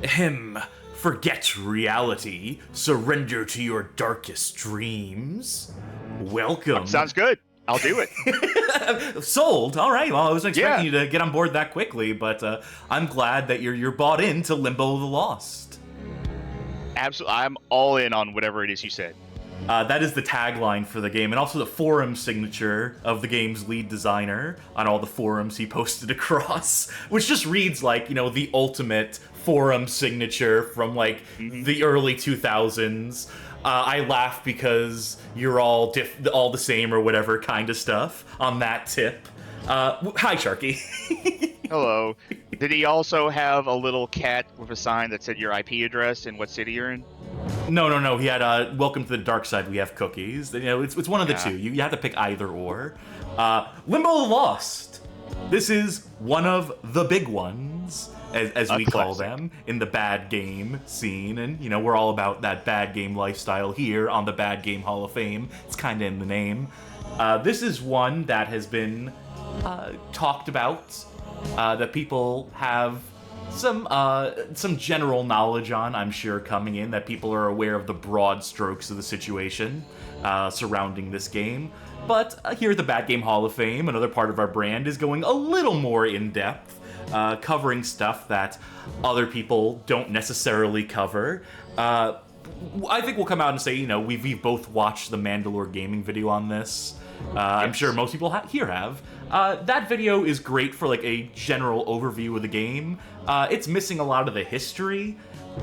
Ahem. Forget reality. Surrender to your darkest dreams. Welcome. Sounds good. I'll do it. Sold. All right. Well, I wasn't expecting Yeah. you to get on board that quickly, but I'm glad that you're bought into Limbo the Lost. Absolutely. I'm all in on whatever it is you said. That is the tagline for the game, and also the forum signature of the game's lead designer on all the forums he posted across, which just reads like, the ultimate forum signature from, like, the early 2000s. I laugh because you're all the same or whatever kind of stuff on that tip. Hi, Sharky. Hello. Did he also have a little cat with a sign that said your IP address and what city you're in? No. He had welcome to the dark side. We have cookies. It's one of the two. You have to pick either or. Limbo the Lost. This is one of the big ones, as we call them, in the bad game scene. And, we're all about that bad game lifestyle here on the Bad Game Hall of Fame. It's kind of in the name. This is one that has been talked about, that people have some general knowledge on, I'm sure, coming in, that people are aware of the broad strokes of the situation surrounding this game. But here at the Bad Game Hall of Fame, another part of our brand is going a little more in-depth, covering stuff that other people don't necessarily cover. I think we'll come out and say, we've both watched the Mandalore gaming video on this. I'm sure most people here have. That video is great for like a general overview of the game. It's missing a lot of the history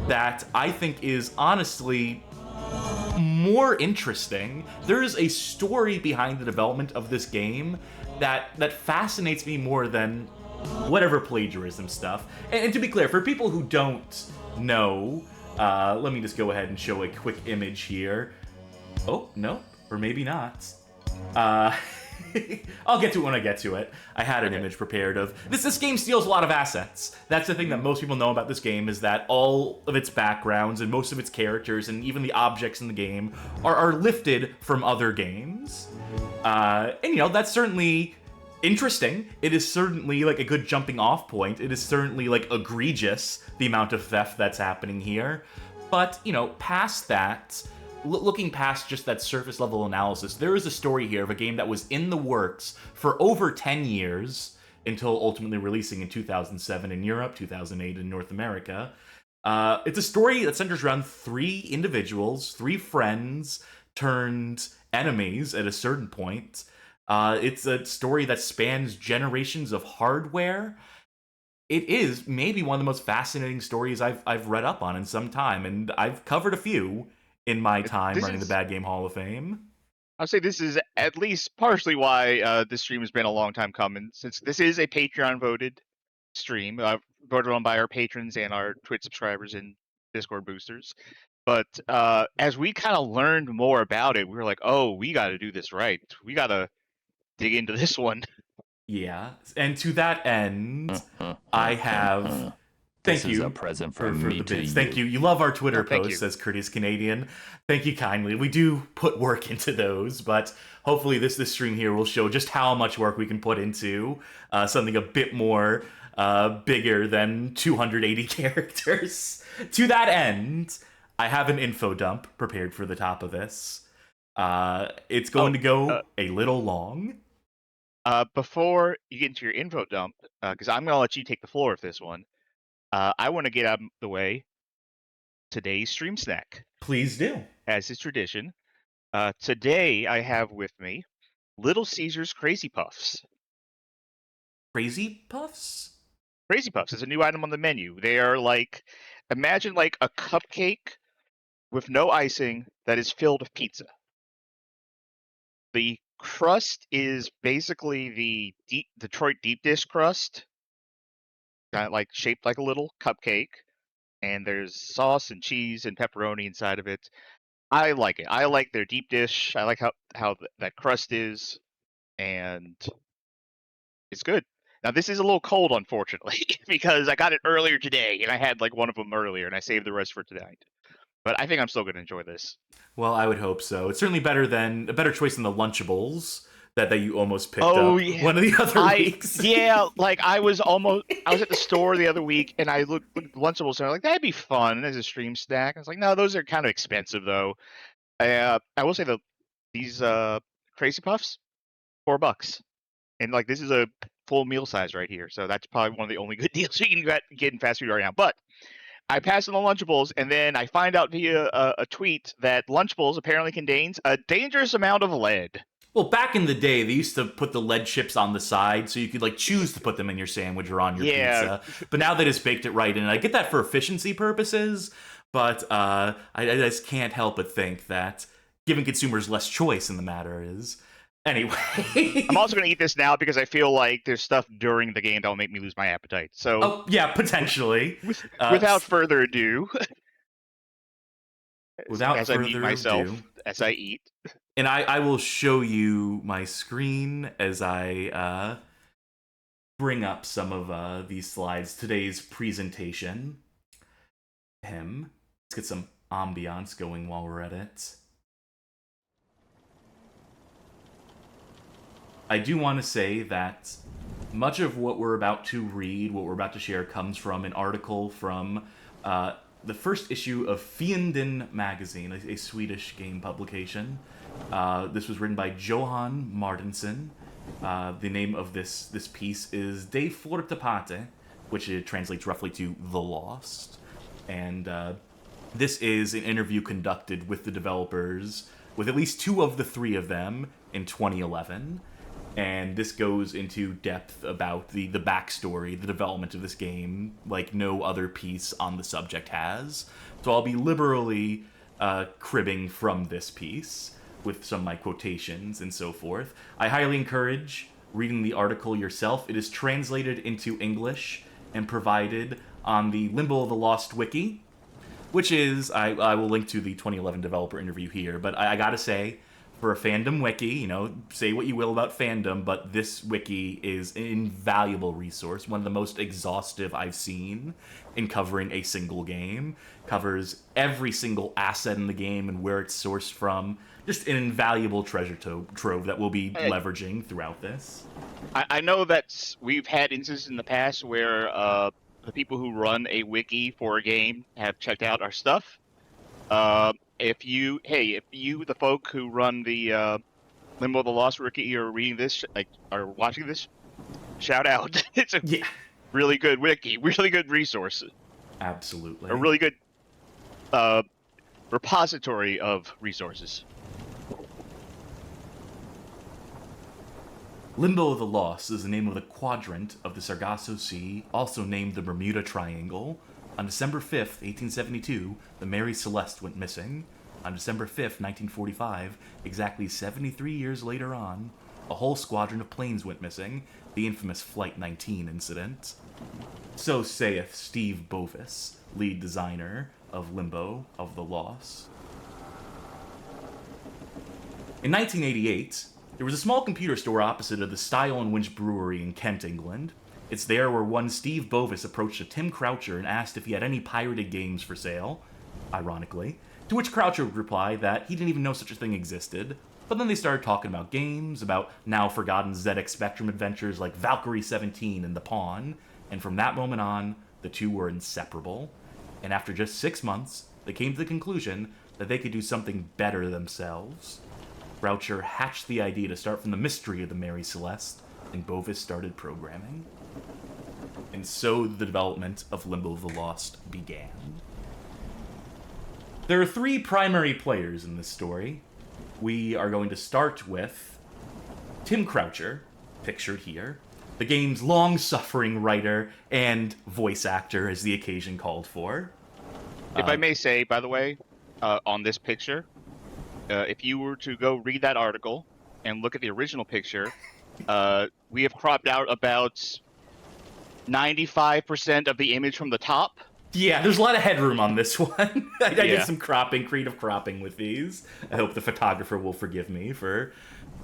that I think is honestly more interesting. There is a story behind the development of this game that fascinates me more than whatever plagiarism stuff. And to be clear, for people who don't know, let me just go ahead and show a quick image here. Oh, no, or maybe not. I'll get to it when I get to it. I had an image prepared of this game steals a lot of assets. That's the thing that most people know about this game, is that all of its backgrounds and most of its characters and even the objects in the game are lifted from other games. And that's certainly interesting. It is certainly like a good jumping off point. It is certainly like egregious, the amount of theft that's happening here. But, past that, looking past just that surface level analysis, there is a story here of a game that was in the works for over 10 years until ultimately releasing in 2007 in Europe, 2008 in North America. It's a story that centers around three individuals, three friends turned enemies at a certain point. It's a story that spans generations of hardware. It is maybe one of the most fascinating stories I've read up on in some time, and I've covered a few in my time running the Bad Game Hall of Fame. I'll say this is at least partially why this stream has been a long time coming, since this is a Patreon-voted stream, voted on by our patrons and our Twitch subscribers and Discord boosters. But as we kind of learned more about it, we were like, oh, we got to do this right. We got to dig into this one. Yeah, and to that end, I have... Thank you. This is a present from me to you. Thank you. You love our Twitter posts, you. says Courteous Canadian. Thank you kindly. We do put work into those, but hopefully this stream here will show just how much work we can put into something a bit more bigger than 280 characters. To that end, I have an info dump prepared for the top of this. It's going to go a little long. Before you get into your info dump, because I'm going to let you take the floor with this one, I want to get out of the way today's stream snack. Please do. As is tradition. Today I have with me Little Caesars Crazy Puffs. Crazy Puffs? Crazy Puffs is a new item on the menu. They are like, imagine like a cupcake with no icing that is filled with pizza. The crust is basically the Detroit deep dish crust. Kind of like shaped like a little cupcake, and there's sauce and cheese and pepperoni inside of it. I like it. I like their deep dish. I like how that crust is, and it's good. Now this is a little cold, unfortunately, because I got it earlier today, and I had like one of them earlier, and I saved the rest for tonight. But I think I'm still going to enjoy this. Well, I would hope so. It's certainly a better choice than the Lunchables that you almost picked Oh up yeah, one of the other weeks. like I was at the store the other week and I looked at Lunchables and I'm like, that'd be fun as a stream snack. I was like, no, those are kind of expensive though. I will say these Crazy Puffs, $4, and like this is a full meal size right here, so that's probably one of the only good deals you can get in fast food right now. But I pass on the Lunchables, and then I find out via a tweet that Lunchables apparently contains a dangerous amount of lead. Well, back in the day, they used to put the lead chips on the side so you could like choose to put them in your sandwich or on your Yeah, pizza. But now they just baked it right in. And I get that for efficiency purposes, but I just can't help but think that giving consumers less choice in the matter is. Anyway. I'm also going to eat this now because I feel like there's stuff during the game that will make me lose my appetite. So, oh, yeah, potentially. Without further ado, Without as I mute further myself ado, as I eat. and I will show you my screen as I bring up some of these slides. Today's presentation. Let's get some ambiance going while we're at it. I do want to say that much of what we're about to read, what we're about to share, comes from an article from the first issue of Fienden magazine, a Swedish game publication. This was written by Johan Martinsson. The name of this piece is De Fortapate, which it translates roughly to The Lost. And this is an interview conducted with the developers, with at least 2 of the 3 of them, in 2011. And this goes into depth about the backstory, the development of this game, like no other piece on the subject has. So I'll be liberally cribbing from this piece with some of my quotations and so forth. I highly encourage reading the article yourself. It is translated into English and provided on the Limbo of the Lost wiki, which is, I will link to the 2011 developer interview here, but I gotta say, for a fandom wiki, say what you will about fandom, but this wiki is an invaluable resource, one of the most exhaustive I've seen in covering a single game. Covers every single asset in the game and where it's sourced from. Just an invaluable treasure trove that we'll be leveraging throughout this. I know that we've had instances in the past where the people who run a wiki for a game have checked out our stuff. If you, the folk who run the Limbo of the Lost wiki, are reading this, are watching this, shout out! It's a really good wiki, really good resource. Absolutely. A really good repository of resources. Limbo of the Lost is the name of the quadrant of the Sargasso Sea, also named the Bermuda Triangle. On December 5th, 1872, the Mary Celeste went missing. On December 5th, 1945, exactly 73 years later on, a whole squadron of planes went missing, the infamous Flight 19 incident. So saith Steve Bovis, lead designer of Limbo of the Lost. In 1988, there was a small computer store opposite of the Style and Winch Brewery in Kent, England. It's there where one Steve Bovis approached a Tim Croucher and asked if he had any pirated games for sale, ironically, to which Croucher would reply that he didn't even know such a thing existed. But then they started talking about games, about now-forgotten ZX Spectrum adventures like Valkyrie 17 and The Pawn, and from that moment on, the two were inseparable. And after just 6 months, they came to the conclusion that they could do something better themselves. Croucher hatched the idea to start from the mystery of the Mary Celeste, and Bovis started programming. And so the development of Limbo of the Lost began. There are 3 primary players in this story. We are going to start with Tim Croucher, pictured here, the game's long-suffering writer and voice actor as the occasion called for. If I may say, by the way, on this picture, if you were to go read that article and look at the original picture, we have cropped out about 95% of the image from the top. Yeah, there's a lot of headroom on this one. I did some creative cropping with these. I hope the photographer will forgive me for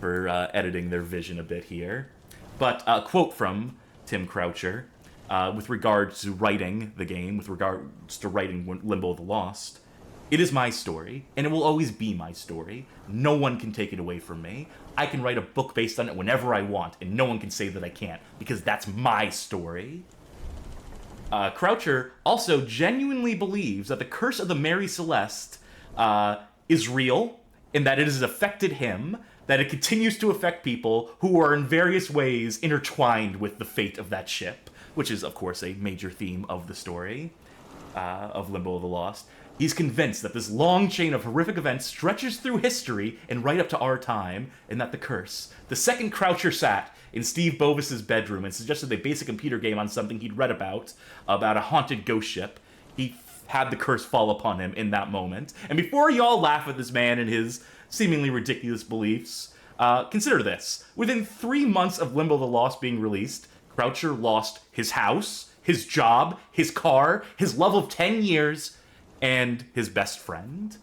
editing their vision a bit here. But a quote from Tim Croucher with regards to writing the game, with regards to writing Limbo of the Lost. It is my story, and it will always be my story. No one can take it away from me. I can write a book based on it whenever I want, and no one can say that I can't, because that's my story. Croucher also genuinely believes that the curse of the Mary Celeste is real, and that it has affected him, that it continues to affect people who are in various ways intertwined with the fate of that ship, which is, of course, a major theme of the story of Limbo of the Lost. He's convinced that this long chain of horrific events stretches through history and right up to our time, and that the curse. The second Croucher sat in Steve Bovis's bedroom and suggested a basic computer game on something he'd read about a haunted ghost ship, he had the curse fall upon him in that moment. And before y'all laugh at this man and his seemingly ridiculous beliefs, consider this. Within 3 months of Limbo the Lost being released, Croucher lost his house, his job, his car, his love of 10 years, and his best friend.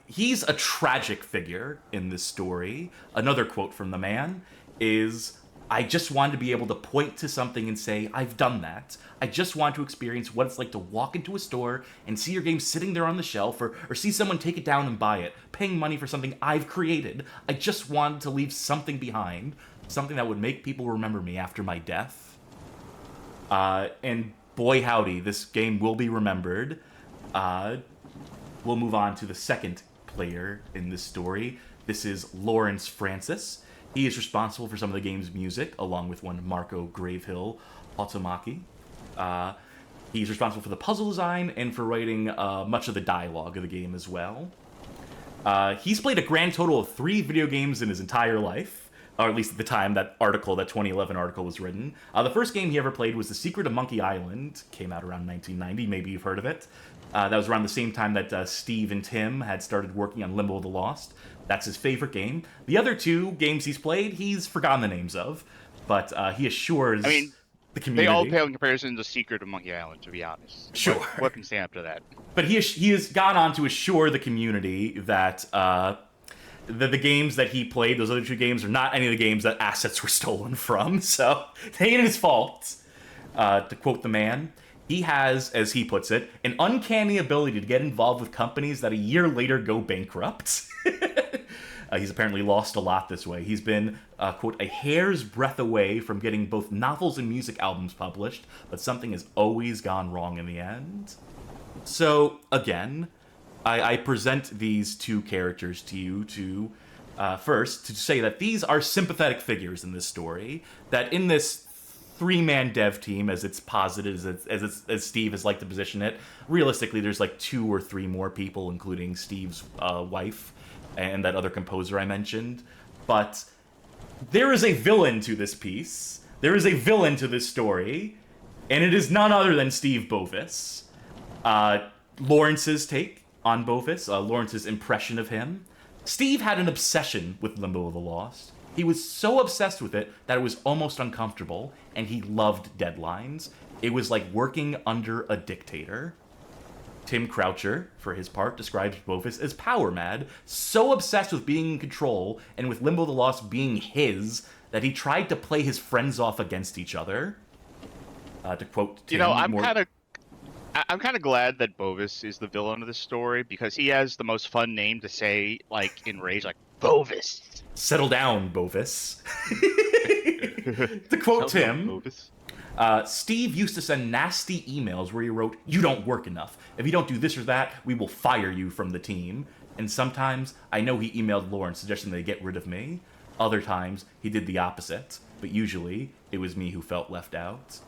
He's a tragic figure in this story. Another quote from the man is, "I just wanted to be able to point to something and say, I've done that. I just want to experience what it's like to walk into a store and see your game sitting there on the shelf, or see someone take it down and buy it, paying money for something I've created. I just wanted to leave something behind, something that would make people remember me after my death." And boy howdy, this game will be remembered. We'll move on to the second player in this story. This is Lawrence Francis. He is responsible for some of the game's music, along with one Marco Gravehill Automaki. He's responsible for the puzzle design and for writing much of the dialogue of the game as well. He's played a grand total of 3 video games in his entire life, or at least at the time that 2011 article was written. The first game he ever played was The Secret of Monkey Island. Came out around 1990, maybe you've heard of it. That was around the same time that Steve and Tim had started working on Limbo of the Lost. That's his favorite game. The other 2 games he's played, he's forgotten the names of, but he assures the community. They all pale in comparison to The Secret of Monkey Island, to be honest. Sure. What can stand up to that? But he has gone on to assure the community that the games that he played, those other 2 games, are not any of the games that assets were stolen from, so it ain't his fault. To quote the man, he has, as he puts it, an uncanny ability to get involved with companies that a year later go bankrupt. He's apparently lost a lot this way. He's been, quote, a hair's breadth away from getting both novels and music albums published, but something has always gone wrong in the end. So, again, I present these 2 characters to you to, first, to say that these are sympathetic figures in this story, that in this 3-man dev team, as it's posited, as Steve has liked to position it, realistically there's like 2 or 3 more people, including Steve's wife and that other composer I mentioned. But there is a villain to this piece. There is a villain to this story, and it is none other than Steve Bovis. Lawrence's take on Bovis, Lawrence's impression of him. Steve had an obsession with Limbo of the Lost. He was so obsessed with it that it was almost uncomfortable, and he loved deadlines. It was like working under a dictator. Tim Croucher, for his part, describes Bovis as power mad, so obsessed with being in control, and with Limbo of the Lost being his, that he tried to play his friends off against each other. To quote Tim, I'm kind of glad that Bovis is the villain of this story, because he has the most fun name to say, like, in rage, like, Bovis. Settle down, Bovis. To quote Tim, Steve used to send nasty emails where he wrote, "You don't work enough. If you don't do this or that, we will fire you from the team." And sometimes I know he emailed Lawrence suggesting they get rid of me. Other times he did the opposite, but usually it was me who felt left out.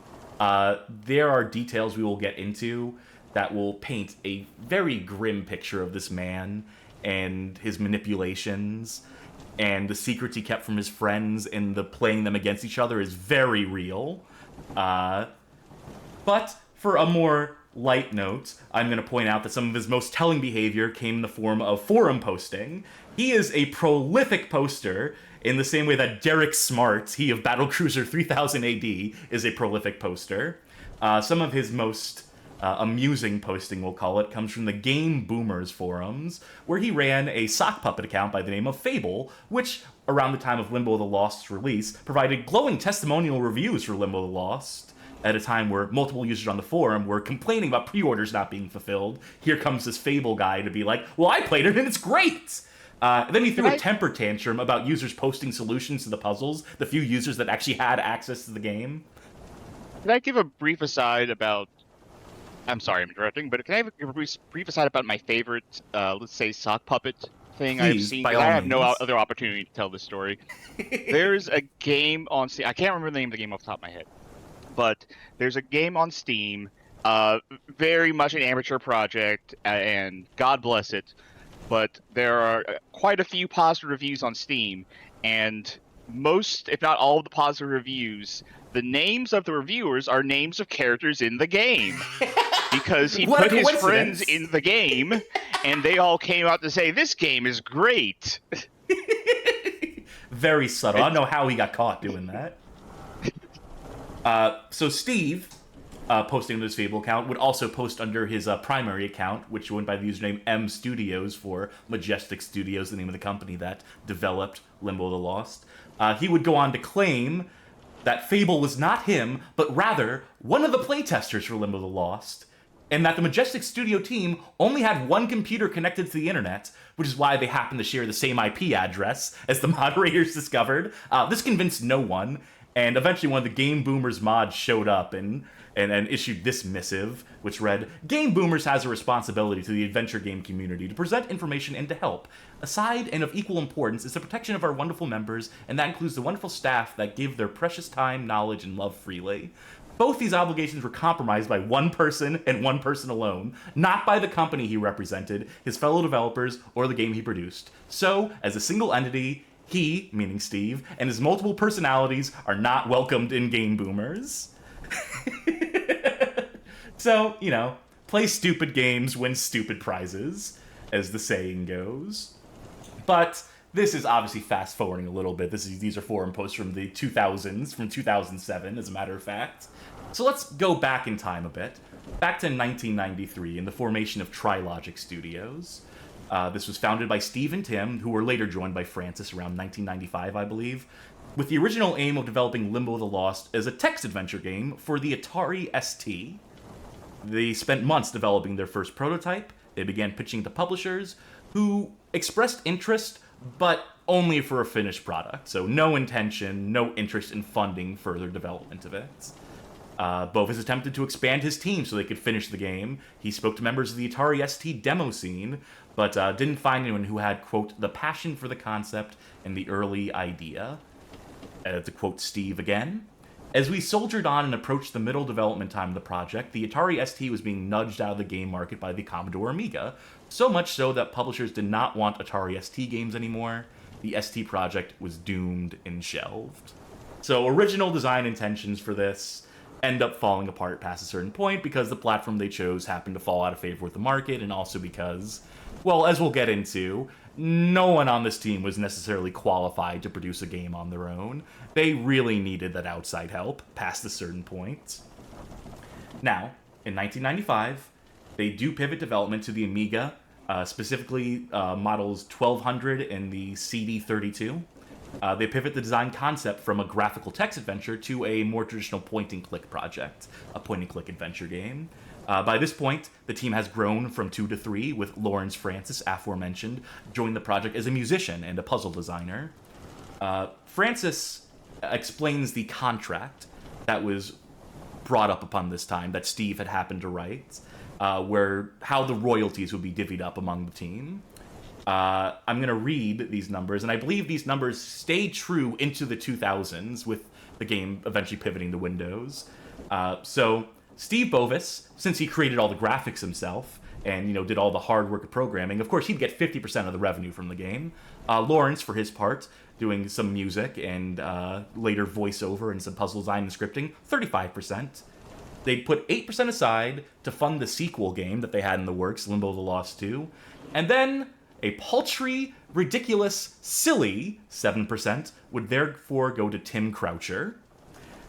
There are details we will get into that will paint a very grim picture of this man and his manipulations, and the secrets he kept from his friends and the playing them against each other is very real. But for a more light note, I'm going to point out that some of his most telling behavior came in the form of forum posting. He is a prolific poster in the same way that Derek Smart, he of Battlecruiser 3000 AD, is a prolific poster. Some of his most amusing posting, we'll call it, comes from the Game Boomers forums, where he ran a sock puppet account by the name of Fable, which, around the time of Limbo of the Lost's release, provided glowing testimonial reviews for Limbo of the Lost, at a time where multiple users on the forum were complaining about pre-orders not being fulfilled. Here comes this Fable guy to be like, well, I played it and it's great! Then he threw a temper tantrum about users posting solutions to the puzzles, the few users that actually had access to the game. Can I give a brief aside about... I'm sorry I'm interrupting, but can I give a brief aside about my favorite, let's say, sock puppet thing I've Please, seen? by Because all I have no means. other opportunity to tell this story. There's a game on Steam. I can't remember the name of the game off the top of my head. But there's a game on Steam, very much an amateur project, and God bless it. But there are quite a few positive reviews on Steam, and most, if not all of the positive reviews, the names of the reviewers are names of characters in the game. Because he put his friends in the game, and they all came out to say, this game is great. Very subtle. I don't know how he got caught doing that. So Steve, posting to his Fable account, would also post under his primary account, which went by the username M Studios for Majestic Studios, the name of the company that developed Limbo the Lost. He would go on to claim that Fable was not him, but rather one of the playtesters for Limbo the Lost, and that the Majestic Studio team only had one computer connected to the internet, which is why they happened to share the same IP address, as the moderators discovered. This convinced no one, and eventually one of the Game Boomers mods showed up and issued this missive, which read, Game Boomers has a responsibility to the adventure game community to present information and to help. Aside and of equal importance is the protection of our wonderful members, and that includes the wonderful staff that give their precious time, knowledge, and love freely. Both these obligations were compromised by one person and one person alone, not by the company he represented, his fellow developers, or the game he produced. So, as a single entity, he, meaning Steve, and his multiple personalities are not welcomed in Game Boomers. So, you know, play stupid games, win stupid prizes, as the saying goes. But this is obviously fast-forwarding a little bit. These are forum posts from the 2000s, from 2007, as a matter of fact. So let's go back in time a bit. Back to 1993 and the formation of Trilogic Studios. This was founded by Steve and Tim, who were later joined by Francis around 1995, I believe, with the original aim of developing Limbo the Lost as a text-adventure game for the Atari ST. They spent months developing their first prototype. They began pitching to publishers, who expressed interest, but only for a finished product. So no intention, no interest in funding further development of it. Bovis attempted to expand his team so they could finish the game. He spoke to members of the Atari ST demo scene, but didn't find anyone who had, quote, the passion for the concept and the early idea. To quote Steve again, as we soldiered on and approached the middle development time of the project, the Atari ST was being nudged out of the game market by the Commodore Amiga, so much so that publishers did not want Atari ST games anymore. The ST project was doomed and shelved. So original design intentions for this end up falling apart past a certain point because the platform they chose happened to fall out of favor with the market, and also because, well, as we'll get into, no one on this team was necessarily qualified to produce a game on their own. They really needed that outside help past a certain point. Now, in 1995, they do pivot development to the Amiga, specifically models 1200 and the CD32. They pivot the design concept from a graphical text adventure to a more traditional point-and-click project, a point-and-click adventure game. By this point, the team has grown from 2 to 3, with Lawrence Francis, aforementioned, joining the project as a musician and a puzzle designer. Francis explains the contract that was brought up upon this time that Steve had happened to write, where how the royalties would be divvied up among the team. I'm going to read these numbers, and I believe these numbers stay true into the 2000s, with the game eventually pivoting to Windows. So Steve Bovis, since he created all the graphics himself and, you know, did all the hard work of programming, of course he'd get 50% of the revenue from the game. Lawrence, for his part, doing some music and later voiceover and some puzzle design and scripting, 35%. They'd put 8% aside to fund the sequel game that they had in the works, Limbo the Lost 2, and then a paltry, ridiculous, silly 7% would therefore go to Tim Croucher.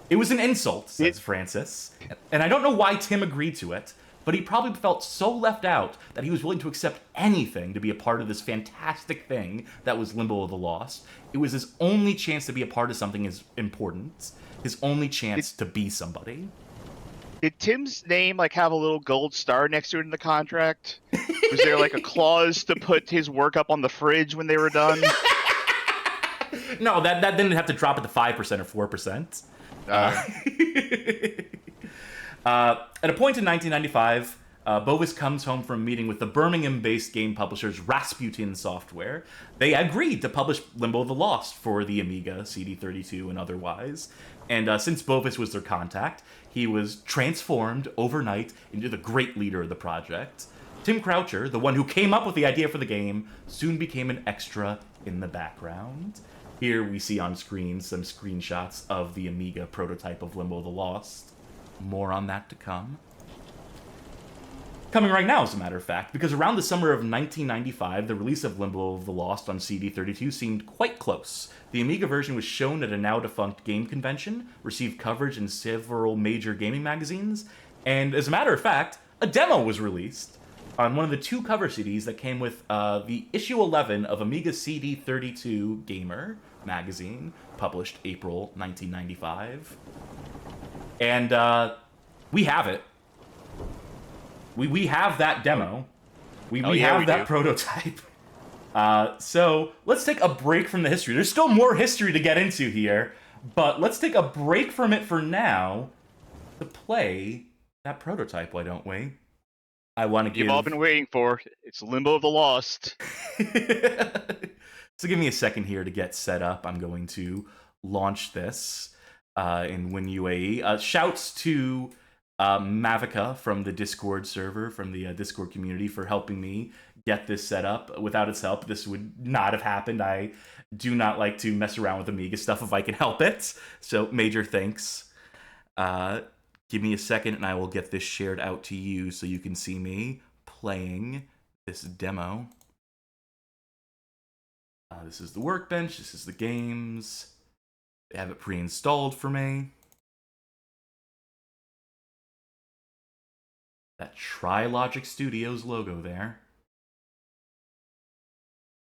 It was an insult, says Francis, and I don't know why Tim agreed to it, but he probably felt so left out that he was willing to accept anything to be a part of this fantastic thing that was Limbo of the Lost. It was his only chance to be a part of something as important, his only chance to be somebody. Did Tim's name like have a little gold star next to it in the contract? Was there like a clause to put his work up on the fridge when they were done? No, that didn't have to drop it to 5% or 4%. At a point in 1995, Bovis comes home from a meeting with the Birmingham-based game publishers Rasputin Software. They agreed to publish Limbo the Lost for the Amiga, CD32, and otherwise. And since Bovis was their contact, he was transformed overnight into the great leader of the project. Tim Croucher, the one who came up with the idea for the game, soon became an extra in the background. Here we see on screen some screenshots of the Amiga prototype of Limbo the Lost. More on that to come. Coming right now, as a matter of fact, because around the summer of 1995, the release of Limbo the Lost on CD32 seemed quite close. The Amiga version was shown at a now-defunct game convention, received coverage in several major gaming magazines, and as a matter of fact, a demo was released on one of the 2 cover CDs that came with the issue 11 of Amiga CD32 Gamer magazine, published April 1995. And we have it. We have that demo. We have that prototype. So let's take a break from the history. There's still more history to get into here, but let's take a break from it for now to play that prototype, why don't we? I want to give... You've all been waiting for. It's Limbo of the Lost. So give me a second here to get set up. I'm going to launch this in WinUAE. Shouts to Mavica from the Discord server, from the Discord community, for helping me get this set up. Without its help, this would not have happened. I do not like to mess around with Amiga stuff if I can help it. So major thanks. Give me a second and I will get this shared out to you so you can see me playing this demo. This is the workbench. This is the games. They have it pre-installed for me. That Trilogic Studios logo there.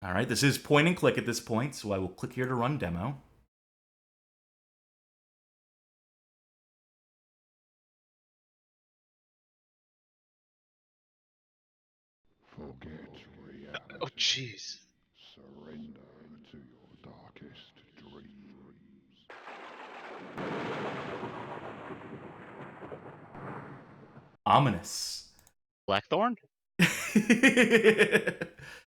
Alright, this is point and click at this point, so I will click here to run demo. Forget reality. Oh, jeez. Surrender to your darkest dreams. Ominous. Blackthorn?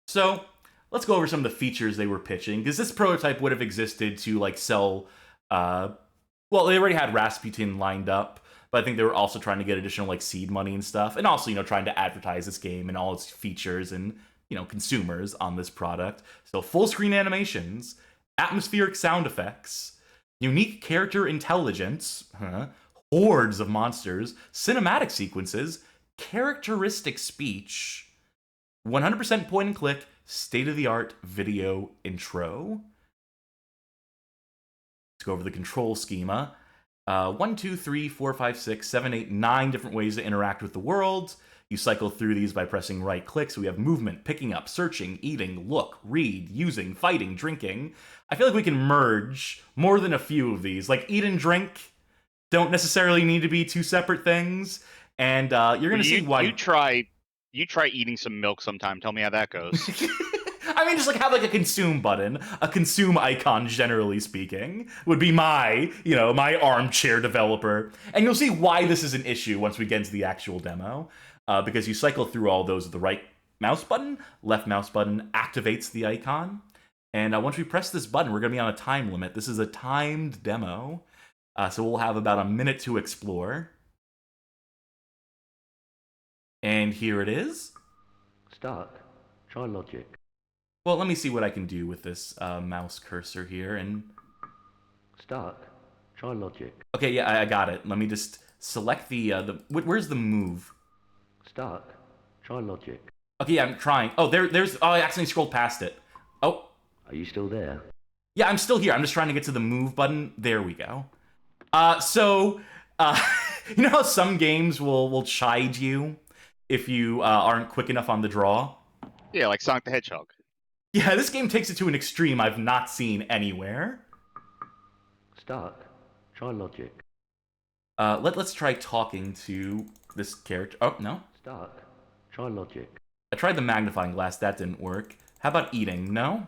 So, let's go over some of the features they were pitching, because this prototype would have existed to, like, sell... well, they already had Rasputin lined up, but I think they were also trying to get additional, like, seed money and stuff, and also, you know, trying to advertise this game and all its features and, you know, consumers on this product. So, full-screen animations, atmospheric sound effects, unique character intelligence, hordes of monsters, cinematic sequences, characteristic speech, 100% point and click, state-of-the-art video intro. Let's go over the control schema. 1, 2, 3, 4, 5, 6, 7, 8, 9 different ways to interact with the world. You cycle through these by pressing right click, so we have movement, picking up, searching, eating, look, read, using, fighting, drinking. I feel like we can merge more than a few of these. Like, eat and drink don't necessarily need to be 2 separate things, and you're going to see why... You try eating some milk sometime. Tell me how that goes. I mean, just like have like a consume button, a consume icon, generally speaking, would be my, you know, my armchair developer. And you'll see why this is an issue once we get into the actual demo, because you cycle through all those with the right mouse button, left mouse button activates the icon. And once we press this button, we're going to be on a time limit. This is a timed demo, so we'll have about a minute to explore. And here it is. Start. Try logic. Well, let me see what I can do with this mouse cursor here. And Start. Try logic. okay, yeah, I got it. Let me just select the where's the move? Start. Try logic. Okay, yeah, I'm trying. Oh, there's. Oh, I accidentally scrolled past it. Oh. Are you still there? Yeah, I'm still here. I'm just trying to get to the move button. There we go. So, you know how some games will chide you if you aren't quick enough on the draw? Yeah, like Sonic the Hedgehog. Yeah, this game takes it to an extreme I've not seen anywhere. Start. Try logic. Let's try talking to this character. Oh, no. Stark, try logic. I tried the magnifying glass. That didn't work. How about eating? No?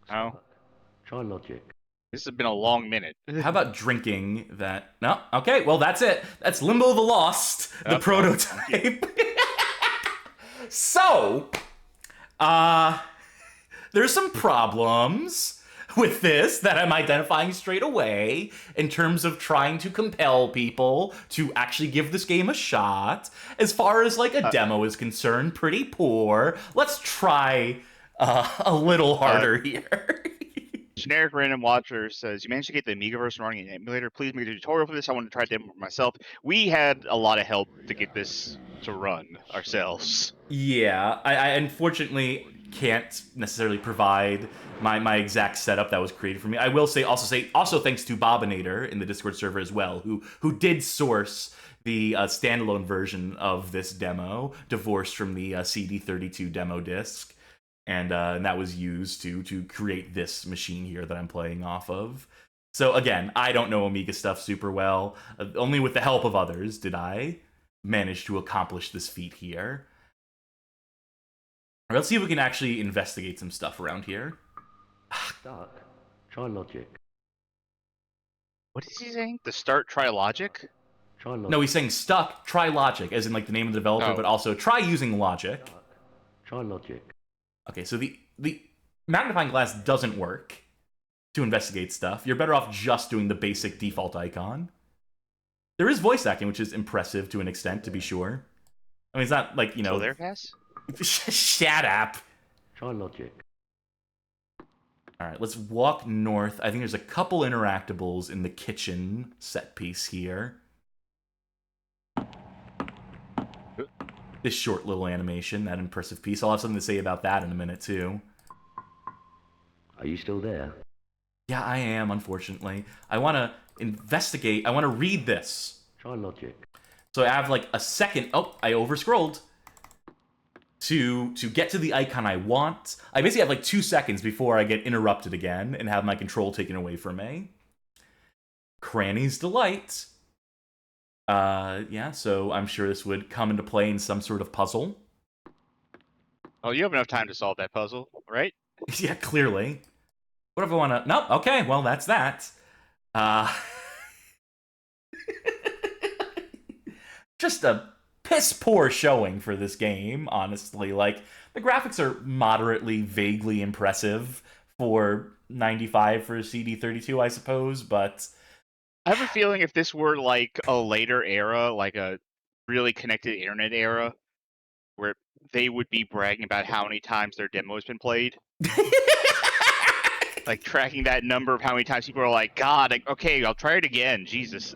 Oh, Stark, try logic. this has been a long minute. How about drinking that? No? Okay, well, that's it. That's Limbo the Lost, the prototype. So, there's some problems with this that I'm identifying straight away in terms of trying to compel people to actually give this game a shot. As far as like a demo is concerned, pretty poor. Let's try a little harder here. Generic Random Watcher says, you managed to get the Amiga version running in emulator. Please make a tutorial for this. I want to try a demo for myself. We had a lot of help to get this to run ourselves. Yeah, I unfortunately can't necessarily provide my exact setup that was created for me. I will say also thanks to Bobinator in the Discord server as well, who did source the standalone version of this demo, divorced from the CD32 demo disc, and that was used to create this machine here that I'm playing off of. So again, I don't know Amiga stuff super well. Only with the help of others did I manage to accomplish this feat here. All right, let's see if we can actually investigate some stuff around here. Stark, try logic. What is he saying? The start try logic? Try logic. No, he's saying stuck, try logic, as in like the name of the developer, Oh. but also try using logic. Stark, try logic. Okay, so the magnifying glass doesn't work to investigate stuff. You're better off just doing the basic default icon. There is voice acting, which is impressive to an extent, to be sure. I mean, it's not like, you know... Still there, Cass? Shut up! Try logic. Alright, let's walk north. I think there's a couple interactables in the kitchen set piece here. This short little animation, that impressive piece. I'll have something to say about that in a minute, too. Are you still there? Yeah, I am, unfortunately. I want to investigate. I want to read this. Try logic. So I have, like, a second... Oh, I overscrolled. To get to the icon I want. I basically have, like, 2 seconds before I get interrupted again and have my control taken away from me. Cranny's Delight. Yeah, so I'm sure this would come into play in some sort of puzzle. Oh, you have enough time to solve that puzzle, right? Yeah, clearly. What if I want to... Nope, okay, well, that's that. Just a piss-poor showing for this game, honestly. Like, the graphics are moderately, vaguely impressive for 95 for CD32, I suppose, but... I have a feeling if this were like a later era, like a really connected internet era, where they would be bragging about how many times their demo has been played. Like tracking that number of how many times people are like, God, okay, I'll try it again. Jesus.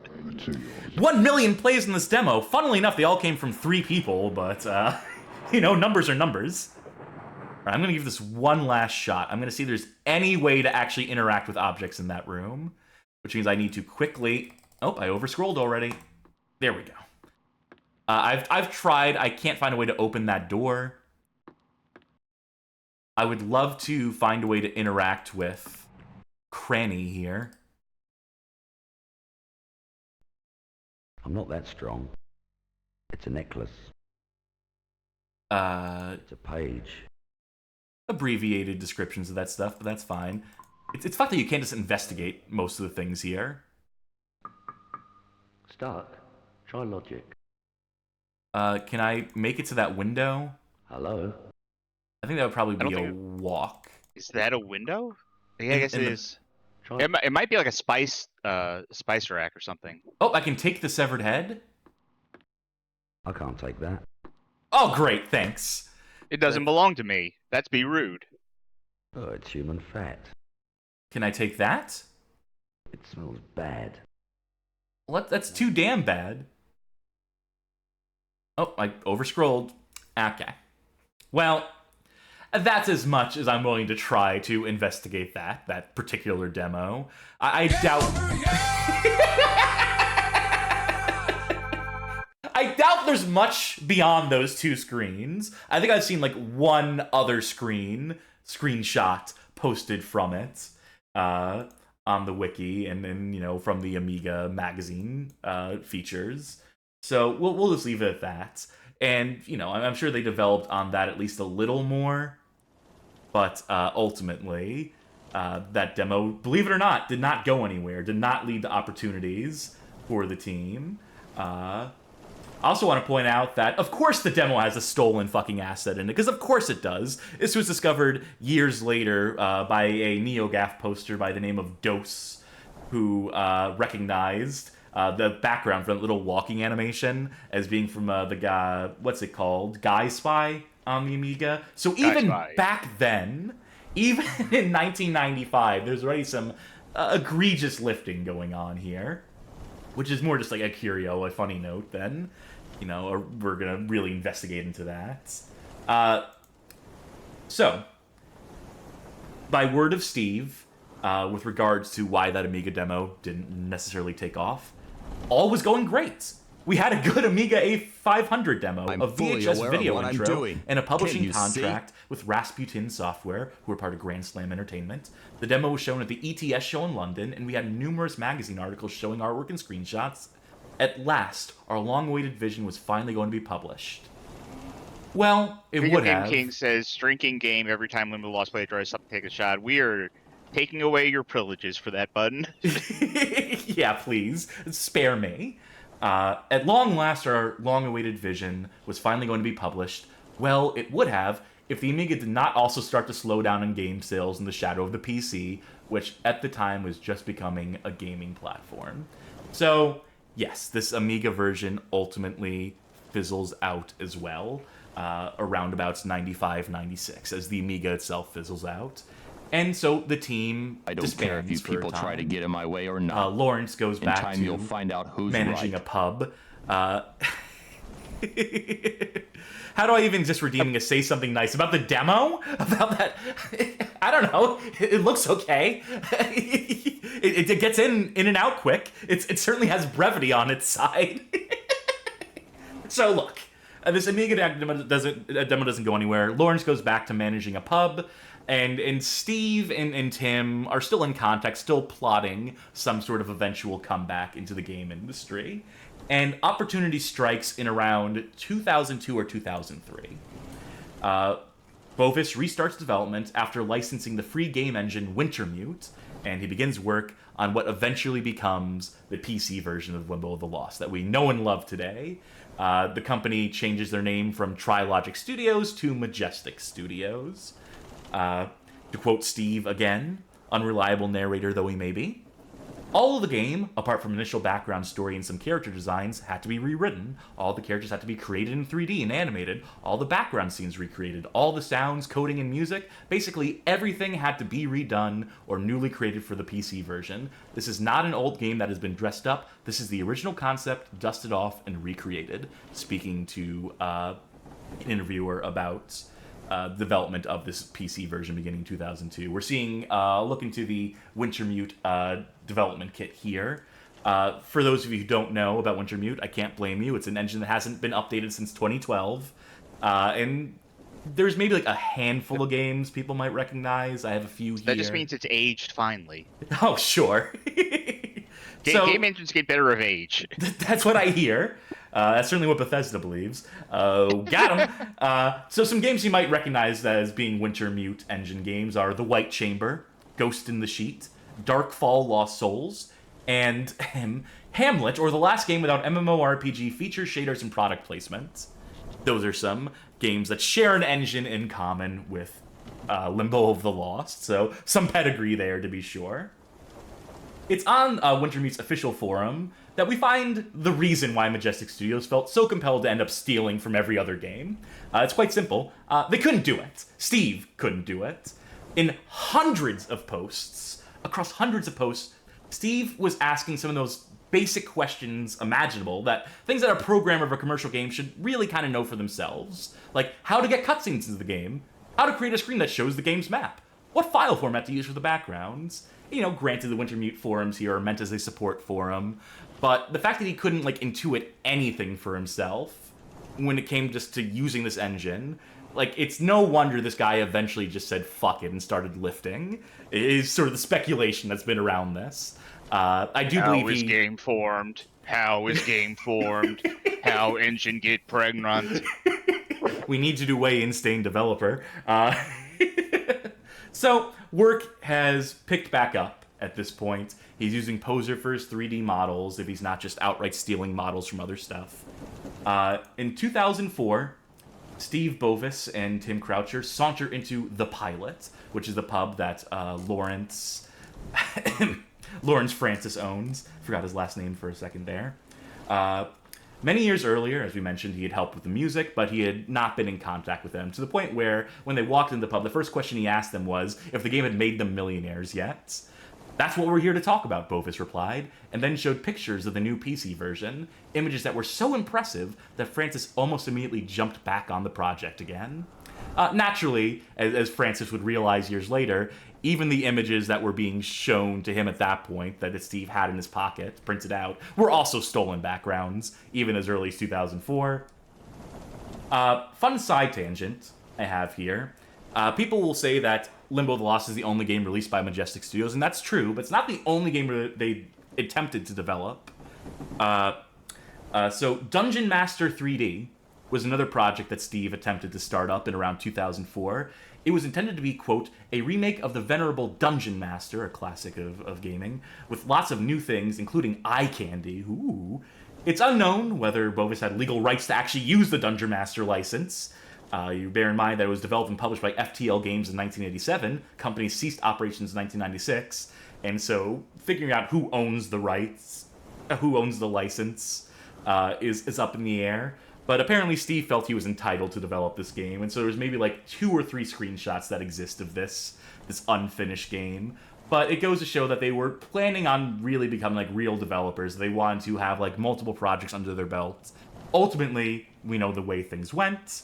1 million plays in this demo. Funnily enough, they all came from 3 people, but, you know, numbers are numbers. All right, I'm going to give this one last shot. I'm going to see if there's any way to actually interact with objects in that room, which means I need to quickly... Oh, I overscrolled already. There we go. I've tried. I can't find a way to open that door. I would love to find a way to interact with Cranny here. I'm not that strong. It's a necklace. It's a page. Abbreviated descriptions of that stuff, but that's fine. It's fucked that you can't just investigate most of the things here. Stark, try logic. Can I make it to that window? Hello? I think that would probably be a think walk. Is that a window? Yeah, I guess it is. Try... It might be like a spice rack or something. Oh, I can take the severed head? I can't take that. Oh, great, thanks. It doesn't belong to me. That's be rude. Oh, it's human fat. Can I take that? It smells bad. Well, that's too damn bad. Oh, I overscrolled. Okay. Well, that's as much as I'm willing to try to investigate that particular demo. I doubt... I doubt there's much beyond those 2 screens. I think I've seen like one other screenshot posted from it. on the wiki and then from the Amiga magazine features. So we'll just leave it at that. And I'm sure they developed on that at least a little more, but ultimately that demo, believe it or not, did not go anywhere. Did not lead to opportunities for the team. I also want to point out that, of course, the demo has a stolen fucking asset in it, because of course it does. This was discovered years later by a NeoGAF poster by the name of Dose, who recognized the background for that little walking animation as being from the guy, what's it called? Guy Spy on the Amiga. So even back then, even in 1995, there's already some egregious lifting going on here. Which is more just like a curio, a funny note then. Or we're going to really investigate into that. So, by word of Steve, with regards to why that Amiga demo didn't necessarily take off, all was going great. We had a good Amiga A500 demo, a VHS video intro, and a publishing contract with Rasputin Software, who were part of Grand Slam Entertainment. The demo was shown at the ETS show in London, and we had numerous magazine articles showing artwork and screenshots. At last, our long-awaited vision was finally going to be published. Well, it would have. King says, drinking game every time Limbo Lost player tries something, take a shot. We are taking away your privileges for that button. Yeah, please. Spare me. At long last, our long-awaited vision was finally going to be published. Well, it would have if the Amiga did not also start to slow down in game sales in the shadow of the PC, which at the time was just becoming a gaming platform. So, yes, this Amiga version ultimately fizzles out as well, around about 95, 96, as the Amiga itself fizzles out. And so the team I don't care if you people try to get in my way or not. Lawrence goes in back time, to you'll find out who's managing right. a pub. How do I even just redeeming a say something nice about the demo? About that? I don't know. It looks okay. It gets in and out quick. It certainly has brevity on its side. So look, this Amiga demo doesn't go anywhere. Lawrence goes back to managing a pub. And Steve and Tim are still in contact, still plotting some sort of eventual comeback into the game industry. And opportunity strikes in around 2002 or 2003. Bovis restarts development after licensing the free game engine Wintermute, and he begins work on what eventually becomes the PC version of Limbo the Lost that we know and love today. The company changes their name from Trilogic Studios to Majestic Studios. To quote Steve again, unreliable narrator though he may be, all of the game, apart from initial background story and some character designs, had to be rewritten. All the characters had to be created in 3D and animated. All the background scenes recreated. All the sounds, coding, and music. Basically, everything had to be redone or newly created for the PC version. This is not an old game that has been dressed up. This is the original concept, dusted off, and recreated. Speaking to an interviewer about development of this PC version beginning 2002. We're seeing, look into the Wintermute development kit here. For those of you who don't know about Wintermute, I can't blame you. It's an engine that hasn't been updated since 2012. And there's maybe like a handful of games people might recognize. I have a few here. That just means it's aged finely. Oh, sure. Game engines get better of age. That's what I hear. That's certainly what Bethesda believes. Got him. So some games you might recognize as being Wintermute engine games are The White Chamber, Ghost in the Sheet, Darkfall Lost Souls, and Hamlet, or the last game without MMORPG feature shaders and product placement. Those are some games that share an engine in common with Limbo of the Lost, so some pedigree there to be sure. It's on Wintermute's official forum that we find the reason why Majestic Studios felt so compelled to end up stealing from every other game. It's quite simple. They couldn't do it. Steve couldn't do it. In hundreds of posts, across hundreds of posts, Steve was asking some of those basic questions imaginable, that things that a programmer of a commercial game should really kind of know for themselves. Like how to get cutscenes into the game, how to create a screen that shows the game's map, what file format to use for the backgrounds. Granted the Wintermute forums here are meant as a support forum, but the fact that he couldn't, intuit anything for himself when it came just to using this engine like, it's no wonder this guy eventually just said fuck it and started lifting. It is sort of the speculation that's been around this. I do believe How is game formed? How is game formed? How engine get pregnant? We need to do way insane developer. So work has picked back up at this point. He's using Poser for his 3D models if he's not just outright stealing models from other stuff. In 2004, Steve Bovis and Tim Croucher saunter into The Pilot, which is the pub that Lawrence Francis owns. Forgot his last name for a second there. Many years earlier, as we mentioned, he had helped with the music, but he had not been in contact with them, to the point where, when they walked into the pub, the first question he asked them was if the game had made them millionaires yet. That's what we're here to talk about, Bovis replied, and then showed pictures of the new PC version, images that were so impressive that Francis almost immediately jumped back on the project again. Naturally, as Francis would realize years later, even the images that were being shown to him at that point, that Steve had in his pocket, printed out, were also stolen backgrounds, even as early as 2004. Fun side tangent I have here. People will say that Limbo the Lost is the only game released by Majestic Studios, and that's true, but it's not the only game they attempted to develop. So Dungeon Master 3D was another project that Steve attempted to start up in around 2004. It was intended to be, quote, a remake of the venerable Dungeon Master, a classic of gaming, with lots of new things, including eye candy. Ooh. It's unknown whether Bovis had legal rights to actually use the Dungeon Master license. You bear in mind that it was developed and published by FTL Games in 1987. Company ceased operations in 1996. And so figuring out who owns the rights, who owns the license, is up in the air. But apparently Steve felt he was entitled to develop this game, and so there's maybe like 2 or 3 screenshots that exist of this unfinished game. But it goes to show that they were planning on really becoming like real developers. They wanted to have like multiple projects under their belt. Ultimately, we know the way things went.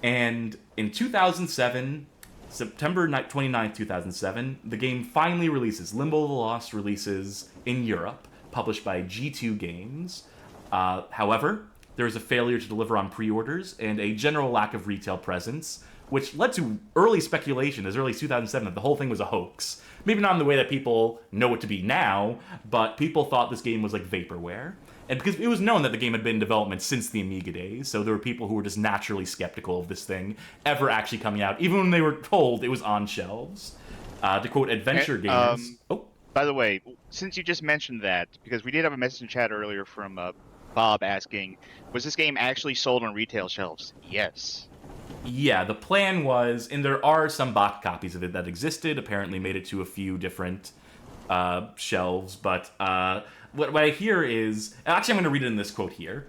And in 2007, September 29th, 2007, the game finally releases. Limbo the Lost releases in Europe, published by G2 Games. However, there was a failure to deliver on pre-orders and a general lack of retail presence, which led to early speculation as early as 2007 that the whole thing was a hoax. Maybe not in the way that people know it to be now, but people thought this game was like vaporware. And because it was known that the game had been in development since the Amiga days, so there were people who were just naturally skeptical of this thing ever actually coming out, even when they were told it was on shelves. To quote Adventure Gamers... By the way, since you just mentioned that, because we did have a message in chat earlier from Bob asking, was this game actually sold on retail shelves? Yes. Yeah, the plan was, and there are some box copies of it that existed, apparently made it to a few different shelves, but what I hear is... Actually, I'm going to read it in this quote here,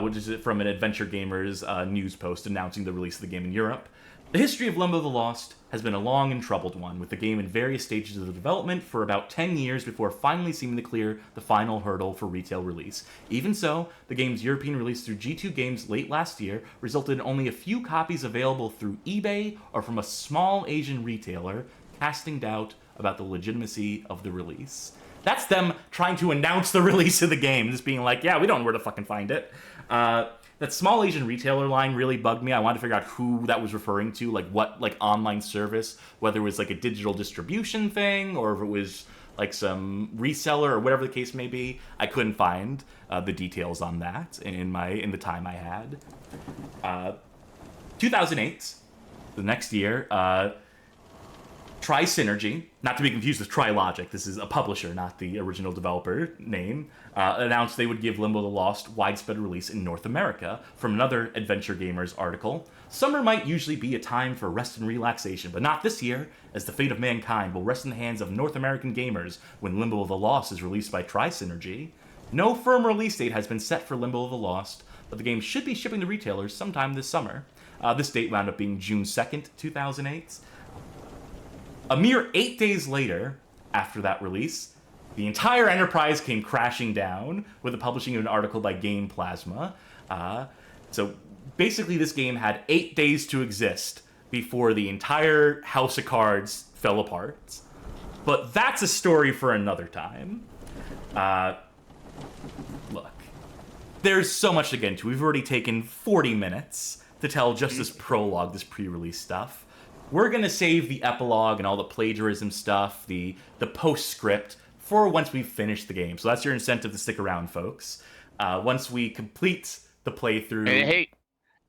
which is from an Adventure Gamers news post announcing the release of the game in Europe. The history of Limbo the Lost has been a long and troubled one, with the game in various stages of development for about 10 years before finally seeming to clear the final hurdle for retail release. Even so, the game's European release through G2 Games late last year resulted in only a few copies available through eBay or from a small Asian retailer, casting doubt about the legitimacy of the release. That's them trying to announce the release of the game, just being like, yeah, we don't know where to fucking find it. That small Asian retailer line really bugged me. I wanted to figure out who that was referring to, like what like online service, whether it was like a digital distribution thing or if it was like some reseller or whatever the case may be. I couldn't find the details on that in the time I had. 2008, the next year, Tri-Synergy, not to be confused with Trilogic, this is a publisher, not the original developer name, announced they would give Limbo the Lost widespread release in North America. From another Adventure Gamers article, summer might usually be a time for rest and relaxation, but not this year, as the fate of mankind will rest in the hands of North American gamers when Limbo the Lost is released by Tri-Synergy. No firm release date has been set for Limbo the Lost, but the game should be shipping to retailers sometime this summer. This date wound up being June 2nd, 2008. A mere 8 days later, after that release, the entire enterprise came crashing down with the publishing of an article by Game Plasma. So basically this game had 8 days to exist before the entire house of cards fell apart. But that's a story for another time. Look, there's so much to get into. We've already taken 40 minutes to tell just this prologue, this pre-release stuff. We're gonna save the epilogue and all the plagiarism stuff, the postscript, for once we finish the game. So that's your incentive to stick around, folks. Once we complete the playthrough...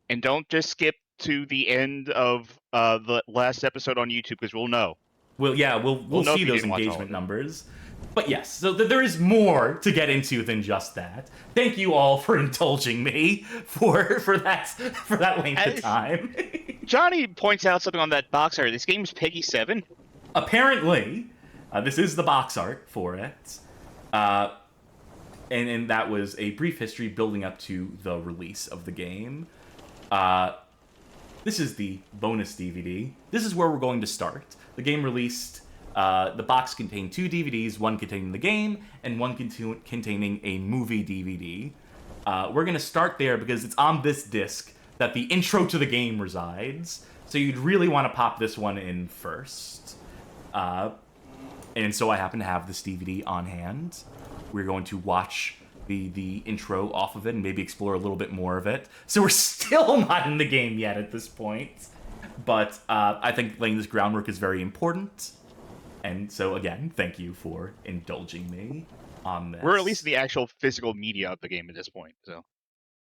And don't just skip to the end of the last episode on YouTube, because we'll know. We'll see those engagement numbers. But yes, so there is more to get into than just that. Thank you all for indulging me for that length of time. Johnny points out something on that box art. This game's Peggy 7. Apparently, this is the box art for it. And that was a brief history building up to the release of the game. This is the bonus DVD. This is where we're going to start. The game released, the box contained 2 DVDs, one containing the game, and one containing a movie DVD. We're going to start there because it's on this disc that the intro to the game resides, so you'd really want to pop this one in first. And so I happen to have this DVD on hand. We're going to watch the intro off of it and maybe explore a little bit more of it. So we're still not in the game yet at this point. But I think laying this groundwork is very important. And so, again, thank you for indulging me on this. We're at least the actual physical media of the game at this point, so...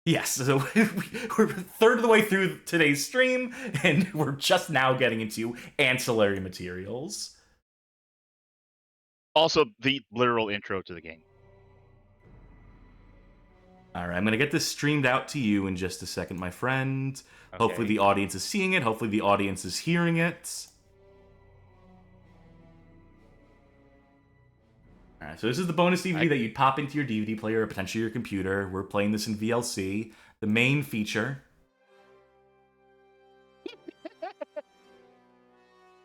Yes, so we're a third of the way through today's stream, and we're just now getting into ancillary materials. Also, the literal intro to the game. All right, I'm going to get this streamed out to you in just a second, my friend. Okay. Hopefully the audience is seeing it. Hopefully the audience is hearing it. All right, so this is the bonus DVD that you'd pop into your DVD player or potentially your computer. We're playing this in VLC. The main feature.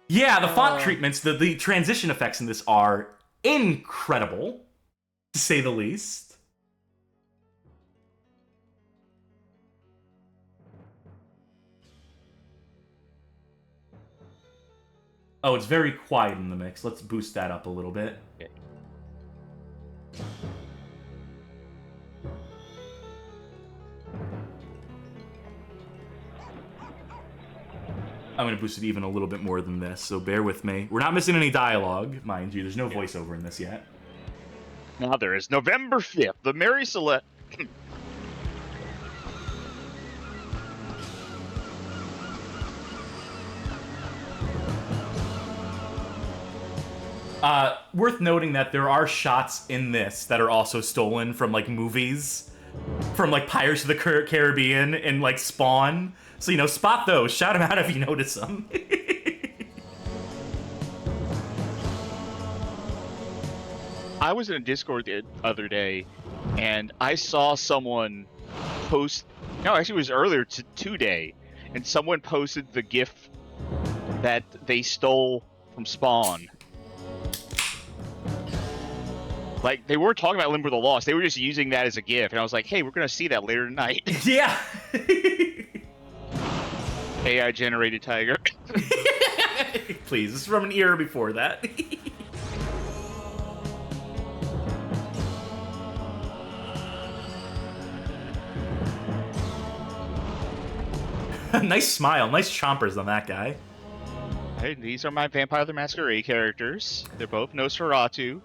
Yeah, the font treatments, the transition effects in this are incredible, to say the least. Oh, it's very quiet in the mix. Let's boost that up a little bit. Okay. I'm going to boost it even a little bit more than this, so bear with me. We're not missing any dialogue, mind you. There's no voiceover in this yet. Now there is November 5th, the Mary Celeste... Worth noting that there are shots in this that are also stolen from, like, movies. From, like, Pirates of the Caribbean and, like, Spawn. So, you know, spot those. Shout them out if you notice them. I was in a Discord the other day, and I saw someone post... No, actually it was earlier today. And someone posted the GIF that they stole from Spawn. Like, they weren't talking about Limbo the Lost. They were just using that as a GIF. And I was like, hey, we're going to see that later tonight. Yeah. AI-generated tiger. Please, this is from an era before that. Nice smile. Nice chompers on that guy. Hey, these are my Vampire the Masquerade characters. They're both Nosferatu.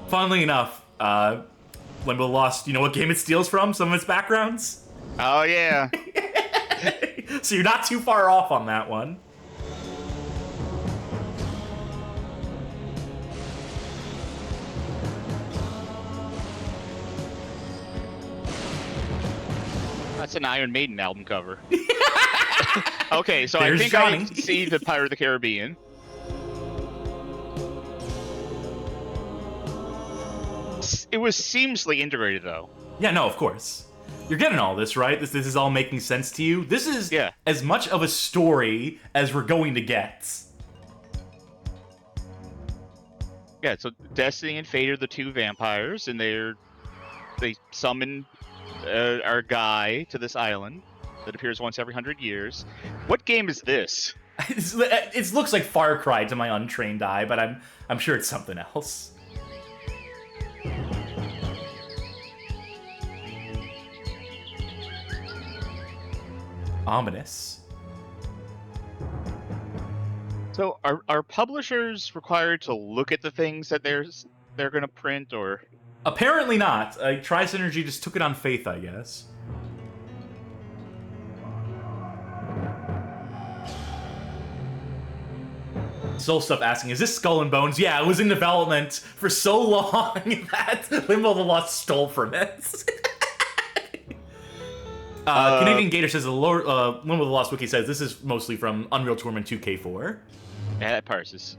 Funnily enough, Limbo Lost, you know what game it steals from? Some of its backgrounds? Oh, yeah. So you're not too far off on that one. That's an Iron Maiden album cover. Okay, so There's I think Johnny. I can see the Pirate of the Caribbean. It was seamlessly integrated, though. Yeah, no, of course. You're getting all this, right? This is all making sense to you? This is as much of a story as we're going to get. Yeah, so Destiny and Fate are the 2 vampires, and they summon our guy to this island that appears once every 100 years. What game is this? It looks like Far Cry to my untrained eye, but I'm sure it's something else. Ominous. So are publishers required to look at the things that they're going to print, or? Apparently not. Tri-Synergy just took it on faith, I guess. Soul Stuff asking, is this Skull and Bones? Yeah, it was in development for so long that Limbo the Lost stole from it. Canadian Gator says, Limbo the Lost Wiki says, this is mostly from Unreal Tournament 2K4. Yeah, that parses.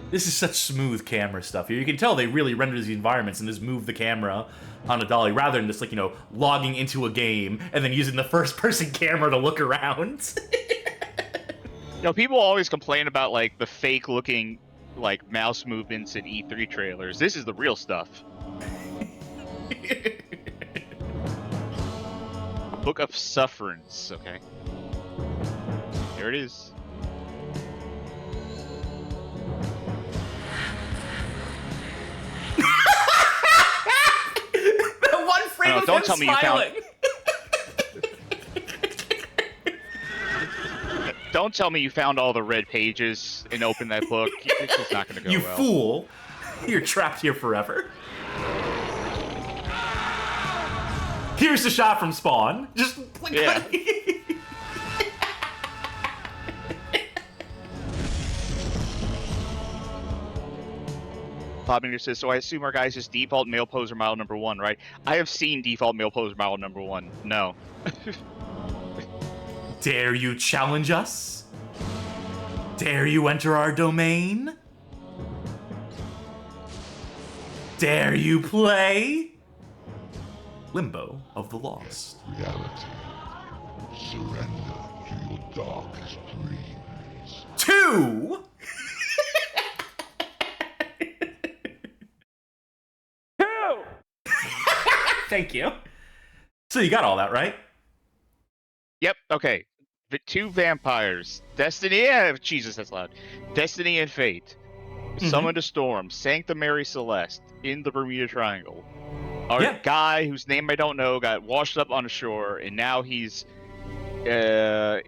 This is such smooth camera stuff here. You can tell they really rendered the environments and just move the camera on a dolly rather than just, like, logging into a game and then using the first-person camera to look around. People always complain about, like, the fake-looking, like, mouse movements in E3 trailers. This is the real stuff. Book of Sufferance, okay. There it is. That one frame of don't him tell me smiling. Don't tell me you found all the red pages and opened that book. It's just not going to go You well. fool. You're trapped here forever. Here's the shot from Spawn. Just like, yeah. Bobbinger says, so I assume our guys is default male poser model number 1, right? I have seen default male poser model number 1. No. Dare you challenge us? Dare you enter our domain? Dare you play? Limbo of the Lost. Reality. Surrender to your darkest dreams. 2! Thank you. So you got all that, right? Yep, okay. The 2 vampires. Destiny, yeah, Jesus, that's loud. Destiny and Fate. Summon to Storm. Sancta Mary Celeste. In the Bermuda Triangle. Our guy, whose name I don't know, got washed up on the shore, and now he's a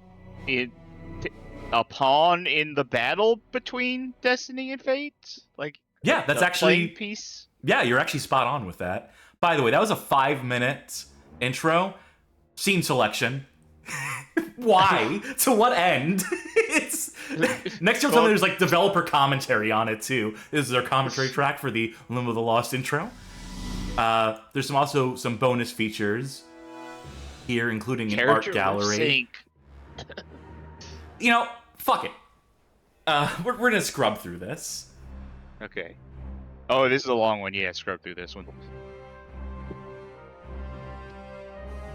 pawn in the battle between Destiny and Fate? Like, yeah, that's actually piece. Yeah, you're actually spot on with that. By the way, that was a 5-minute intro. Scene selection. Why? To what end? It's next time there's like developer commentary on it too. This is our commentary track for the Limbo of the Lost intro. There's also some bonus features here, including an art gallery. Fuck it. We're gonna scrub through this. Okay. Oh, this is a long one. Yeah, scrub through this one.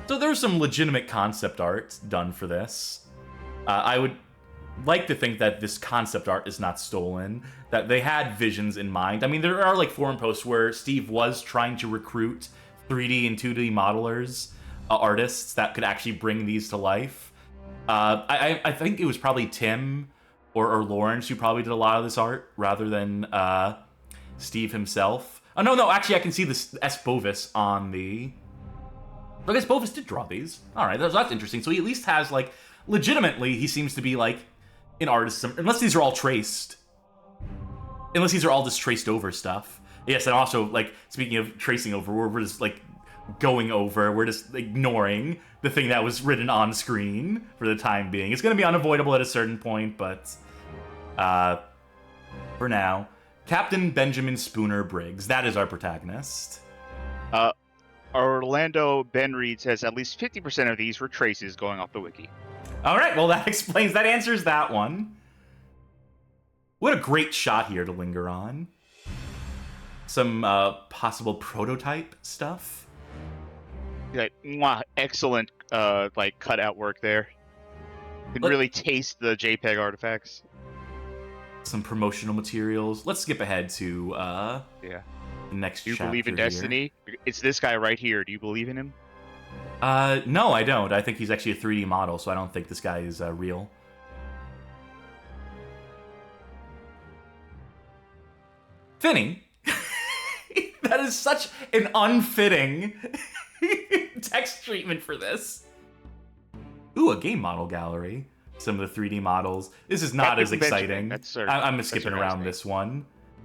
So there's some legitimate concept art done for this. I would like to think that this concept art is not stolen, that they had visions in mind. I mean, there are like forum posts where Steve was trying to recruit 3D and 2D modelers, artists that could actually bring these to life. I think it was probably Tim or Lawrence who probably did a lot of this art rather than Steve himself. Oh, no, actually I can see this S. Bovis on the... I guess Bovis did draw these. All right, that's interesting. So he at least has, like, legitimately, he seems to be, like, an artist. Unless these are all traced. Unless these are all just traced over stuff. Yes, and also, like, speaking of tracing over, we're just, like, going over. We're just ignoring the thing that was written on screen for the time being. It's going to be unavoidable at a certain point, but for now, Captain Benjamin Spooner Briggs. That is our protagonist. Orlando Ben Reed says at least 50% of these were traces going off the wiki. All right, well, that answers that one. What a great shot here to linger on. Some possible prototype stuff. Like, excellent, like, cutout work there. You can really taste the JPEG artifacts. Some promotional materials. Let's skip ahead to the next chapter. Do you believe in Destiny? It's this guy right here. Do you believe in him? No, I don't. I think he's actually a 3D model, so I don't think this guy is real. Finny, that is such an unfitting text treatment for this. Ooh, a game model gallery. Some of the 3D models. This is not as exciting. I'm skipping around this one.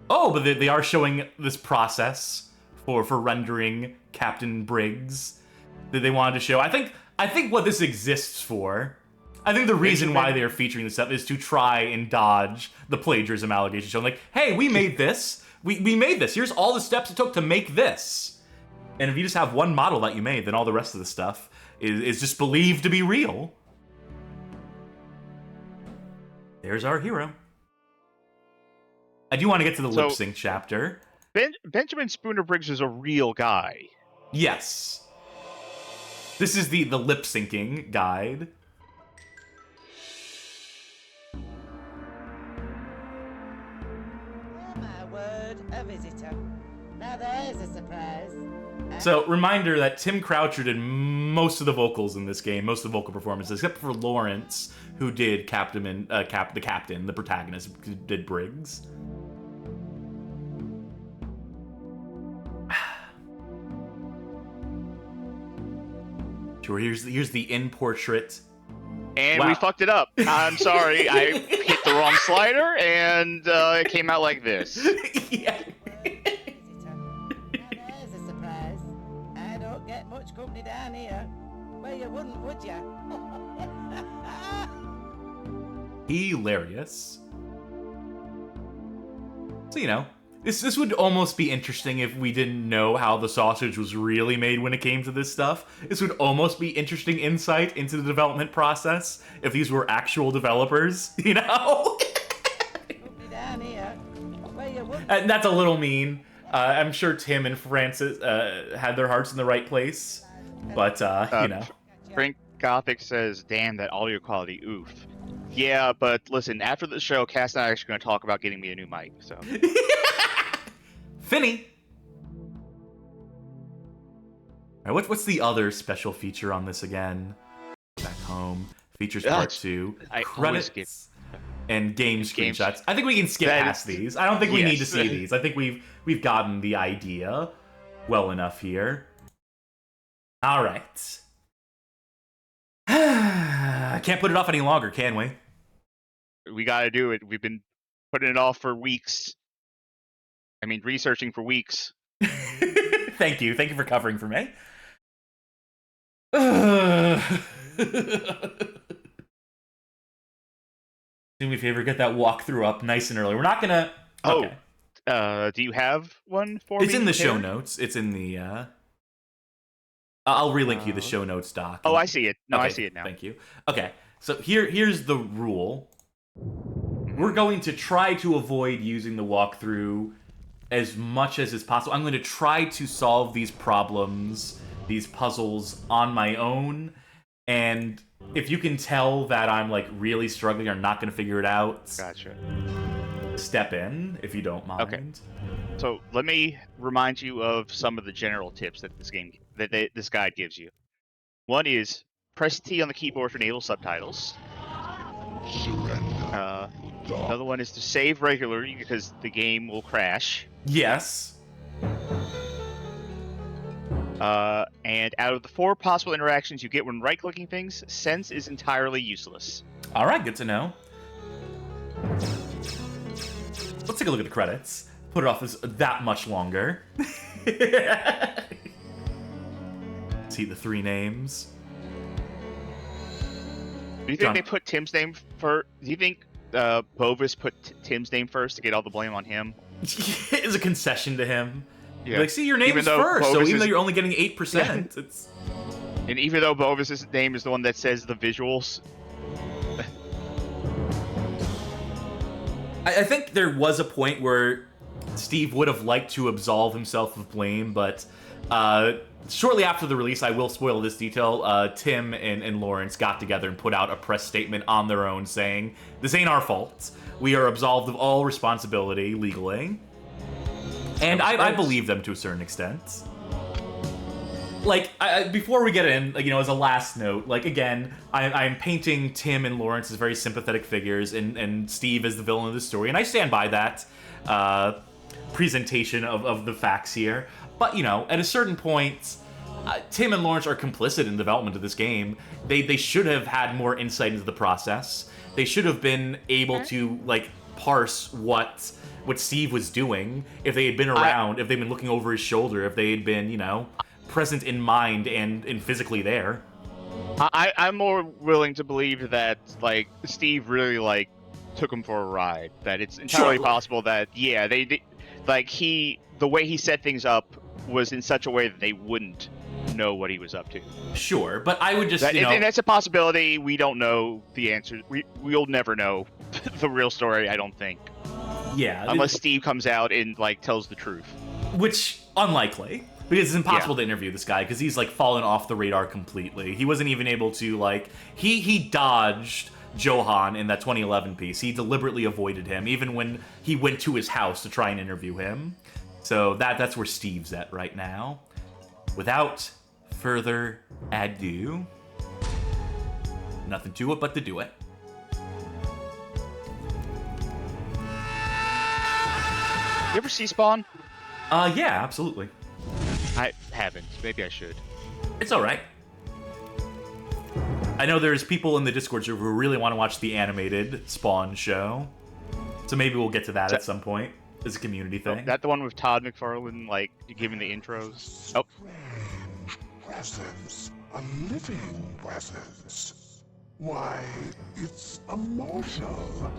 Oh, but they are showing this process for rendering Captain Briggs that they wanted to show. I think what this exists for, I think the reason why they are featuring this stuff is to try and dodge the plagiarism allegation. Showing like, hey, we made this. We made this. Here's all the steps it took to make this. And if you just have one model that you made, then all the rest of the stuff is just believed to be real. There's our hero. I do want to get to the lip sync chapter. Benjamin Spooner Briggs is a real guy. Yes. This is the lip syncing guide. Oh my word, a visitor. Now there's a surprise. So, reminder that Tim Croucher did most of the vocals in this game, most of the vocal performances, except for Lawrence, who did the captain, the protagonist, who did Briggs. Sure, here's the in-portrait. And we fucked it up. I'm sorry, I hit the wrong slider, and it came out like this. Yeah. Much company down here. Well, you wouldn't, would ya? Hilarious. So, you know, this would almost be interesting if we didn't know how the sausage was really made when it came to this stuff. This would almost be interesting insight into the development process if these were actual developers, you know? Company down here. Well, you wouldn't. And that's a little mean. I'm sure Tim and Francis had their hearts in the right place, but, you know. Frank Gothic says, damn, that audio quality, oof. Yeah, but listen, after the show, Cass and I are actually going to talk about getting me a new mic, so. Finny! Alright, what's the other special feature on this again? Back home. Features part 2. Credits. And game screenshots. I think we can skip past these. I don't think we need to see these. I think we've gotten the idea well enough here. All right. I can't put it off any longer, can we? We got to do it. We've been putting it off for weeks. I mean, researching for weeks. Thank you. Thank you for covering for me. Do me a favor, get that walkthrough up nice and early. We're not gonna. Okay. Do you have one for me? It's in the show notes. It's in the. I'll relink you the show notes doc. Oh, I see it. No, okay, I see it now. Thank you. Okay, so here's the rule. We're going to try to avoid using the walkthrough as much as is possible. I'm going to try to solve these problems, these puzzles on my own, and if you can tell that I'm like really struggling or not going to figure it out, gotcha. Step in if you don't mind. Okay. So let me remind you of some of the general tips that this guide gives you. One is press T on the keyboard to enable subtitles. Another one is to save regularly because the game will crash. Yes. And out of the 4 possible interactions you get when right-clicking things, sense is entirely useless. All right, good to know. Let's take a look at the credits. Put it off as that much longer. See the 3 names. Do you think they put Tim's name first? Do you think Bovis put Tim's name first to get all the blame on him? It's a concession to him. Yeah. Like, see, your name's first, so even though you're only getting 8%, it's... And even though Bovis's name is the one that says the visuals... I think there was a point where Steve would have liked to absolve himself of blame, but shortly after the release, I will spoil this detail, Tim and Lawrence got together and put out a press statement on their own saying, this ain't our fault. We are absolved of all responsibility legally. And I believe them to a certain extent. Like, before we get in, you know, as a last note, like, again, I'm painting Tim and Lawrence as very sympathetic figures, and Steve as the villain of the story, and I stand by that. presentation of the facts here. But, you know, at a certain point, Tim and Lawrence are complicit in the development of this game. They should have had more insight into the process. They should have been able to, like, parse what Steve was doing if they had been around, if they'd been looking over his shoulder, if they had been, you know, present in mind and physically there. I'm more willing to believe that, like, Steve really, like, took him for a ride. That it's entirely possible that, yeah, they like, the way he set things up was in such a way that they wouldn't know what he was up to. Sure, but I would just, and that's a possibility. We don't know the answer. We'll never know the real story, I don't think. Yeah. Unless Steve comes out and, like, tells the truth. Which, unlikely. Because it's impossible to interview this guy, because he's, like, fallen off the radar completely. He wasn't even able to, like... He dodged Johan in that 2011 piece. He deliberately avoided him, even when he went to his house to try and interview him. So that's where Steve's at right now. Without further ado... Nothing to it but to do it. You ever see Spawn? Yeah, absolutely. I haven't. Maybe I should. It's alright. I know there's people in the Discord server who really want to watch the animated Spawn show. So maybe we'll get to that at some point. It's a community thing. Is that the one with Todd McFarlane, like, giving the intros? Oh. Strange presence. A living presence. Why, it's a mortal.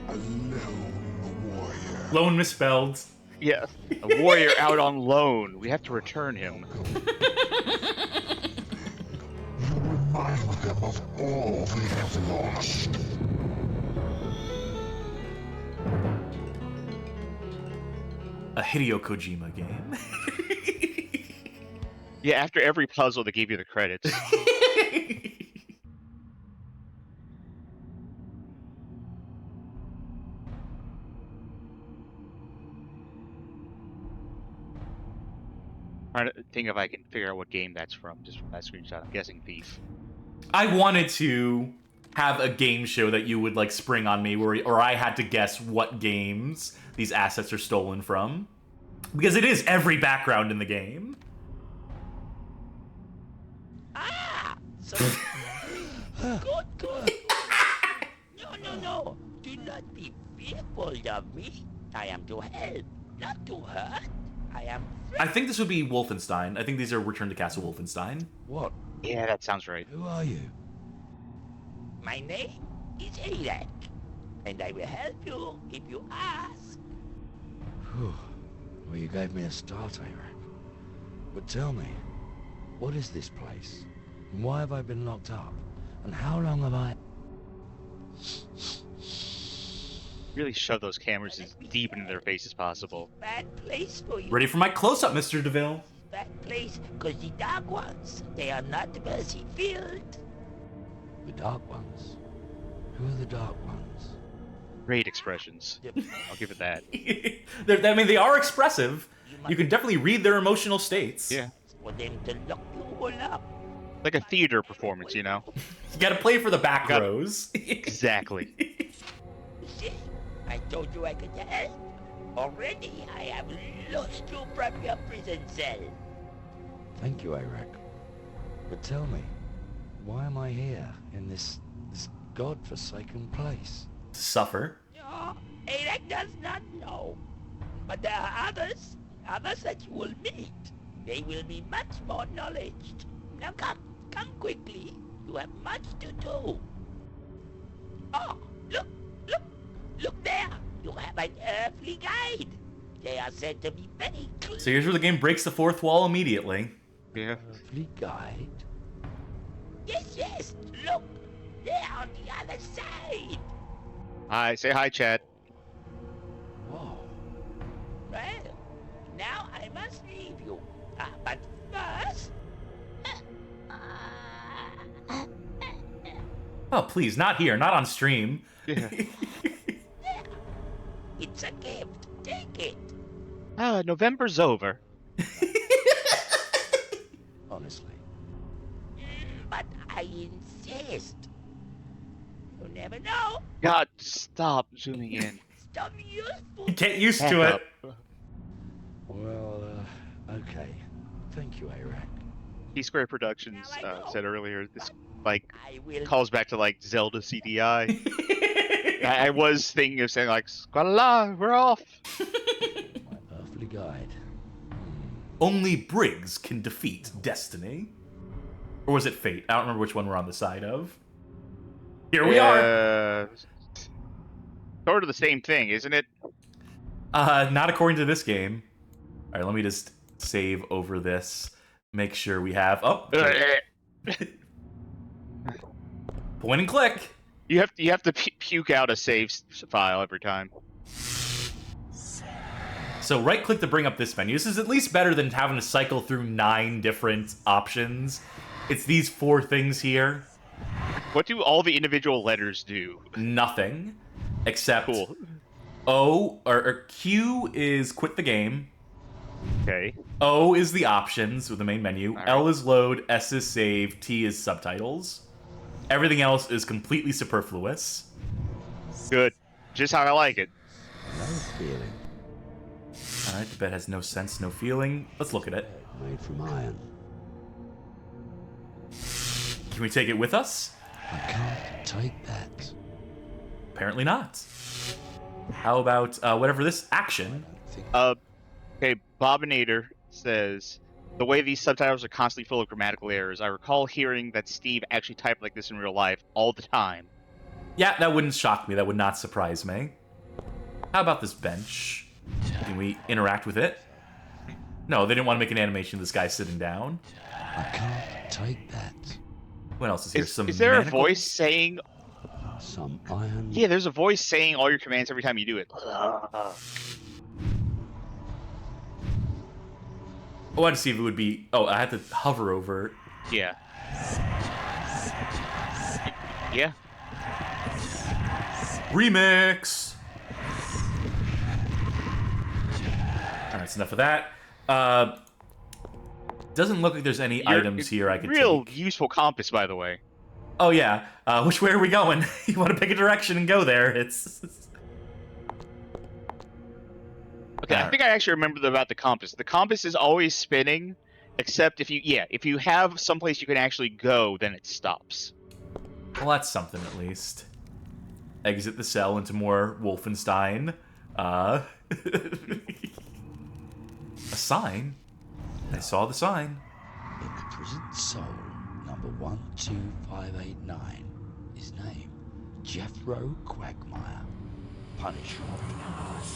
A lone warrior. Lone misspelled. Yeah, a warrior out on loan. We have to return him. You remind them of all they have lost. A Hideo Kojima game. Yeah, after every puzzle, they give you the credits. Trying to think if I can figure out what game that's from, just from that screenshot. I'm guessing Thief. I wanted to have a game show that you would, like, spring on me, or I had to guess what games these assets are stolen from. Because it is every background in the game. So good. No. Do not be fearful of me. I am to help, not to hurt. I think this would be Wolfenstein. I think these are Return to Castle Wolfenstein. What? Yeah, that sounds right. Who are you? My name is Eric, and I will help you if you ask. Whew. Well, you gave me a start, Eric. But tell me, what is this place? And why have I been locked up? And how long have I... Really shove those cameras as deep into their face as possible. Bad place for you. Ready for my close-up, Mr. DeVille. Bad place, because the dark ones, they are not mercy filled. The Dark Ones? Who are the Dark Ones? Great expressions. I'll give it that. They are expressive. You can definitely read their emotional states. Yeah. For them to lock you all up. Like a theater performance, you know? You gotta play for the back rows. Exactly. See, I told you I could help. Already, I have lost you from your prison cell. Thank you, Eric. But tell me, why am I here in this godforsaken place? Suffer. No, Eric does not know. But there are others that you will meet. They will be much more knowledged. Now come quickly. You have much to do. Oh, look there. You have an earthly guide. They are said to be very clean. So here's where the game breaks the fourth wall immediately. Yeah. Earthly guide? Yes, look. They're on the other side. Hi, say hi, Chad. Whoa. Well, now I must leave you. But first... Oh, please, not here, not on stream. Yeah. It's a gift. Take it. November's over. Honestly. But I insist. You never know. God, stop zooming in. Some useful. You get used Back to it. up. Well, okay. Thank you, Iraq. T-Square Productions said earlier, this like I will. calls back to like Zelda CDI. I was thinking of saying like, Squala, we're off. My earthly guide. Only Briggs can defeat Destiny. Or was it Fate? I don't remember which one we're on the side of. Here we are! Sort of the same thing, isn't it? Not according to this game. Alright, let me just save over this. Make sure we have... Oh! Point and click! You have to puke out a save file every time. So right-click to bring up this menu. This is at least better than having to cycle through 9 different options. It's these 4 things here. What do all the individual letters do? Nothing. Except Cool. O, or Q is quit the game. Okay. O is the options with the main menu. All right. L is load, S is save, T is subtitles. Everything else is completely superfluous. Good. Just how I like it. No feeling. Alright, the bed has no sense, no feeling. Let's look at it. Made from iron. Can we take it with us? I can't take that. Apparently not. How about whatever this action? Okay, Bobinator says, the way these subtitles are constantly full of grammatical errors, I recall hearing that Steve actually typed like this in real life all the time. Yeah, that wouldn't shock me. That would not surprise me. How about this bench? Can we interact with it? No, they didn't want to make an animation of this guy sitting down. I can't take that. What else is here? Some Is there a manacles? voice saying... Some iron. Yeah, there's a voice saying all your commands every time you do it. I wanted to see if it would be... Oh, I had to hover over... Yeah. Yeah. Remix! Alright, that's enough of that. Doesn't look like there's any items here I could real take. useful compass, by the way. Oh, yeah. Which way are we going? You want to pick a direction and go there. It's... Okay, I think I actually remember about the compass. The compass is always spinning, except if you have someplace you can actually go, then it stops. Well, that's something at least. Exit the cell into more Wolfenstein. A sign? I saw the sign. Imprisoned soul, number 12589. His name, Jethro Quagmire. Punishment.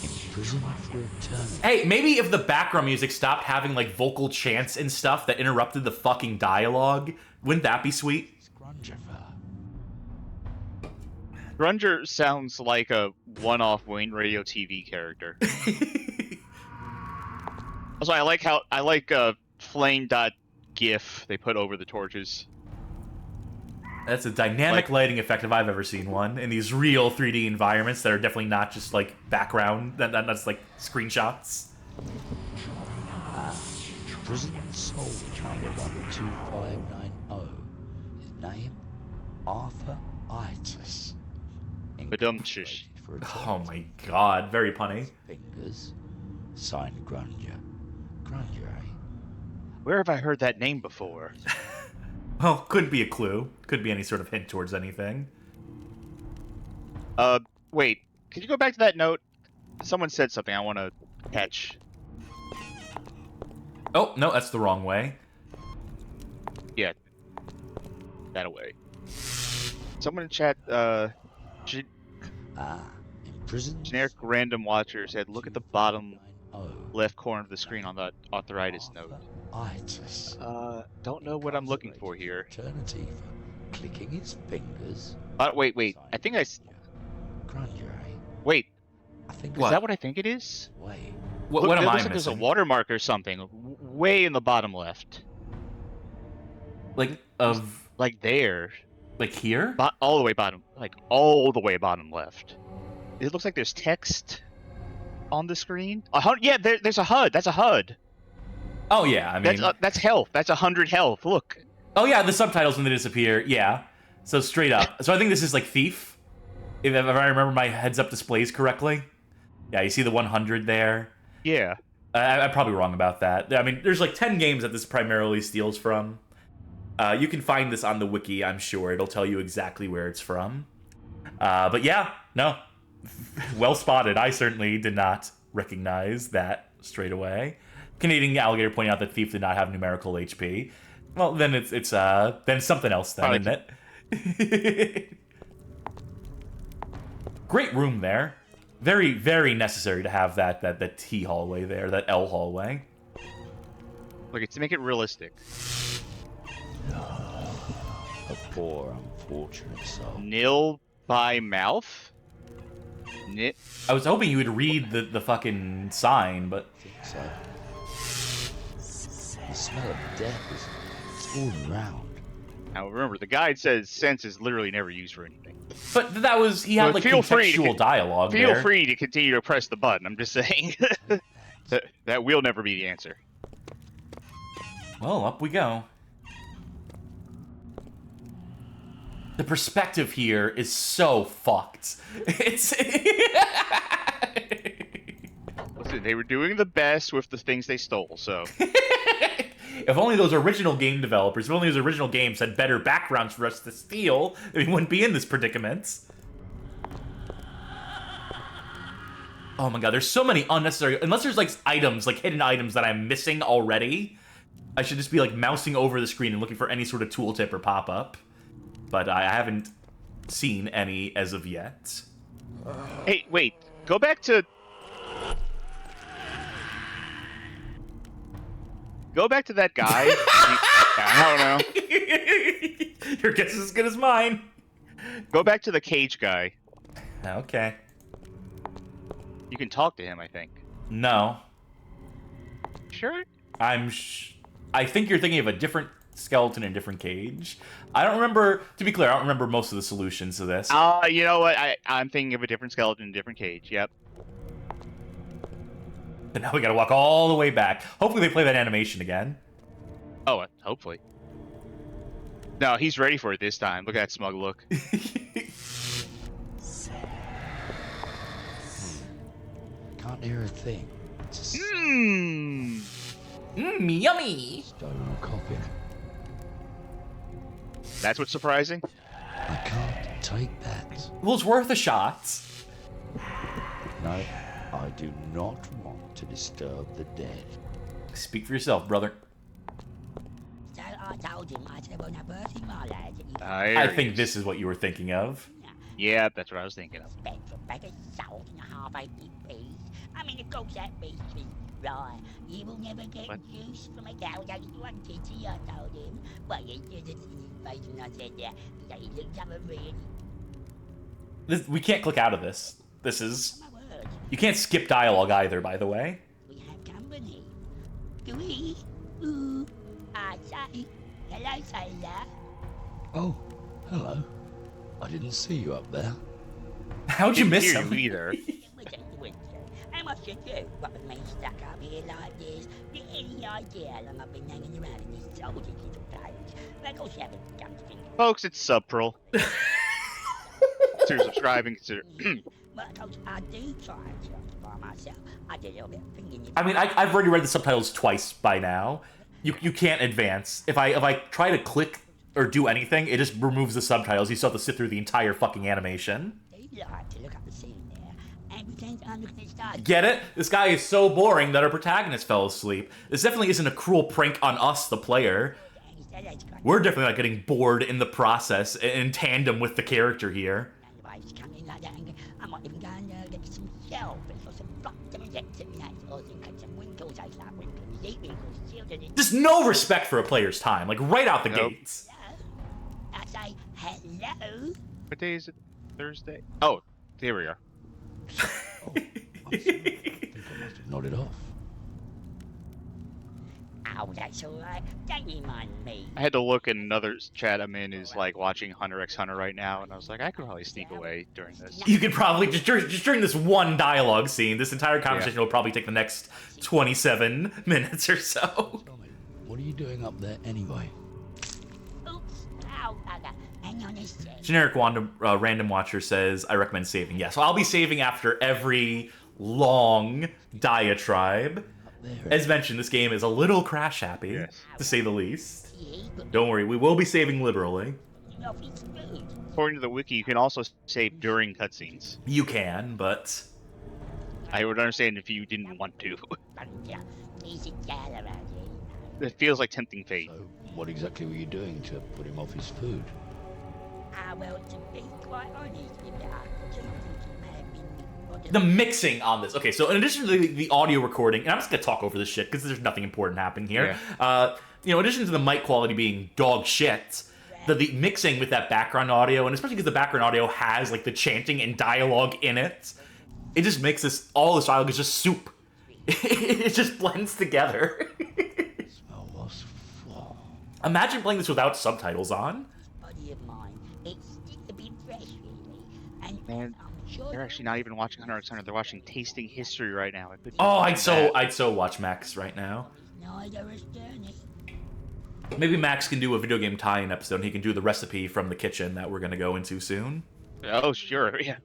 Imprisoned for eternity. Hey, maybe if the background music stopped having, like, vocal chants and stuff that interrupted the fucking dialogue, wouldn't that be sweet? Grunger sounds like a one-off Wayne Radio TV character. Also, I like flame.gif they put over the torches. That's a dynamic lighting effect if I've ever seen one, in these real 3D environments that are definitely not just, like, background, that's like, screenshots. Prison soul number 12590. His name, Arthur Itis. Badumtshish. Oh my god, very punny. Fingers, signed Grunger. Grunger, eh? Where have I heard that name before? Well, could be a clue. Could be any sort of hint towards anything. Wait. Could you go back to that note? Someone said something I want to catch. Oh, no, that's the wrong way. Yeah. That away. Someone in chat, imprisoned. generic random watcher said, look at the bottom left corner of the screen on the authoritis note. Itis. Don't know what I'm looking for here. Eternity for clicking his fingers. Wait. I think Grunger, eh? Wait. I think Is that what I think it is? Wait. What Look, am it I looks like missing? there's a watermark or something way in the bottom left. Like, Like there. like here? All the way bottom. Like all the way bottom left. It looks like there's text on the screen. Yeah, there's a HUD. That's a HUD. Oh, yeah, I mean... That's health. That's 100 health. Look. Oh, yeah, the subtitles when they disappear, yeah. So straight up. So I think this is like Thief, if I remember my heads-up displays correctly. Yeah, you see the 100 there. Yeah. I'm probably wrong about that. I mean, there's like 10 games that this primarily steals from. You can find this on the wiki, I'm sure. It'll tell you exactly where it's from. But yeah, no. Well spotted. I certainly did not recognize that straight away. Canadian Alligator pointing out that Thief did not have numerical HP. Well, then it's then something else then, isn't it? Great room there. Very, very necessary to have that T hallway there, that L hallway. Look, it's to make it realistic. A poor, unfortunate soul. Nil by mouth? I was hoping you would read the fucking sign, but... So, the smell of death is all around. Now remember, the guide says sense is literally never used for anything. But that was... He had, like, contextual dialogue there. Feel free to continue to press the button. I'm just saying. that will never be the answer. Well, up we go. The perspective here is so fucked. It's... Listen, they were doing the best with the things they stole, so... If only those original game developers, if only those original games had better backgrounds for us to steal, we wouldn't be in this predicament. Oh my god, there's so many unnecessary... Unless there's, like, items, like, hidden items that I'm missing already, I should just be, like, mousing over the screen and looking for any sort of tooltip or pop-up. But I haven't seen any as of yet. Hey, wait. Go back to... Go back to that guy. I don't know. Your guess is as good as mine. Go back to the cage guy. Okay. You can talk to him, I think. No. Sure? I think you're thinking of a different skeleton in a different cage. I don't remember, to be clear, I don't remember most of the solutions to this. You know what? I'm thinking of a different skeleton in a different cage, yep. But now we gotta walk all the way back. Hopefully they play that animation again. Oh, hopefully. No, he's ready for it this time. Look at that smug look. Can't hear a thing. Yummy! Stolen coffin. That's what's surprising? I can't take that. Well, it's worth a shot. No, I do not want to disturb the dead. Speak for yourself, brother. So I told him I said, well, no, Bertie, my lad. I think this is what you were thinking of. Yeah, that's what I was thinking of. Spent for a bag of salt and a half-acre piece. I mean, of course that beats me. Right, you will never get juice from a cow that you want titty, I told him. But he did it in his face when I said that. He looked up at me and We can't click out of this. This is... You can't skip dialogue either, by the way. We have company. Gooey. Ooh. I say. Hello, sailor. Oh, hello. I didn't see you up there. How'd you miss him? Either. How much you do? What with me stuck up here like this? Get any idea how long I've been hanging around in this solid little place? Of course you haven't come to think. Folks, it's Subpearl. Consider subscribing, consider... Well, of course, I do try and justify myself. I did a little bit of thinking. I mean, I've already read the subtitles twice by now. You can't advance. If I try to click or do anything, it just removes the subtitles. You still have to sit through the entire fucking animation. You like to look up the scene there and pretend I'm looking at stars. Get it? This guy is so boring that our protagonist fell asleep. This definitely isn't a cruel prank on us, the player. We're definitely not getting bored in the process in tandem with the character here. I might even go and get some shellfish or some rock insects and that or some winkles, I like winkles, sea winkles, children. Just no respect for a player's time, like right out the gates. I say hello. What day is it? Thursday? Oh, here we are. Oh, I think I must have nodded off. Oh, that's alright. Don't you mind me. I had to look in another chat I'm in is like watching Hunter x Hunter right now, and I was like, I could probably sneak away during this. You could probably, just during this one dialogue scene, this entire conversation will probably take the next 27 minutes or so. Tell me, what are you doing up there anyway? Oops. Ow, bugger. Hang on a sec. Generic random watcher says, I recommend saving. Yeah, so I'll be saving after every long diatribe. As mentioned, this game is a little crash happy, Yes. to say the least. Don't worry, we will be saving liberally. According to the wiki, you can also save during cutscenes. You can, but I would understand if you didn't want to. It feels like tempting fate. So, what exactly were you doing to put him off his food? Well, to be quite honest with you, I do think it may have been the mixing on this. Okay, so in addition to the audio recording, and I'm just gonna talk over this shit because there's nothing important happening here. In addition to the mic quality being dog shit, the mixing with that background audio, and especially because the background audio has like the chanting and dialogue in it, it just makes all this dialogue is just soup. It just blends together. Smell was full. Imagine playing this without subtitles on. body of mine. It's still a bit fresh, really. And Man, I'm sure they're actually not even watching Hunter x Hunter. They're watching Tasting History right now. Oh, I'd so watch Max right now. neither is journey. Maybe Max can do a video game tie-in episode, and he can do the recipe from the kitchen that we're gonna go into soon. Oh, sure, yeah.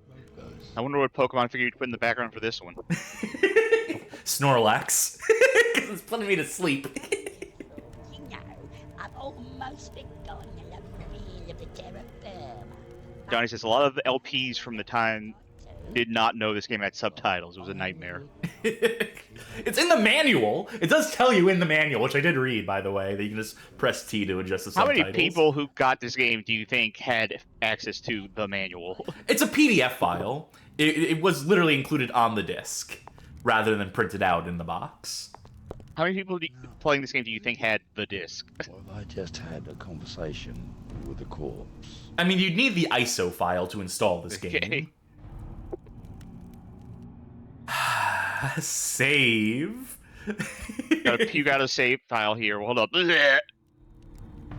I wonder what Pokemon figure you'd put in the background for this one. Snorlax. Because it's putting me to sleep. You know, I've almost forgotten the feel of the terra firma. Johnny says a lot of the LPs from the time did not know this game had subtitles. It was a nightmare. It's in the manual. It does tell you in the manual, which I did read, by the way, that you can just press T to adjust the How subtitles. many people who got this game do you think had access to the manual? It's a PDF file. It was literally included on the disc, rather than printed out in the box. How many people playing this game do you think had the disc? Or have I just had a conversation with a corpse? I mean, you'd need the ISO file to install this game. Okay. Save. Gotta puke out a save file here. Hold up. A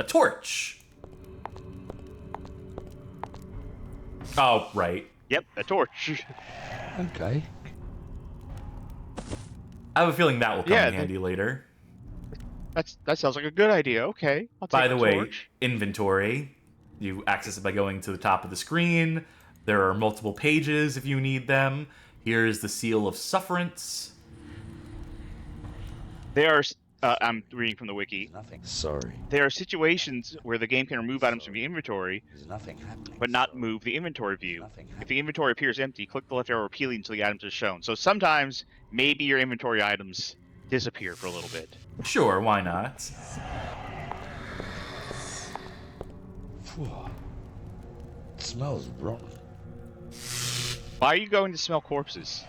torch. Oh, right. Yep, a torch. Okay. I have a feeling that will come Yeah, in handy later. That sounds like a good idea. Okay, I'll take By the way, torch. inventory. You access it by going to the top of the screen. There are multiple pages if you need them. Here's the Seal of Sufferance. There are. I'm reading from the wiki. Nothing. Sorry. There are situations where the game can remove items from the inventory, There's nothing happening. but not move the inventory view. Nothing If happening. the inventory appears empty, click the left arrow repeatedly until the items are shown. So sometimes, maybe your inventory items disappear for a little bit. Sure, why not? Phew. It smells rotten. Why are you going to smell corpses?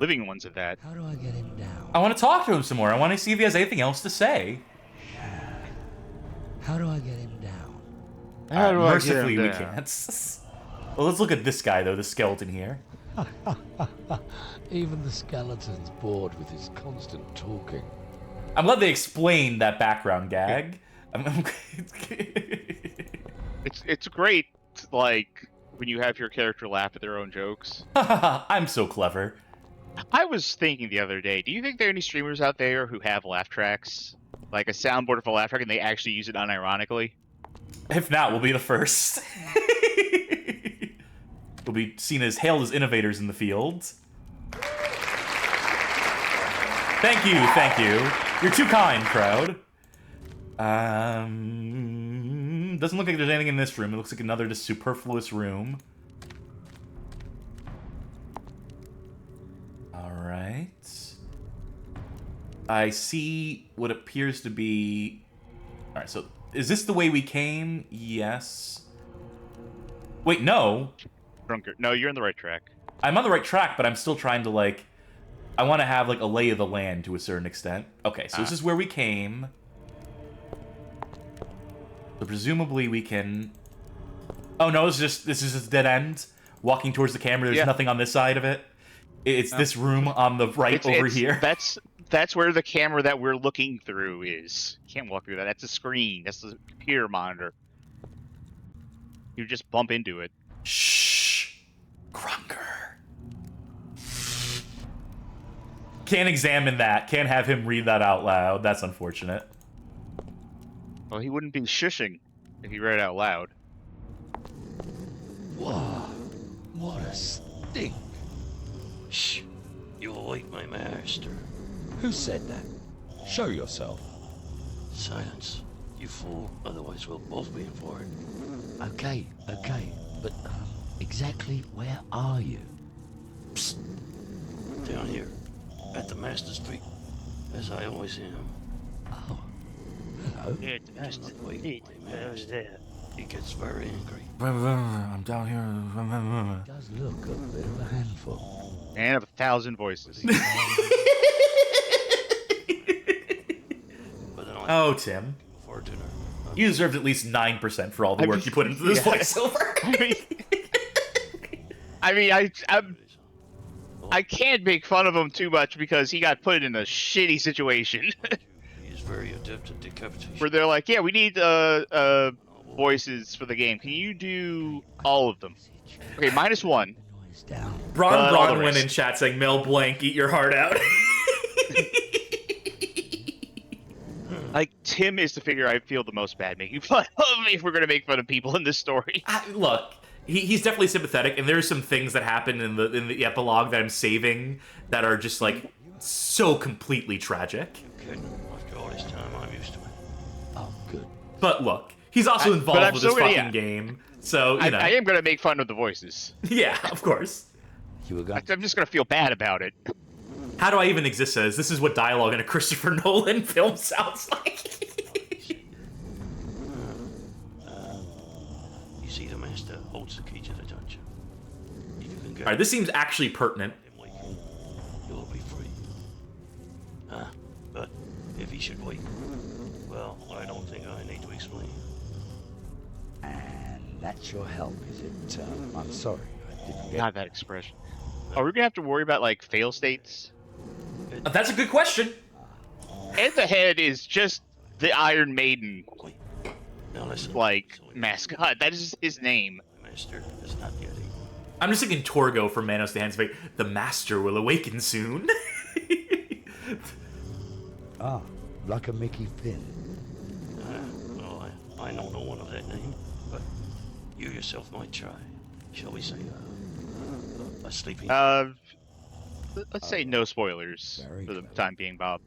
Living ones at that. How do I get him down? I want to talk to him some more. I want to see if he has anything else to say. How do I get him down? Mercifully, we can't. Well, let's look at this guy, though, the skeleton here. Even the skeleton's bored with his constant talking. I'm glad they explained that background gag. It's great, like, when you have your character laugh at their own jokes. I'm so clever. I was thinking the other day, do you think there are any streamers out there who have laugh tracks? Like a soundboard for a laugh track and they actually use it unironically? If not, we'll be the first. We'll be seen as hailed as innovators in the field. Thank you, thank you. You're too kind, crowd. Doesn't look like there's anything in this room. It looks like another just superfluous room. Alright. I see what appears to be... Alright, so is this the way we came? Yes. Wait, no. Drunker. No, you're on the right track. I'm on the right track, but I'm still trying to, like... I want to have, like, a lay of the land to a certain extent. Okay, so this is where we came. So presumably we can... Oh, no, this is just a dead end. Walking towards the camera, there's nothing on this side of it. It's this room on the right over here. That's where the camera that we're looking through is. You can't walk through that. That's a screen. That's the computer monitor. You just bump into it. Shh. Grunker. Can't examine that. Can't have him read that out loud. That's unfortunate. Well, he wouldn't be shushing if he read it out loud. Wow, what a stink. Shh, you'll wake my master. Who said that? Show yourself. Silence, you fool. Otherwise we'll both be in for it. Okay, but exactly where are you? Psst. Down here, at the Master's feet, as I always am. Oh, hello. I'm not waiting for him to ask. He gets very angry. I'm down here. Does look a bit of a handful. Man of 1,000 voices. Oh, Tim. Before dinner. You deserved at least 9% for all the work you put into this voiceover. I can't make fun of him too much because he got put in a shitty situation. He is very adept at decapitation. Where they're like, yeah, we need voices for the game. Can you do all of them? Okay, -1. Bron went in chat saying, Mel Blanc, eat your heart out. Like, Tim is the figure I feel the most bad making fun of if we're going to make fun of people in this story. Look, he's definitely sympathetic, and there's some things that happen in the epilogue that I'm saving that are just, like, so completely tragic. After all this time, I'm used to it. Oh, good. But look, he's also involved with this fucking game, so, you know. I am going to make fun of the voices. Yeah, of course. I'm just going to feel bad about it. How do I even exist as this is what dialogue in a Christopher Nolan film sounds like? You see, the Master holds the key to the dungeon. If you can get Alright, this seems actually pertinent. you'll be free. But if he should wait, well, I don't think I need to explain. And that's your help, is it? I'm sorry, I didn't get God, that expression. Are we going to have to worry about, like, fail states? That's a good question. And the head is just the Iron Maiden, like, mascot. That is his name. Master is not yet. I'm just thinking Torgo from Manos the Hands of Fate. The Master will awaken soon. Like a Mickey Finn. Well, I don't know one of that name, but you yourself might try. Shall we say, a sleepy? Let's say no spoilers for the time being, Bob.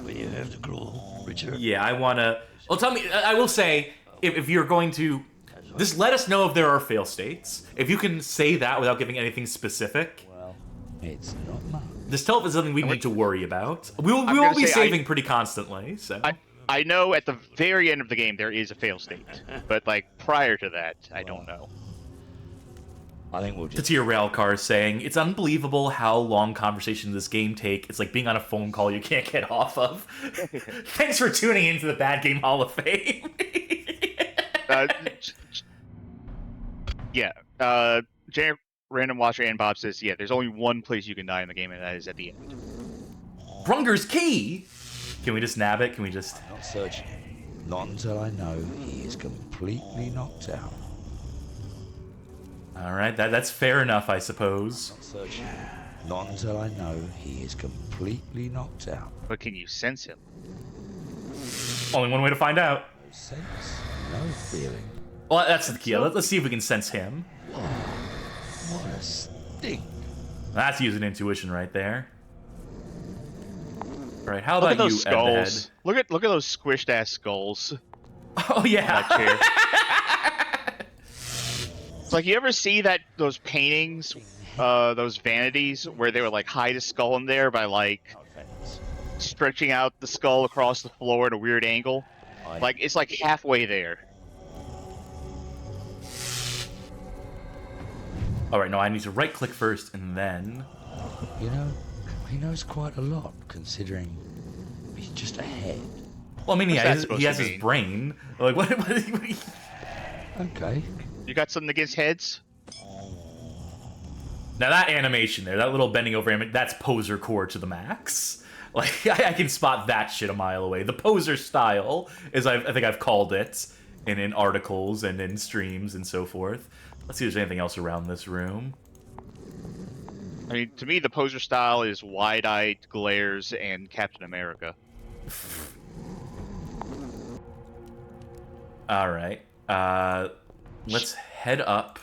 When you have the gruel, return. Yeah, I wanna... Well, tell me, I will say, if you're going to... Just let us know if there are fail states. If you can say that without giving anything specific. Well, it's not much. Just tell if it's something we need to worry about. We will be saving pretty constantly, so... I know at the very end of the game there is a fail state, but, like, prior to that, I don't know. I think we'll just... To your railcar saying, it's unbelievable how long conversations this game take. It's like being on a phone call you can't get off of. Thanks for tuning into the Bad Game Hall of Fame. Janet Random Watcher and Bob says, yeah, there's only one place you can die in the game, and that is at the end. Brunger's key? Can we just nab it? Can we just... Not searching. Not until I know he is completely knocked out. Alright, that's fair enough, I suppose. Not searching. Not until I know he is completely knocked out. But can you sense him? Only one way to find out. No sense, no feeling. Well, that's the key. Let's see if we can sense him. What a stink. That's using intuition right there. Right, how Look about at those you, Ed the Head? skulls. Look at those squished ass skulls. Oh yeah. It's like, you ever see those paintings, those vanities where they would like hide a skull in there by like stretching out the skull across the floor at a weird angle? Like, it's like halfway there. Alright, no, I need to right click first and then... You know, he knows quite a lot, considering he's just a head. Well, I mean, What's he has his brain. Like, what Okay. You got something against heads? Now that animation there, that little bending over animation, that's poser core to the max. Like, I can spot that shit a mile away. The poser style, as I think I've called it, in articles and in streams and so forth. Let's see if there's anything else around this room. I mean, to me, the poser style is wide-eyed glares and Captain America. Alright. Let's head up.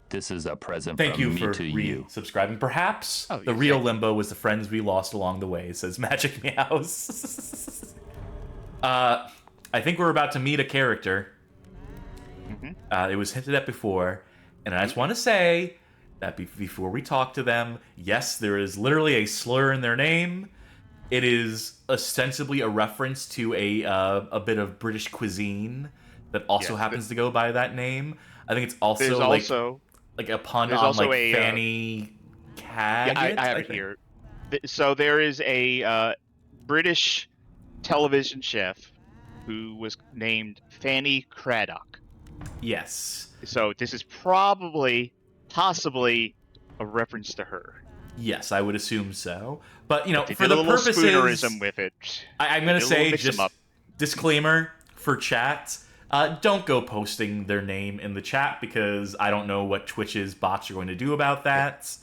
This is a present Thank from you me for to you. subscribing. Perhaps Oh, the you're real welcome. Limbo was the friends we lost along the way, says Magic Meows. I think we're about to meet a character. It was hinted at before, and I just want to say that before we talk to them, yes, there is literally a slur in their name. It is ostensibly a reference to a bit of British cuisine that also happens to go by that name. I think it's There's also also like a pun there's on also like a Fanny yeah, Caggett. I have it here. So there is a British television chef who was named Fanny Craddock. Yes. So this is possibly a reference to her. Yes, I would assume so. But, you know, They for did the a little purposes... spoonerism with it. I'm going to say, Mix 'em just up. disclaimer for chat, don't go posting their name in the chat because I don't know what Twitch's bots are going to do about that.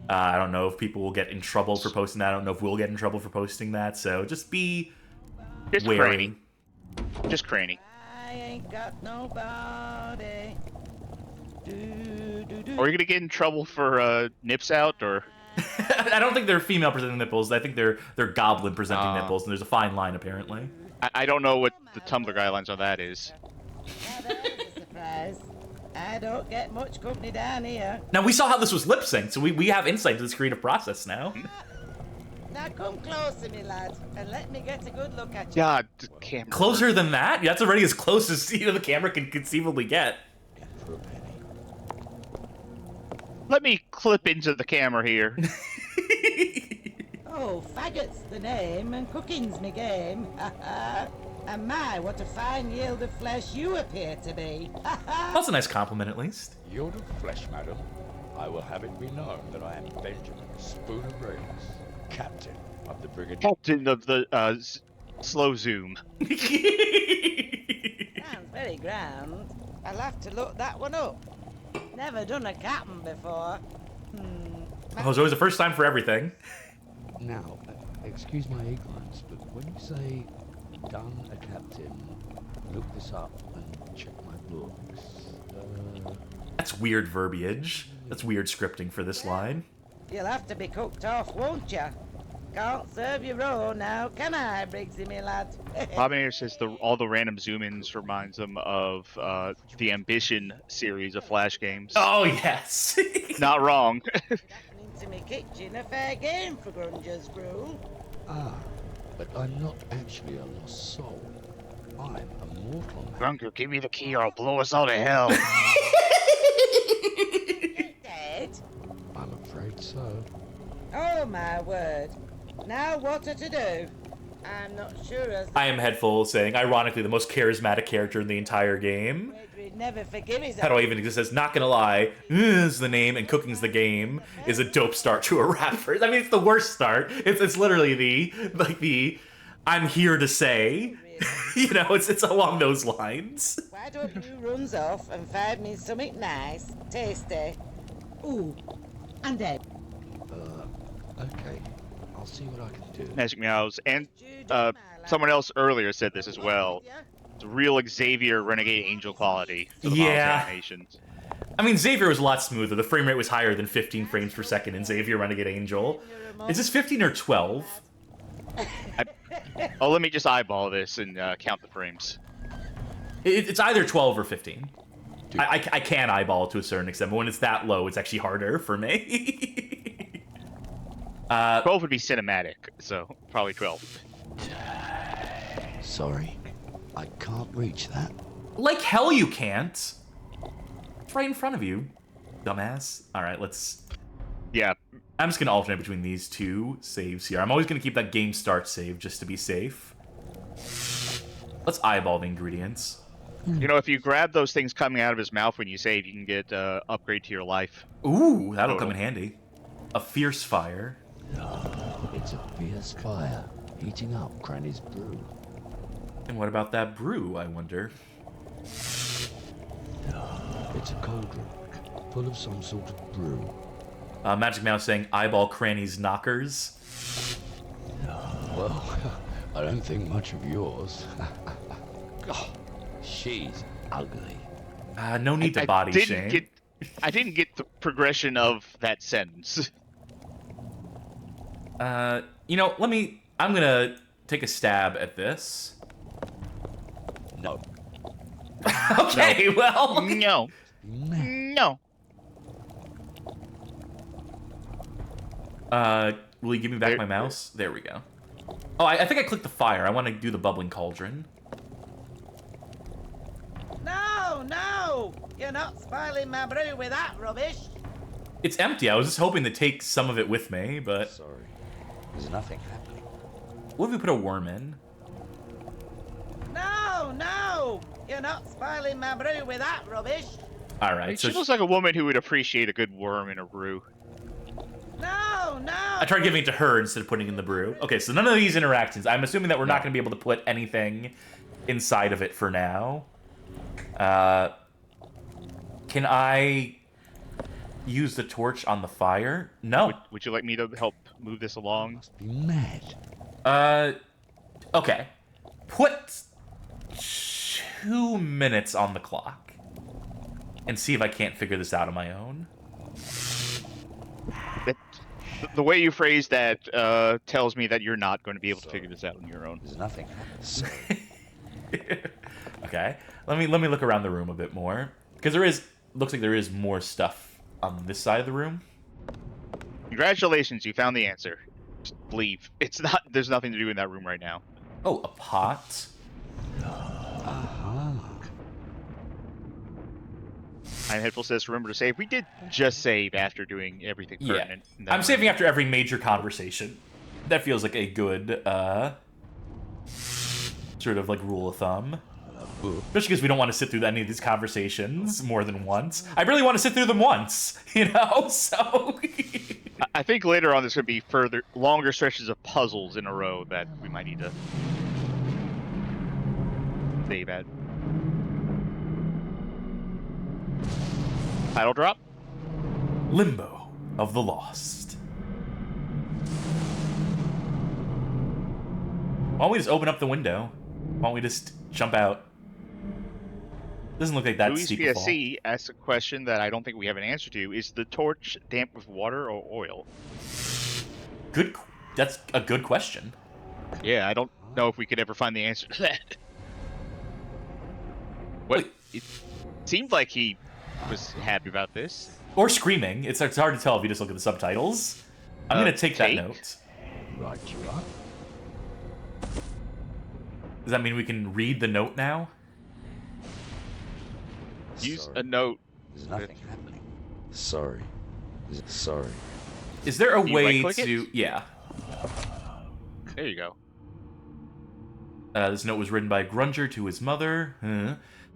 I don't know if people will get in trouble for posting that. I don't know if we'll get in trouble for posting that. So just be wary. Just cranny. I ain't got nobody. Are you gonna get in trouble for nips out or? I don't think they're female presenting nipples. I think they're goblin presenting nipples, and there's a fine line apparently. I don't know what the Tumblr guidelines on that is. Now there's a surprise. I don't get much company down here. Now we saw how this was lip synced, so we have insight into this creative process now. Now come closer, me lad, and let me get a good look at you. God, the camera. Closer than that? That's already as close as the camera can conceivably get. For a penny. Let me clip into the camera here. Oh, faggot's the name, and cooking's me game. And my, what a fine yield of flesh you appear to be. That's a nice compliment, at least. Yield of flesh, madam. I will have it be known that I am Benjamin Spoon of Rings, captain of the brigade. Captain of the slow zoom. Sounds very grand. I'll have to look that one up. Never done a captain before. Oh, it's always the first time for everything. Now, excuse my ignorance, but when you say done a captain, look this up and check my books. That's weird verbiage. That's weird scripting for this line. You'll have to be cooked off, won't you? Can't serve you raw now, can I, Briggsy, me lad? Bobbinator says all the random zoom-ins reminds them of the Ambition series of Flash games. Oh, yes. Not wrong. Into me kitchen, a fair game for grungers brew. Ah, but I'm not actually a lost soul. I'm a mortal man. Grunger, give me the key or I'll blow us all to hell. Dead? I'm afraid so. Oh, my word. Now what are to do? I'm not sure as I am Headful saying, ironically, the most charismatic character in the entire game. we'd never forgive his How do I even exist? Says, not gonna lie, is the name and cooking's the game is a dope start to a rapper. I mean, it's the worst start. It's literally the I'm here to say. You know, it's along those lines. Why don't you runs off and find me something nice, tasty? Ooh, and dead. Okay. I'll see what I can do. Magic Meows. And someone else earlier said this as well. It's real Xavier Renegade Angel quality to the model's animations. I mean, Xavier was a lot smoother. The frame rate was higher than 15 frames per second in Xavier Renegade Angel. Is this 15 or 12? Let me just eyeball this and count the frames. It's either 12 or 15. I can eyeball it to a certain extent, but when it's that low, it's actually harder for me. 12 would be cinematic, so probably 12. Sorry, I can't reach that. Like hell you can't. It's right in front of you, dumbass. All right, let's... Yeah. I'm just going to alternate between these two saves here. I'm always going to keep that game start save just to be safe. Let's eyeball the ingredients. You know, if you grab those things coming out of his mouth when you save, you can get upgrade to your life. Ooh, that'll come in handy. A fierce fire. It's a fierce fire, heating up Cranny's brew. And what about that brew, I wonder? It's a cauldron, full of some sort of brew. Magic Mouse saying, eyeball Cranny's knockers. Well, I don't think much of yours. God, she's ugly. No need to body shame. I didn't get the progression of that sentence. You know, I'm gonna take a stab at this. No. Okay, well. No. No. Will you give me back my mouse? There we go. Oh, I think I clicked the fire. I want to do the bubbling cauldron. No, no! You're not spoiling my brew with that rubbish. It's empty. I was just hoping to take some of it with me, but... Sorry. There's nothing happening. What if we put a worm in? No, no! You're not spoiling my brew with that rubbish. Alright, so... She looks like a woman who would appreciate a good worm in a brew. No, no! I tried giving it to her instead of putting it in the brew. Okay, so none of these interactions. I'm assuming that we're not going to be able to put anything inside of it for now. Can I use the torch on the fire? No. Would you like me to help move this along? Must be mad. Okay. Put 2 minutes on the clock. And see if I can't figure this out on my own. The way you phrase that tells me that you're not going to be able to figure this out on your own. There's nothing happening. Okay. Let me look around the room a bit more. Because looks like there is more stuff on this side of the room. Congratulations, you found the answer. Just leave. There's nothing to do in that room right now. Oh, a pot. Iron Headful says, remember to save. We did just save after doing everything pertinent. Yeah. I'm saving after every major conversation. That feels like a good, sort of like rule of thumb. Especially because we don't want to sit through any of these conversations more than once. I really want to sit through them once, you know? So... I think later on there's going to be longer stretches of puzzles in a row that we might need to save at. Title drop? Limbo of the Lost. Why don't we just open up the window? Why don't we just jump out? Doesn't look like that Louis steep a fall. PSC asks a question that I don't think we have an answer to. Is the torch damp with water or oil? That's a good question. Yeah, I don't know if we could ever find the answer to that. It seemed like he was happy about this. Or screaming. It's hard to tell if you just look at the subtitles. I'm going to take that note. Right, you are. Does that mean we can read the note now? Use a note. There's nothing happening. Sorry. Sorry. Is there a Can you way right-click to... it? Yeah. There you go. This note was written by Grunger to his mother.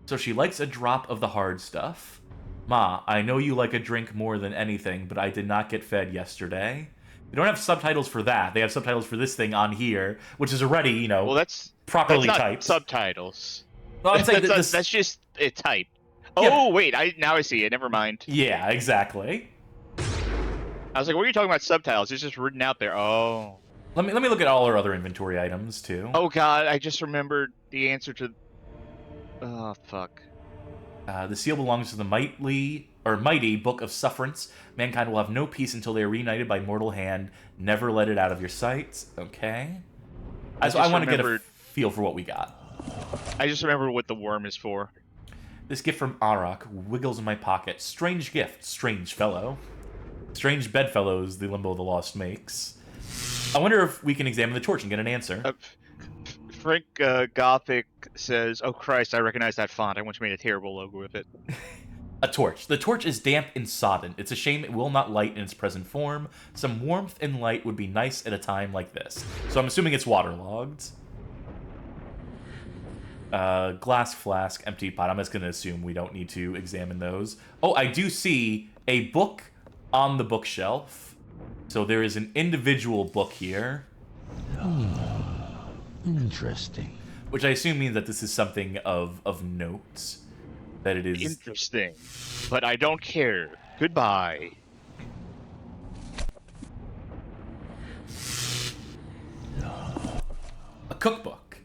So she likes a drop of the hard stuff. Ma, I know you like a drink more than anything, but I did not get fed yesterday. They don't have subtitles for that. They have subtitles for this thing on here, which is already, you know, Well, that's properly not typed. Subtitles. Well, I'm saying that's just it typed. Yeah. Oh wait, now I see it. Never mind. Yeah, exactly. I was like, what are you talking about subtitles? It's just written out there. Oh. Let me look at all our other inventory items too. Oh god, I just remembered the answer to. Oh fuck. The seal belongs to the mighty Book of Sufferance. Mankind will have no peace until they are reunited by mortal hand. Never let it out of your sight. Okay. I want to get a feel for what we got. I just remember what the worm is for. This gift from Arak wiggles in my pocket. Strange gift, strange fellow. Strange bedfellows the Limbo of the Lost makes. I wonder if we can examine the torch and get an answer. Frank Gothic says, "Oh Christ, I recognize that font. I once made a terrible logo with it." A torch. The torch is damp and sodden. It's a shame it will not light in its present form. Some warmth and light would be nice at a time like this. So I'm assuming it's waterlogged. Glass flask, empty pot. I'm just going to assume we don't need to examine those. Oh, I do see a book on the bookshelf. So there is an individual book here. Interesting. Which I assume means that this is something of note. That it is... Interesting. But I don't care. Goodbye. A cookbook.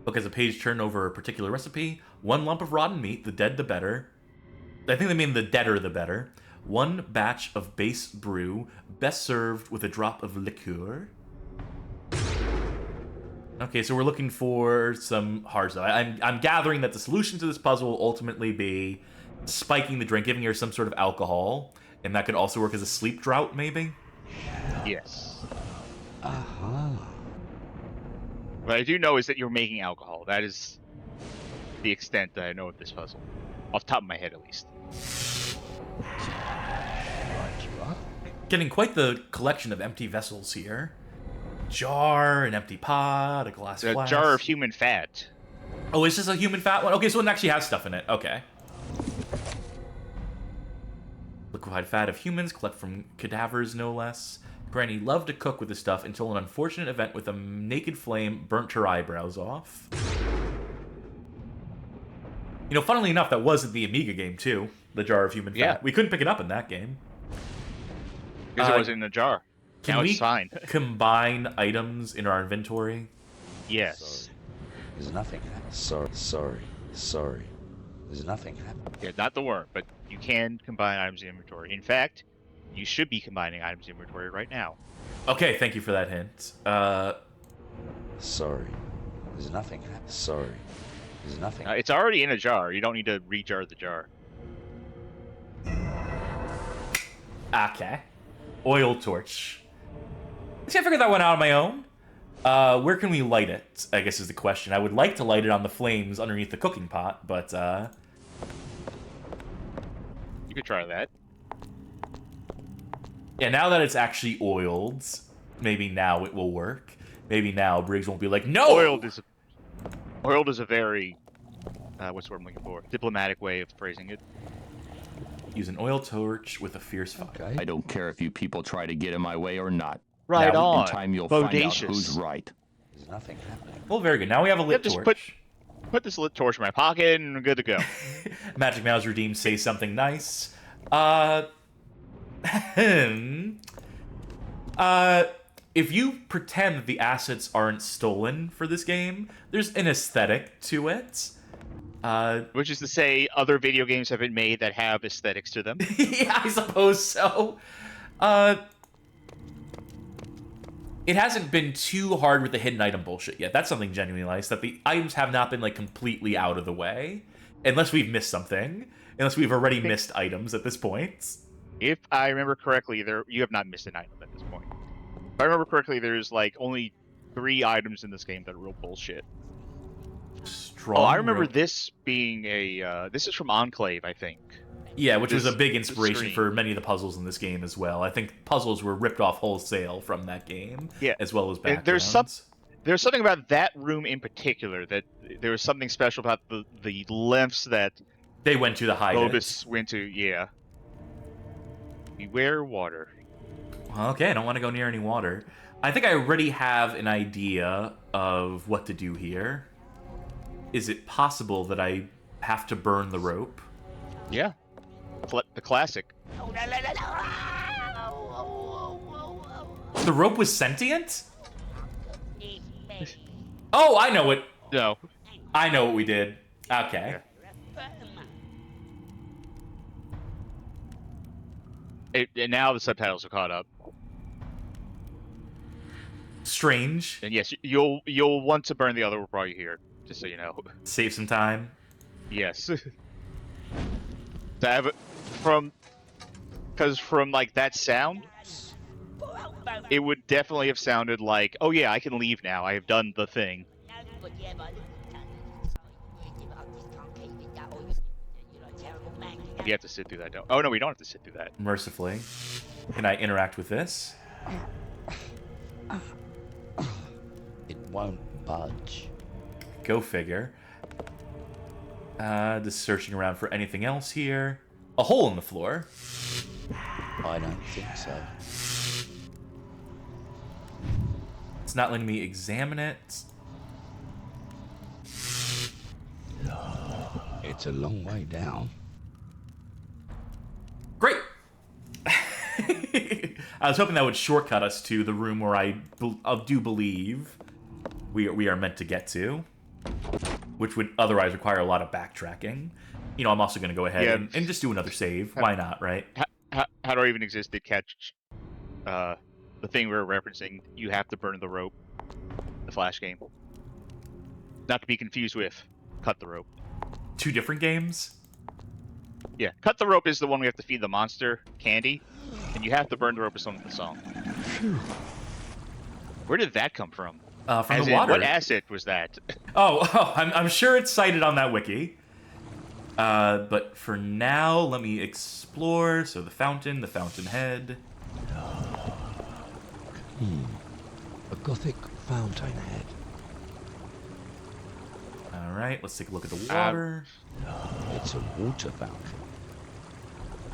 Book has a page turn over a particular recipe. 1 lump of rotten meat, the dead the better. I think they mean the deader the better. 1 batch of base brew, best served with a drop of liqueur. Okay, so we're looking for some hard stuff. I'm gathering that the solution to this puzzle will ultimately be spiking the drink, giving her some sort of alcohol, and that could also work as a sleep drought, maybe? Yes. Aha. What I do know is that you're making alcohol. That is the extent that I know of this puzzle. Off the top of my head, at least. Getting quite the collection of empty vessels here. Jar, an empty pot, a glass flask. A jar of human fat. Oh, is this a human fat one? Okay, so it actually has stuff in it. Okay. Liquefied fat of humans, collect from cadavers, no less. Granny loved to cook with this stuff until an unfortunate event with a naked flame burnt her eyebrows off. You know, funnily enough, that was in the Amiga game, too. The jar of human fat. Yeah. We couldn't pick it up in that game. Because it wasn't in a jar. Can now we it's fine. combine items in our inventory? Yes. There's nothing happening. Sorry. There's nothing happening. Yeah, not the worm, but you can combine items in inventory. In fact, you should be combining items in inventory right now. Okay, thank you for that hint. Sorry. There's nothing happening. Sorry. There's nothing. It's already in a jar. You don't need to re-jar the jar. Okay. Oil torch. See, I figured that one out on my own. Where can we light it, I guess is the question. I would like to light it on the flames underneath the cooking pot, but, You could try that. yeah, now that it's actually oiled, maybe now it will work. Maybe now Briggs won't be like, no! Oiled is a very, what's the word I'm looking for? Diplomatic way of phrasing it. Use an oil torch with a fierce fire. Okay. I don't care if you people try to get in my way or not. Right now, on. In time, you'll find out Bodacious. who's right. There's nothing happening. Well, very good. Now we have a lit just torch. Put this lit torch in my pocket and we're good to go. Magic Mouse redeemed say something nice. If you pretend that the assets aren't stolen for this game, there's an aesthetic to it. Which is to say, other video games have been made that have aesthetics to them. Yeah, I suppose so. It hasn't been too hard with the hidden item bullshit yet. That's something genuinely nice, that the items have not been, like, completely out of the way. Unless we've missed something. Unless we've already missed items at this point. If I remember correctly, you have not missed an item at this point. If I remember correctly, there's, like, only 3 items in this game that are real bullshit. Strong. Oh, I remember this being a, this is from Enclave, I think. Yeah, which was a big this inspiration screen. for many of the puzzles in this game as well. I think puzzles were ripped off wholesale from that game, Yeah. as well as And backgrounds. there's something about that room in particular that there was something special about the lengths that They went to the hide it. Lobus went to, yeah. Beware water. Okay, I don't want to go near any water. I think I already have an idea of what to do here. Is it possible that I have to burn the rope? Yeah. The classic. The rope was sentient? Oh, I know it. No. I know what we did. Okay. And now the subtitles are caught up. Strange. And yes, you'll want to burn the other rope while you're here, just so you know. Save some time. Yes. Because from like that sound, it would definitely have sounded like, oh yeah, I can leave now. I have done the thing. You have to sit through that. Oh no, we don't have to sit through that. Mercifully. Can I interact with this? It won't budge. Go figure. Just searching around for anything else here. A hole in the floor. I don't think so. It's not letting me examine it. It's a long way down. Great! I was hoping that would shortcut us to the room where I do believe we are meant to get to, which would otherwise require a lot of backtracking. I'm also going to go ahead Yeah. and just do another save. Why not, right? How do I even exist to catch the thing we were referencing? You have to burn the rope. The Flash game. Not to be confused with Cut the Rope. 2 different games? Yeah, Cut the Rope is the one we have to feed the monster candy, and you have to burn the rope is one of the song. Where did that come from? From As the in, water. what asset was that? I'm sure it's cited on that wiki. But for now, let me explore. So the fountainhead. A Gothic fountainhead. All right, let's take a look at the water. It's a water fountain.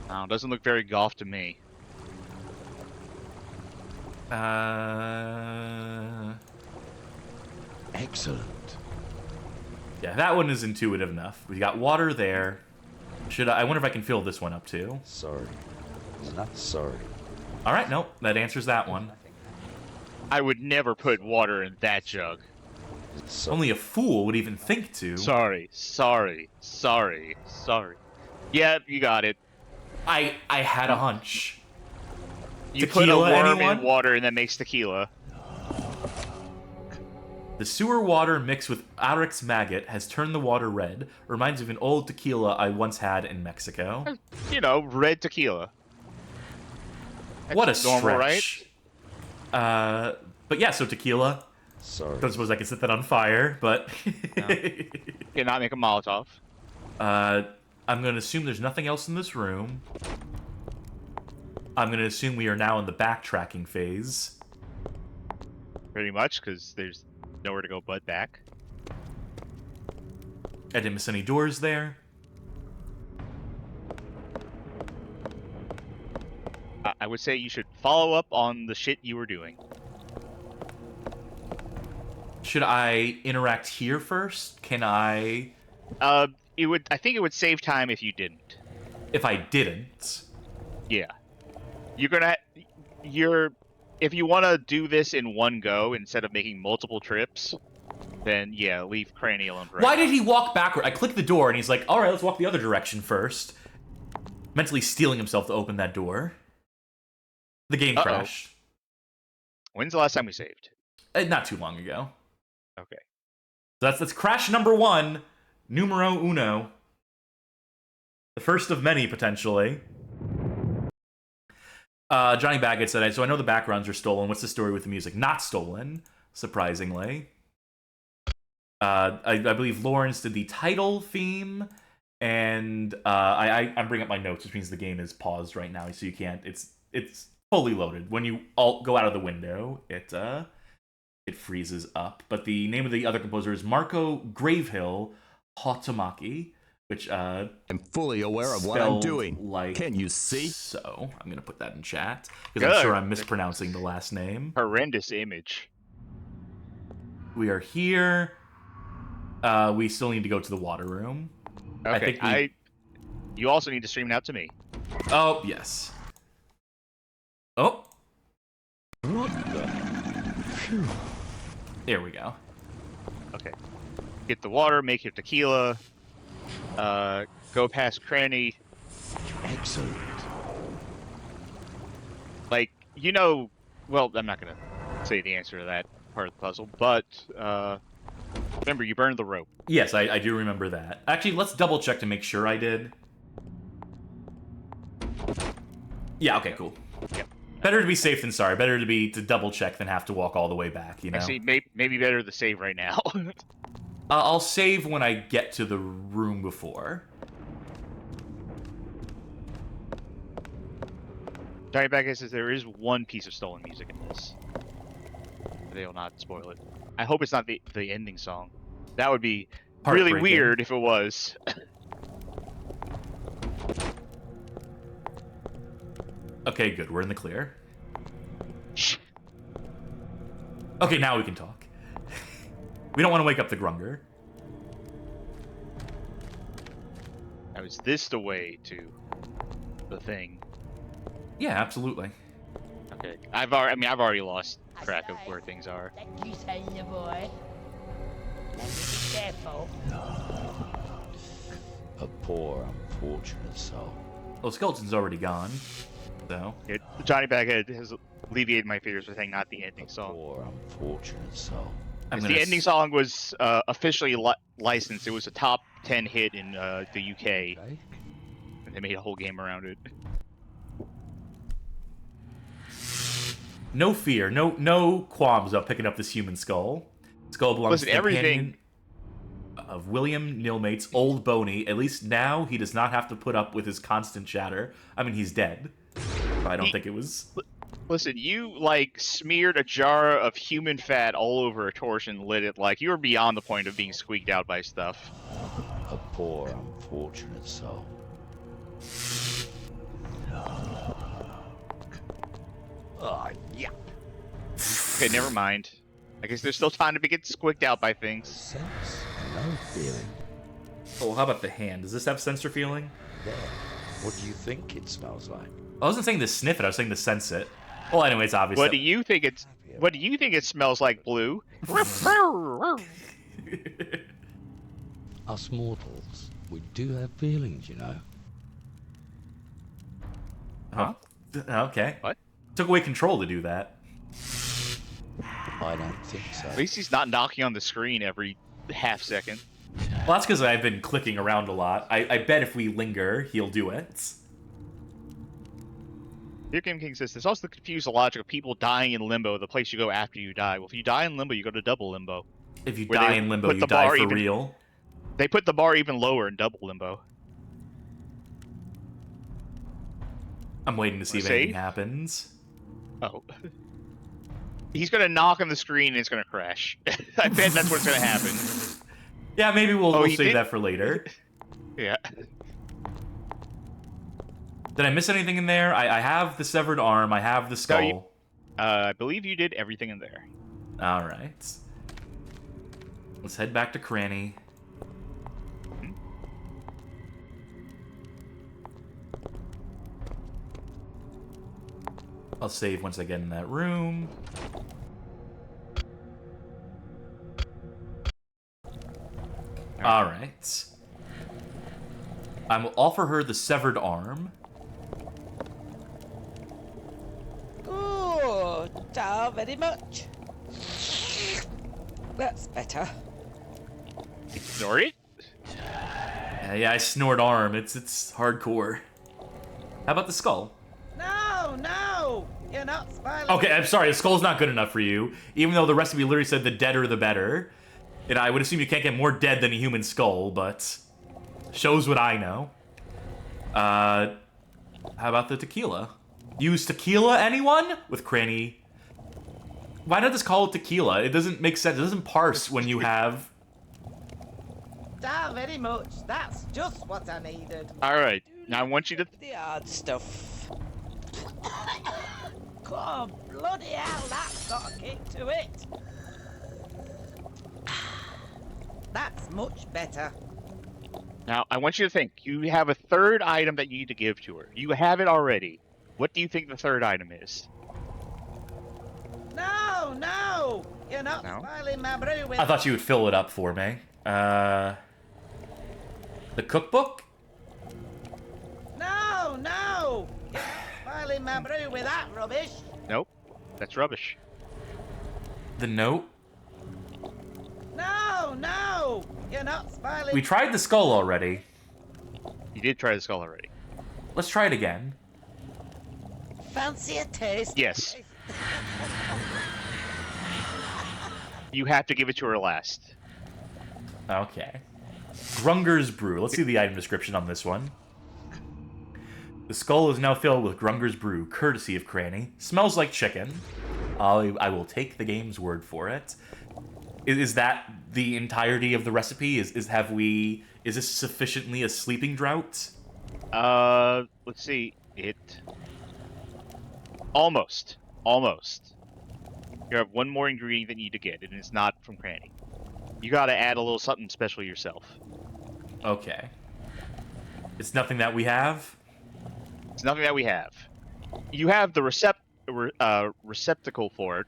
Oh, doesn't look very goth to me. Excellent. Yeah, that one is intuitive enough. We got water there. I wonder if I can fill this one up too. Sorry. Not sorry. All right, nope, that answers that one. I would never put water in that jug. Only a fool would even think to. Sorry. Yeah, you got it. I had a hunch. You Tequila, put a worm anyone? in water and that makes tequila. The sewer water mixed with Arix maggot has turned the water red. Reminds me of an old tequila I once had in Mexico. Red tequila. That's What a normal, stretch. But yeah, so tequila. Sorry. Don't suppose I can set that on fire, but... No. Cannot make a Molotov. I'm going to assume there's nothing else in this room. I'm going to assume we are now in the backtracking phase. Pretty much, because there's nowhere to go but back. I didn't miss any doors there. I would say you should follow up on the shit you were doing. Should I interact here first? Can I... I think it would save time if you didn't. If I didn't? Yeah. If you want to do this in one go instead of making multiple trips, then yeah, leave Cranny alone for Why did he walk backward? I clicked the door and he's like, alright, let's walk the other direction first. Mentally steeling himself to open that door. The game crashed. When's the last time we saved? Not too long ago. Okay. So that's crash number 1. Numero uno. The first of many, potentially. Johnny Baggett said, so I know the backgrounds are stolen. What's the story with the music? Not stolen, surprisingly. I believe Lawrence did the title theme, and I'm bringing up my notes, which means the game is paused right now, so you can't. It's fully loaded. When you all go out of the window, it freezes up. But the name of the other composer is Marco Gravehill Hotomaki, which I'm fully aware of what I'm doing. Like Can you see? So I'm gonna put that in chat because I'm sure I'm mispronouncing the last name. Horrendous image. We are here. We still need to go to the water room. Okay. You also need to stream it out to me. Oh yes. Oh. What the? Phew. There we go. Okay. Get the water, make your tequila. Go past Cranny. Excellent. Well, I'm not gonna say the answer to that part of the puzzle, but remember you burned the rope. Yes, I do remember that. Actually, let's double check to make sure I did. Yeah. Okay. Cool. Yep. Better to be safe than sorry. Better to double check than have to walk all the way back. You know. Actually, maybe better to save right now. I'll save when I get to the room before. Johnny Baggett says there is one piece of stolen music in this. They will not spoil it. I hope it's not the ending song. That would be really weird if it was. Okay, good. We're in the clear. Okay, now we can talk. We don't want to wake up the Grunger. Now, is this the way to the thing? Yeah, absolutely. Okay. I've already lost track of where things are. Thank you, sailor boy. Now be careful. A poor, unfortunate soul. Well, Skeleton's already gone, so. Johnny Baghead has alleviated my fears with saying not the ending song. Poor, unfortunate soul. The ending song was officially licensed. It was a top 10 hit in the UK. Okay. And they made a whole game around it. No fear, no qualms about picking up this human skull. Skull belongs to the companion of William Nilmate's Old Boney. At least now he does not have to put up with his constant chatter. I mean, he's dead. But I don't think it was... Listen, you, like, smeared a jar of human fat all over a torch and lit it. Like, you were beyond the point of being squeaked out by stuff. A poor, unfortunate soul. Oh, yeah. Okay, never mind. I guess there's still time to get squeaked out by things. Sense, no feeling. Oh, how about the hand? Does this have sense or feeling? There. What do you think it smells like? I wasn't saying to sniff it, I was saying to sense it. Well, anyway, it's obvious. What do you think it smells like, Blue? Us mortals, we do have feelings, you know. Huh? Okay. What? Took away control to do that. I don't think so. At least he's not knocking on the screen every half second. Well, that's because I've been clicking around a lot. I bet if we linger, he'll do it. Here Game King says, this also confuses the logic of people dying in Limbo, the place you go after you die. Well, if you die in Limbo, you go to double Limbo. If you die in Limbo, you die for real. They put the bar even lower in double Limbo. I'm waiting to see if anything happens. Oh. He's going to knock on the screen and it's going to crash. I bet that's what's going to happen. Yeah, maybe we'll save that for later. Yeah. Did I miss anything in there? I have the severed arm. I have the skull. No, I believe you did everything in there. All right. Let's head back to Cranny. I'll save once I get in that room. All right. I will offer her the severed arm. Good. Very much. That's better. Ignore it? Yeah, I snort arm. It's hardcore. How about the skull? No! You're not spoiling. Okay, I'm sorry. The skull's not good enough for you. Even though the recipe literally said the deader the better. And I would assume you can't get more dead than a human skull, but shows what I know. How about the tequila? Use tequila, anyone? With Cranny. Why not just call it tequila? It doesn't make sense. It doesn't parse when you have... Very much. That's just what I needed. Alright, now I want you to... The odd stuff. God, bloody hell, that's got a kick to it. That's much better. Now, I want you to think. You have a third item that you need to give to her. You have it already. What do you think the third item is? No! You're not spoiling my brew with... I thought you would fill it up for me. The cookbook? No! You're not spoiling my brew with that rubbish. Nope. That's rubbish. The note? No! You're not spoiling... We tried the skull already. You did try the skull already. Let's try it again. Fancy a taste? Yes. You have to give it to her last. Okay. Grunger's Brew. Let's see the item description on this one. The skull is now filled with Grunger's Brew, courtesy of Cranny. Smells like chicken. I will take the game's word for it. Is that the entirety of the recipe? Is this sufficiently a sleeping drought? Let's see. Almost. You have one more ingredient that you need to get, and it's not from Cranny. You gotta add a little something special yourself. Okay. It's nothing that we have? It's nothing that we have. You have the receptacle for it,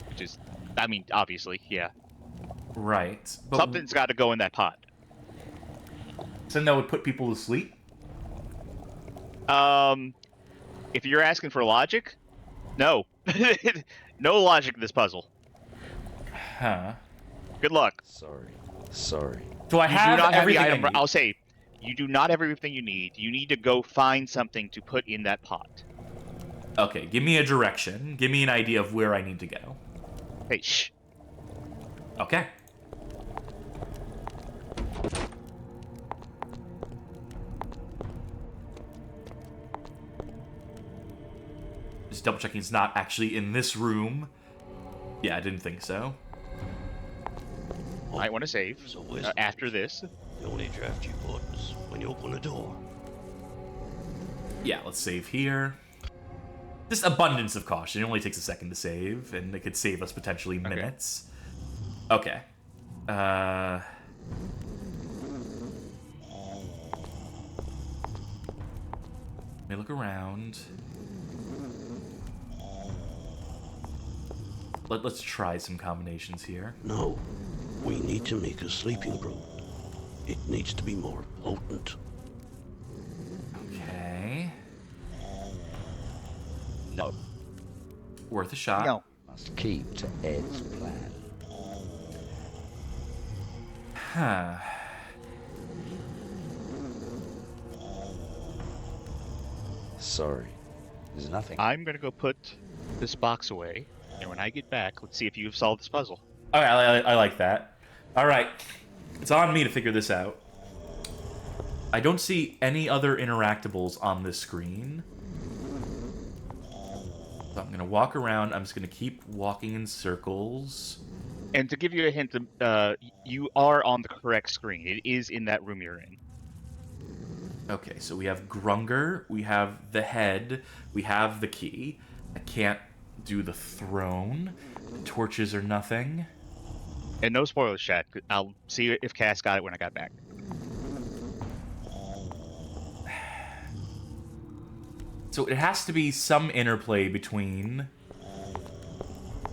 which is, I mean, obviously, yeah. Right. But something's got to go in that pot. Something that would put people to sleep? If you're asking for logic, no. No logic in this puzzle. Huh. Good luck. Sorry. Do I You have do not have the everything I item. need? I'll say, you do not have everything you need. You need to go find something to put in that pot. Okay, give me a direction. Give me an idea of where I need to go. Hey, shh. Okay. Just double checking it's not actually in this room. Yeah, I didn't think so. Might want to save So where's after this. the only draft you bought was when you open the door. Yeah, let's save here. Just abundance of caution. It only takes a second to save, and it could save us potentially minutes. Okay. Let me look around. Let's try some combinations here. No, we need to make a sleeping room. It needs to be more potent. Okay. No. Worth a shot. No. Must keep to Ed's plan. Huh. Sorry. There's nothing. I'm gonna go put this box away, and when I get back, let's see if you've solved this puzzle. Okay, I like that. All right. It's on me to figure this out. I don't see any other interactables on this screen. So I'm going to walk around. I'm just going to keep walking in circles. And to give you a hint, you are on the correct screen. It is in that room you're in. Okay, so we have Grunger, we have the head, we have the key. I can't do the throne. The torches are nothing. And no spoilers, chat. I'll see if Cass got it when I got back. So it has to be some interplay between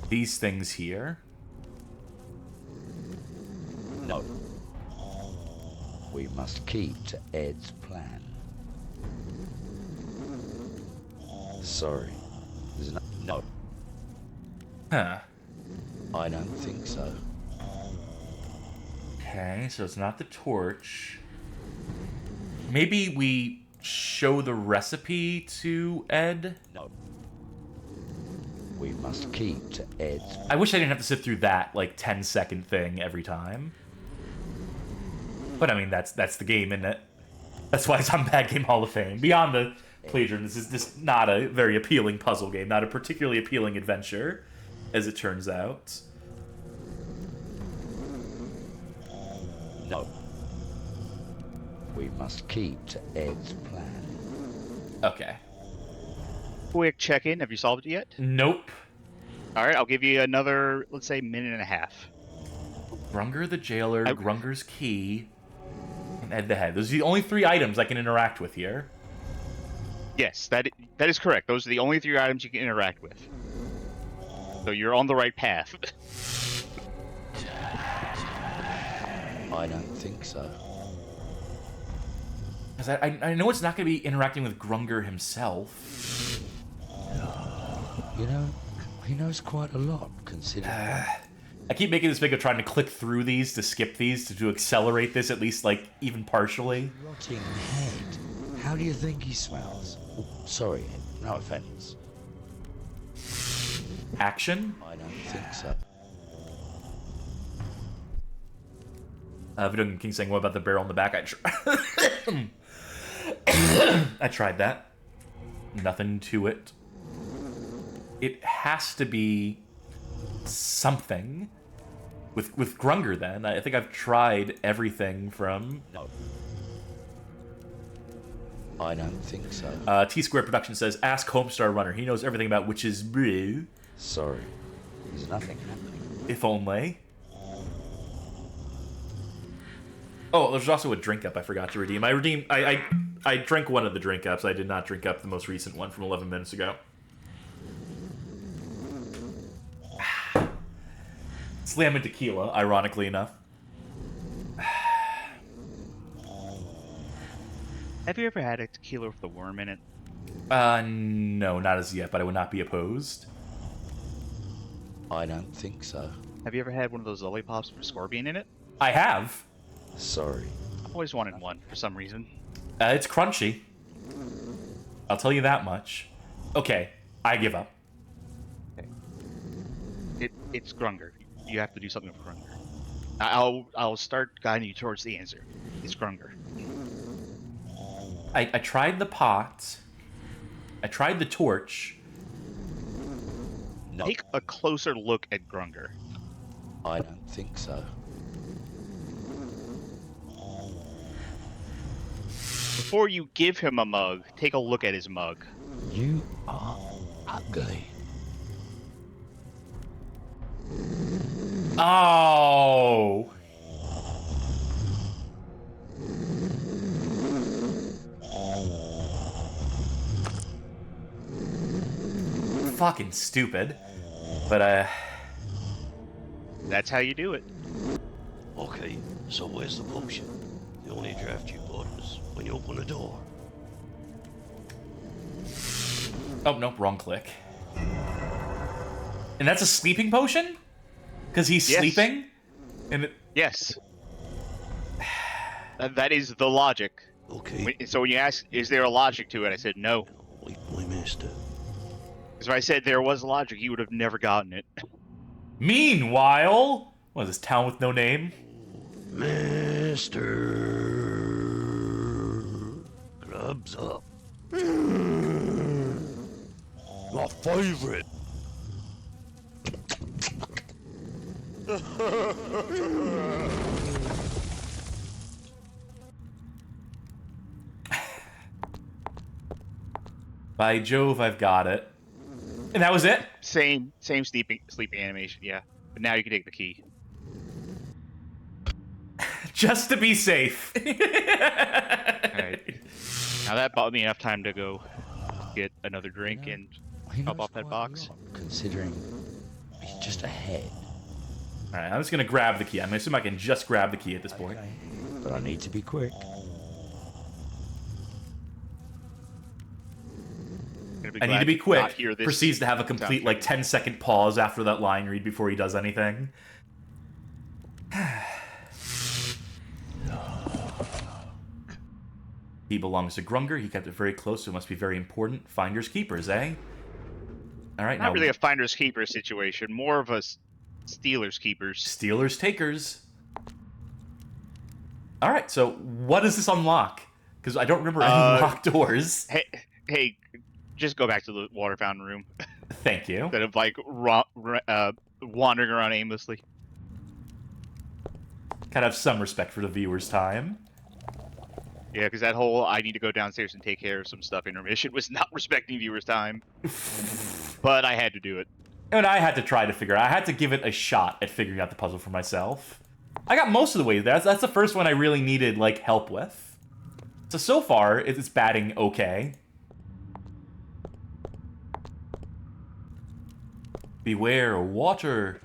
these things here. No. We must keep to Ed's plan. Sorry. There's no. Huh. I don't think so. Okay, so it's not the torch. Maybe we show the recipe to Ed? No. We must keep to Ed's. I wish I didn't have to sit through that, like, 10-second thing every time. But, I mean, that's the game, isn't it? That's why it's on Bad Game Hall of Fame. Beyond the plagiarism, this is just not a very appealing puzzle game. Not a particularly appealing adventure, as it turns out. No. We must keep to Ed's plan. Okay. Quick check-in. Have you solved it yet? Nope. All right, I'll give you another, let's say, minute and a half. Grunger the jailer, Grunger's key, and Ed the head. Those are the only 3 items I can interact with here. Yes, that is correct. Those are the only 3 items you can interact with. So you're on the right path. I don't think so. Because I know it's not going to be interacting with Grunger himself. You know, he knows quite a lot, considering... I keep making this big of trying to click through these, to skip these, to accelerate this, at least, like, even partially. Rotting head. How do you think he smells? Oh, sorry, Ed. No offense. Action? I don't think so. Video Game King saying, what about the barrel in the back? I tried that. Nothing to it. It has to be something. With Grunger, then. I think I've tried everything from... No. I don't think so. T-Square Production says, ask Homestar Runner. He knows everything about witches brew. Sorry. There's nothing happening. If only. Oh, there's also a drink up I forgot to redeem. I drank one of the drink ups. I did not drink up the most recent one from 11 minutes ago. Slam and tequila, ironically enough. Have you ever had a tequila with the worm in it? No, not as yet, but I would not be opposed. I don't think so. Have you ever had one of those lollipops with scorpion in it? I have. Sorry. I've always wanted one for some reason. It's crunchy. I'll tell you that much. Okay, I give up. It's Grunger. You have to do something with Grunger. I'll start guiding you towards the answer. It's Grunger. I tried the pot. I tried the torch. No, Take a closer look at Grunger. I don't think so. Before you give him a mug, take a look at his mug. You are ugly. Oh. Fucking stupid. But, That's how you do it. Okay, so where's the potion? The only draft you bought was when you open the door. oh, nope, wrong click. And that's a sleeping potion? Because he's Yes. sleeping? And it, Yes. That is the logic. Okay. So when you ask, is there a logic to it? I said no. Wait, my master. Because if I said there was logic, you would have never gotten it. meanwhile... What is this, town with no name? Master. Grubs up. My favorite. By Jove, I've got it. And that was it? Same sleeping animation, yeah. But now you can take the key. Just to be safe. Alright. Now that bought me enough time to go get another drink and He hop knows off that quite a box. lot, considering he's just ahead. Alright, I'm just gonna grab the key. I'm gonna assume I can just grab the key at this point. Okay. But I need to be quick. I need to be quick. Hear this Proceeds to have a complete, like, 10-second pause after that line read before he does anything. He belongs to Grunger. He kept it very close, so it must be very important. Finders keepers, eh? Alright, Not now... really a finders keepers situation, more of a stealers keepers. Stealers takers. Alright, so what does this unlock? Because I don't remember any locked doors. Hey, just go back to the water fountain room Thank you. instead of like wandering around aimlessly. Gotta have some respect for the viewer's time. Yeah, because that whole I need to go downstairs and take care of some stuff intermission was not respecting viewers' time. But I had to do it. And I had to try to figure out. I had to give it a shot at figuring out the puzzle for myself. I got most of the way there. That's the first one I really needed, like, help with. So far, it's batting okay. Beware, water.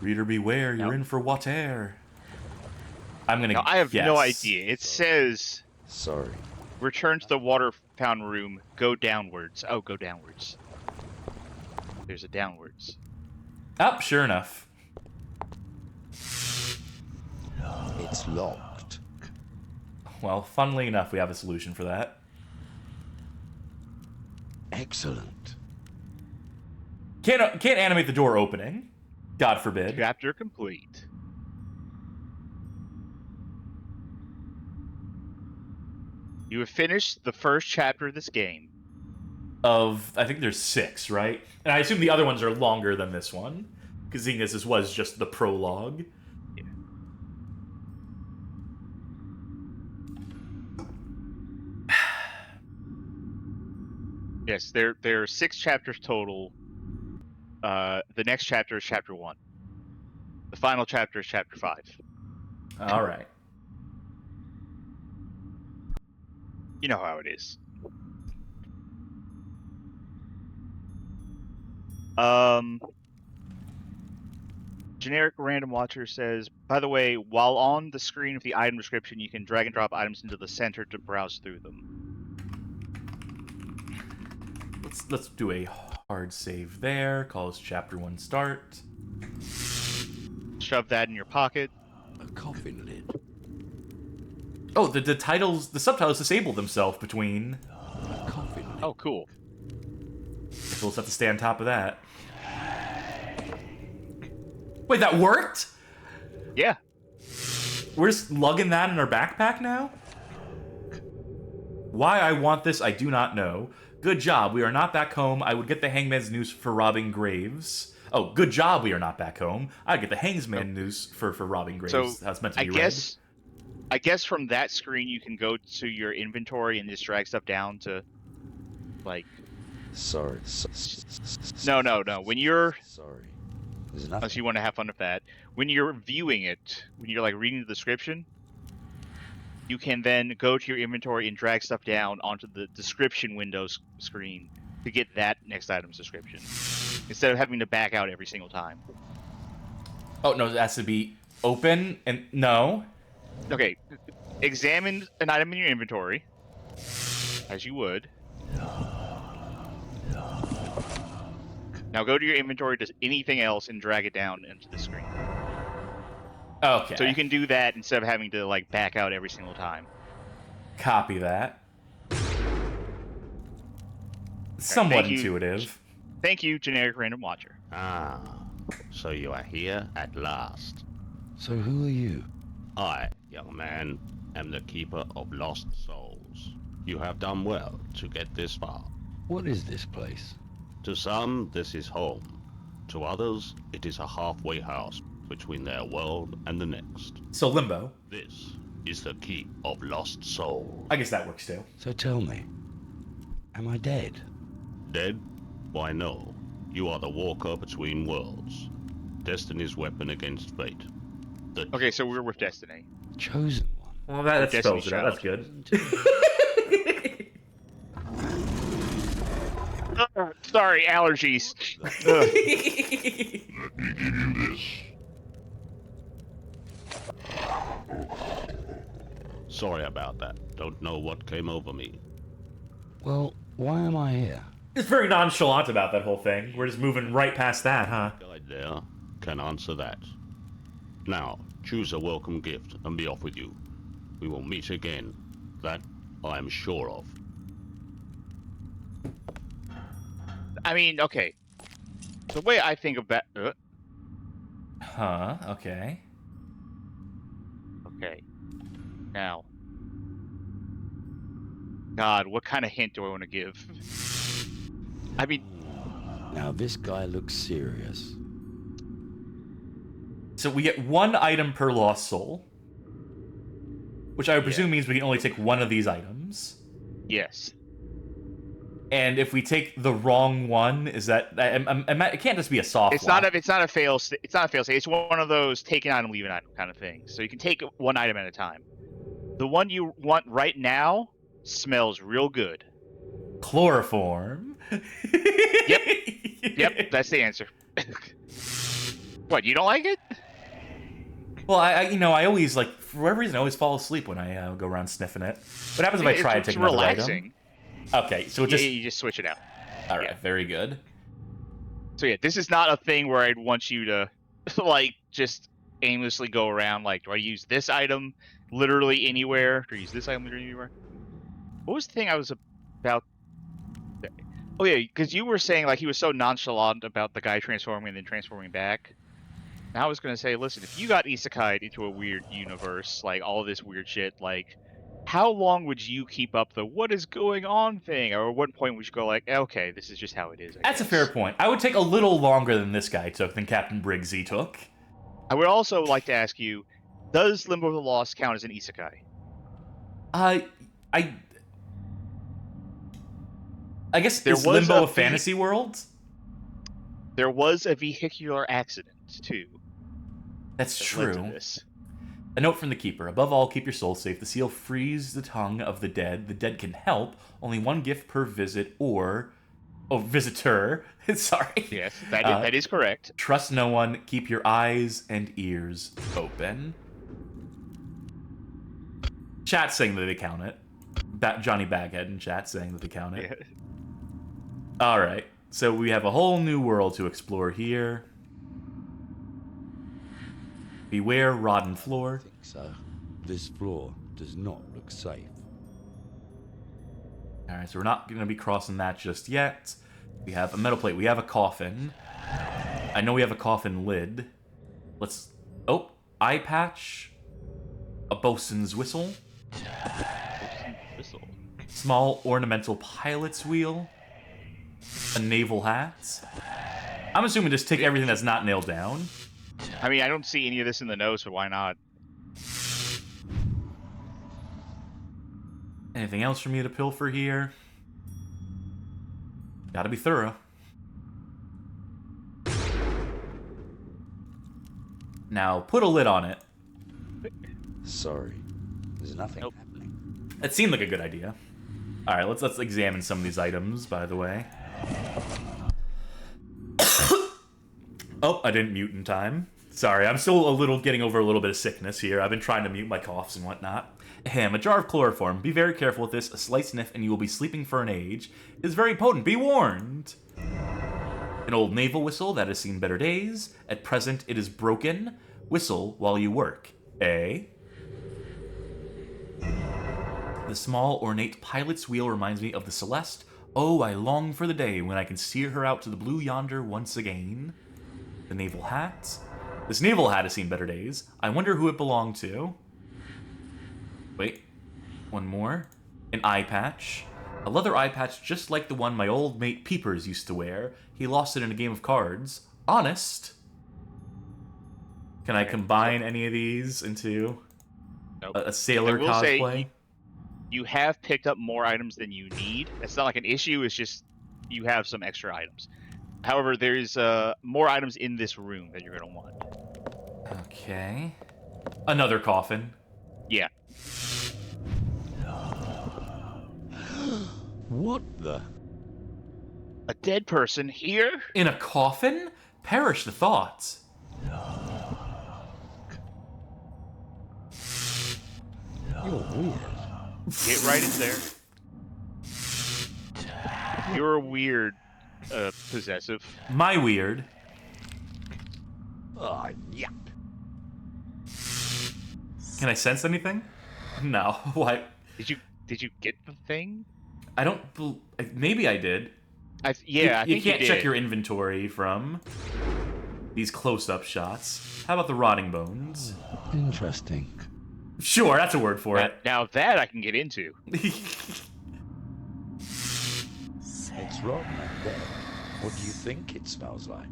Reader, beware, you're in for water. I'm gonna Now, I have no guess. idea. It says, Sorry. return to the water fountain room, go downwards. Oh, go downwards. There's a downwards. Oh, sure enough. It's locked. Well, funnily enough, we have a solution for that. Excellent. Can't animate the door opening. God forbid. Chapter complete. You have finished the first chapter of this game. I think there's 6, right? And I assume the other ones are longer than this one, because seeing as this was just the prologue. Yeah. Yes, there are 6 chapters total. The next chapter is chapter 1. The final chapter is chapter 5. All right. You know how it is. Generic random watcher says, by the way, while on the screen of the item description, you can drag and drop items into the center to browse through them. Let's do a hard save there. Call this chapter 1 start. Shove that in your pocket. A coffin lid. Oh, the subtitles disable themselves between. A coffin lid. Oh, cool. We'll just have to stay on top of that. Wait, that worked? Yeah. We're just lugging that in our backpack now? Why I want this, I do not know. Good job, we are not back home. I would get the hangman's noose for robbing graves. Oh, good job, we are not back home. I'd get the hangman noose for robbing graves. So, That's meant to be I guess from that screen you can go to your inventory and just drag stuff down to, like... Sorry. No. When you're... Sorry. There's nothing. Unless you want to have fun with that. When you're viewing it, when you're like reading the description, you can then go to your inventory and drag stuff down onto the description windows screen to get that next item's description, instead of having to back out every single time. Oh, no, it has to be open and... No. Okay, examine an item in your inventory, as you would. Now go to your inventory to anything else and drag it down into the screen. Okay. So you can do that instead of having to like back out every single time. Copy that. Somewhat thank you. intuitive. Thank you, generic random watcher. Ah, so you are here at last. So who are you? I, young man, am the keeper of lost souls. You have done well to get this far. What is this place? To some, this is home. To others, it is a halfway house between their world and the next. So Limbo. This is the keep of lost souls. I guess that works too. So tell me, am I dead? Dead? Why no. You are the walker between worlds. Destiny's weapon against fate. Okay, so we're with Destiny. Chosen one. Well, that Destiny spells it out. That's good. Sorry, allergies. Let me give you this. Sorry about that. Don't know what came over me. Well, why am I here? It's very nonchalant about that whole thing. We're just moving right past that, huh? Guide there can answer that. Now, choose a welcome gift and be off with you. We will meet again. That I am sure of. I mean, okay. The way I think about... Huh, okay. Okay. Now. God, what kind of hint do I want to give? I mean... Now this guy looks serious. So we get one item per lost soul. Which I would presume means we can only take one of these items. Yes. And if we take the wrong one, is that... it can't just be a soft It's lock. not a fail state. It's not a fail state. It's one of those take an item, leave an item kind of thing. So you can take one item at a time. The one you want right now smells real good. Chloroform. Yep, that's the answer. What, you don't like it? Well, I always, like, for whatever reason, I always fall asleep when I go around sniffing it. What happens if I try to take another relaxing. item? Okay, so it just... You just switch it out. All right, very good. So yeah, this is not a thing where I'd want you to, like, just aimlessly go around, like, do I use this item literally anywhere? Do I use this item literally anywhere? What was the thing I was about? Oh yeah, because you were saying, like, he was so nonchalant about the guy transforming and then transforming back. And I was going to say, listen, if you got isekai'd into a weird universe, like, all this weird shit, like, how long would you keep up the what is going on thing? Or at what point would you go like, okay, this is just how it is, I That's guess. a fair point. I would take a little longer than this guy took, than Captain Briggsy took. I would also like to ask you, does Limbo the Lost count as an isekai? I guess There is was Limbo a a fantasy world? There was a vehicular accident, too. That's that led to true. this. A note from the Keeper. Above all, keep your soul safe. The seal frees the tongue of the dead. The dead can help. Only one gift per visit, or Oh, visitor. Sorry. Yes, that is correct. Trust no one. Keep your eyes and ears open. Chat saying that they count it. Johnny Baghead in chat saying that they count it. Yeah. All right. So we have a whole new world to explore here. Beware rotten floor. I think so. This floor does not look safe. All right, so we're not going to be crossing that just yet. We have a metal plate. We have a coffin. I know we have a coffin lid. Let's... Oh, eye patch. A bosun's whistle. Whistle. Small ornamental pilot's wheel. A naval hat. I'm assuming just take everything that's not nailed down. I mean, I don't see any of this in the notes, so why not? Anything else for me to pilfer here? Gotta be thorough. Now, put a lid on it. Sorry. There's nothing happening. It seemed like a good idea. Alright, let's examine some of these items, by the way. Oh, I didn't mute in time. Sorry, I'm still getting over a little bit of sickness here. I've been trying to mute my coughs and whatnot. Ahem, a jar of chloroform. Be very careful with this. A slight sniff and you will be sleeping for an age. It is very potent. Be warned. An old naval whistle that has seen better days. At present, it is broken. Whistle while you work. A. The small, ornate pilot's wheel reminds me of the Celeste. Oh, I long for the day when I can steer her out to the blue yonder once again. The naval hat. This naval hat has seen better days. I wonder who it belonged to. Wait. One more. An eye patch. A leather eye patch just like the one my old mate Peepers used to wear. He lost it in a game of cards. Honest. Can I combine any of these into a sailor cosplay? Say, you have picked up more items than you need. It's not like an issue, it's just you have some extra items. However, there's more items in this room that you're going to want. Okay. Another coffin. Yeah. What the? A dead person here? In a coffin? Perish the thoughts. You're weird. Get right in there. You're weird, possessive. My weird. Oh, yeah. Can I sense anything? No. What? Did you get the thing? I don't. Maybe I did. I think you can't did. check your inventory from these close-up shots. How about the rotting bones? Interesting. Sure, that's a word for it. Now that I can get into. It's rotten and dead. What do you think it smells like?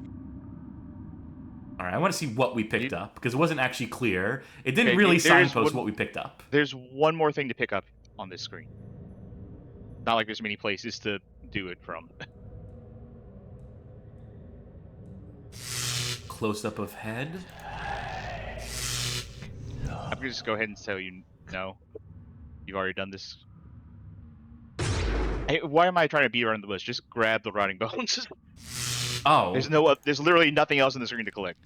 All right, I want to see what we picked up because it wasn't actually clear. It didn't really signpost what we picked up. There's one more thing to pick up on this screen. Not like there's many places to do it from. Close-up of head. I'm gonna just go ahead and tell you no. You've already done this. Hey, why am I trying to beat around the bush? Just grab the rotting bones. Oh. There's literally nothing else in the screen to collect.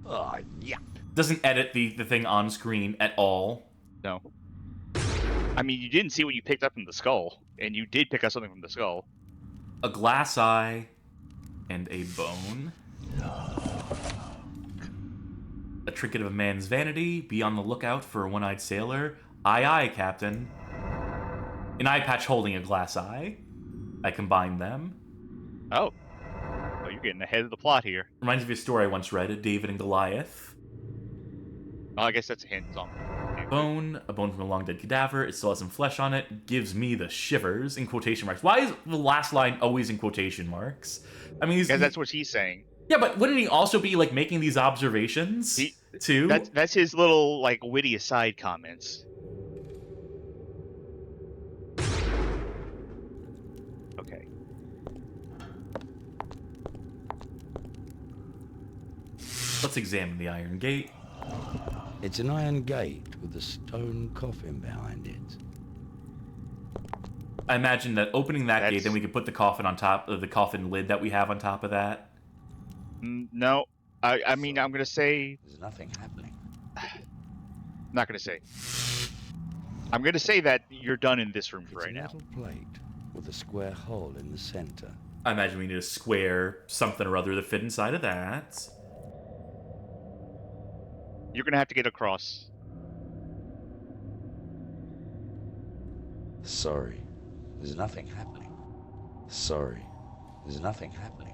Oh, yeah. Doesn't edit the thing on screen at all. No. I mean, you didn't see what you picked up from the skull, and you did pick up something from the skull. A glass eye and a bone. A trinket of a man's vanity. Be on the lookout for a one-eyed sailor. Aye, aye, Captain. An eye patch holding a glass eye. I combined them. Oh. Oh, you're getting ahead of the plot here. Reminds me of a story I once read, David and Goliath. Oh, I guess that's a hint on Bone, a bone from a long dead cadaver. It still has some flesh on it. Gives me the shivers, in quotation marks. Why is the last line always in quotation marks? I mean, because that's what he's saying. Yeah, but wouldn't he also be like making these observations too? That's his little like witty aside comments. Okay. Let's examine the iron gate. It's an iron gate with a stone coffin behind it. I imagine that opening that That's- gate, then we could put the coffin on top of the coffin lid that we have on top of that. No. I mean, I'm going to say... There's nothing happening. Not going to say. I'm going to say that you're done in this room for It's right a now. little plate with a square hole in the center. I imagine we need a square something or other to fit inside of that. You're going to have to get across. Sorry, there's nothing happening. Sorry, there's nothing happening.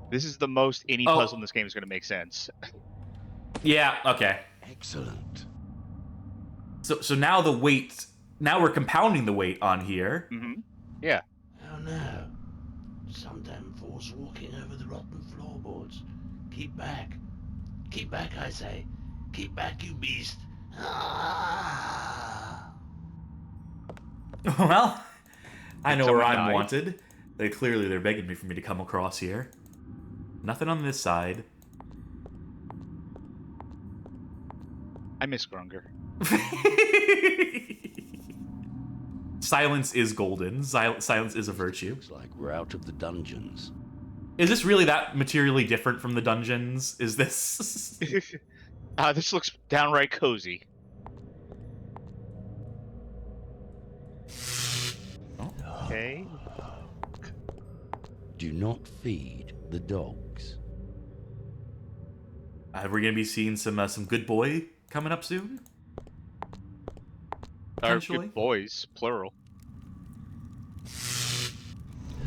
This is the most any puzzle in this game is going to make sense. Yeah, okay. Excellent. So now the weight... Now we're compounding the weight on here. Mm-hmm. Yeah. Oh no. Some damn force walking over the rotten floorboards. Keep back. Keep back, I say. Keep back, you beast. Ah! Well, I know where someone I'm died? wanted. They're begging me for me to come across here. Nothing on this side. I miss Grunger. Silence is golden. Silence is a virtue. Looks like we're out of the dungeons. Is this really that materially different from the dungeons? Is this... This looks downright cozy. Okay. Do not feed the dogs. We're gonna be seeing some good boy coming up soon? Or Potentially? good boys, plural.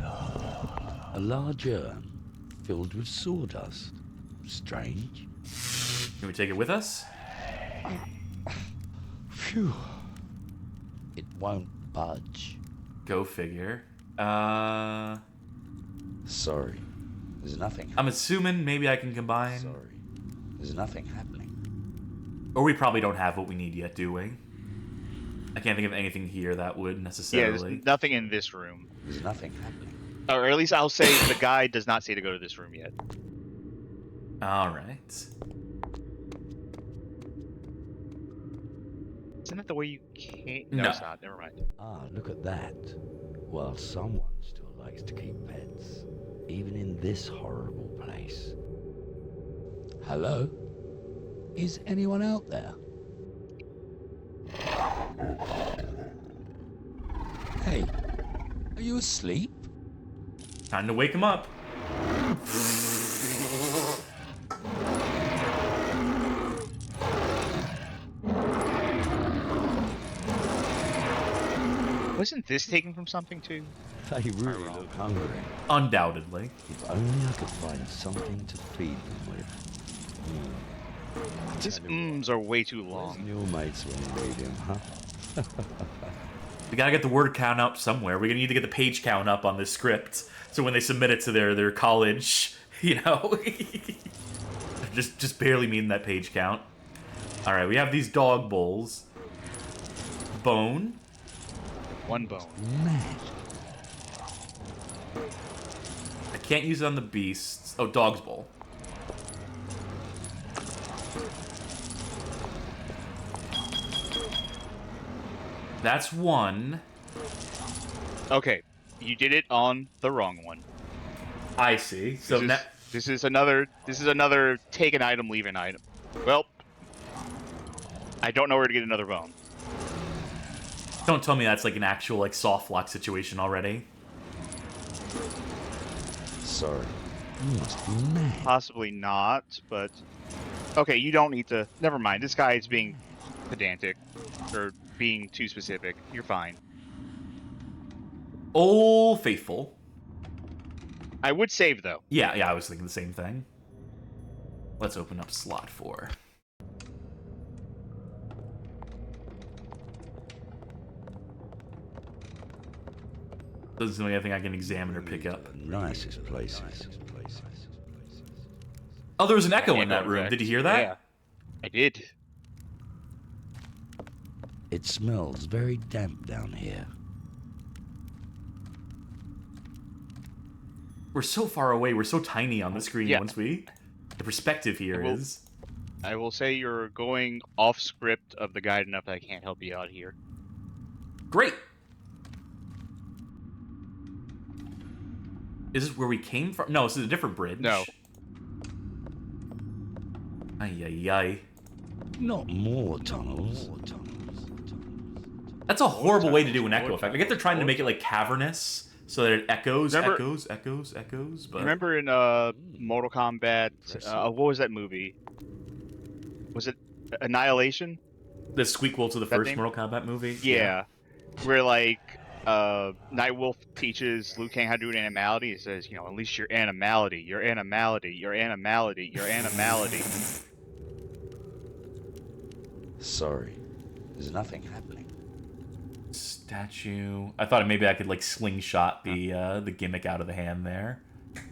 A large urn filled with sawdust. Strange. Can we take it with us? Phew. It won't budge. Go figure. Sorry. There's nothing. I'm assuming maybe I can combine. Sorry. There's nothing happening. Or we probably don't have what we need yet, do we? I can't think of anything here that would Yeah, necessarily... there's nothing in this room. There's nothing happening. Or at least I'll say the guide does not say to go to this room yet. Alright. Isn't that the way you can't? No, No. it's not. Never mind. Ah, look at that. Well, someone still likes to keep pets, even in this horrible place. Hello? Is anyone out there? Hey, are you asleep? Time to wake him up. Wasn't this taken from something too? They really look hungry. Undoubtedly. If only I could find something to feed them with. These ums are way too Where's long. your mates when you need him, huh? We gotta get the word count up somewhere. We're gonna need to get the page count up on this script, so when they submit it to their college, you know, just barely meeting that page count. All right, we have these dog bowls. Bone. One bone. Mad. I can't use it on the beasts. Oh, dog's bowl. That's one. Okay, you did it on the wrong one. I see. So now. This is another take an item, leave an item. Well, I don't know where to get another bone. Don't tell me that's like an actual like soft lock situation already. Sorry. You must be mad. Possibly not, but okay, you don't need to. Never mind. This guy is being pedantic or being too specific. You're fine. Old faithful. I would save though. Yeah, I was thinking the same thing. Let's open up slot 4. Doesn't seem like anything I can examine or pick up. Nicest places. Oh, there was an echo Yeah, in that go room. back. Did you hear that? Yeah, I did. It smells very damp down here. We're so far away. We're so tiny on the screen Yeah. once we... The perspective here Well- is... I will say you're going off script of the guide enough that I can't help you out here. Great! Is this where we came from? No, this is a different bridge. No. Ay, ay, ay. Not more tunnels. That's a horrible way to do an echo effect. I get they're trying to make it like cavernous so that it echoes, echoes. But Remember in Mortal Kombat, what was that movie? Was it Annihilation? the squeakquel to the That first name? Mortal Kombat movie. Yeah. Where like Nightwolf teaches Liu Kang how to do an animality. He says, unleash your animality, your animality, your animality, your animality. Sorry, there's nothing happening. Statue. I thought maybe I could like slingshot the gimmick out of the hand there.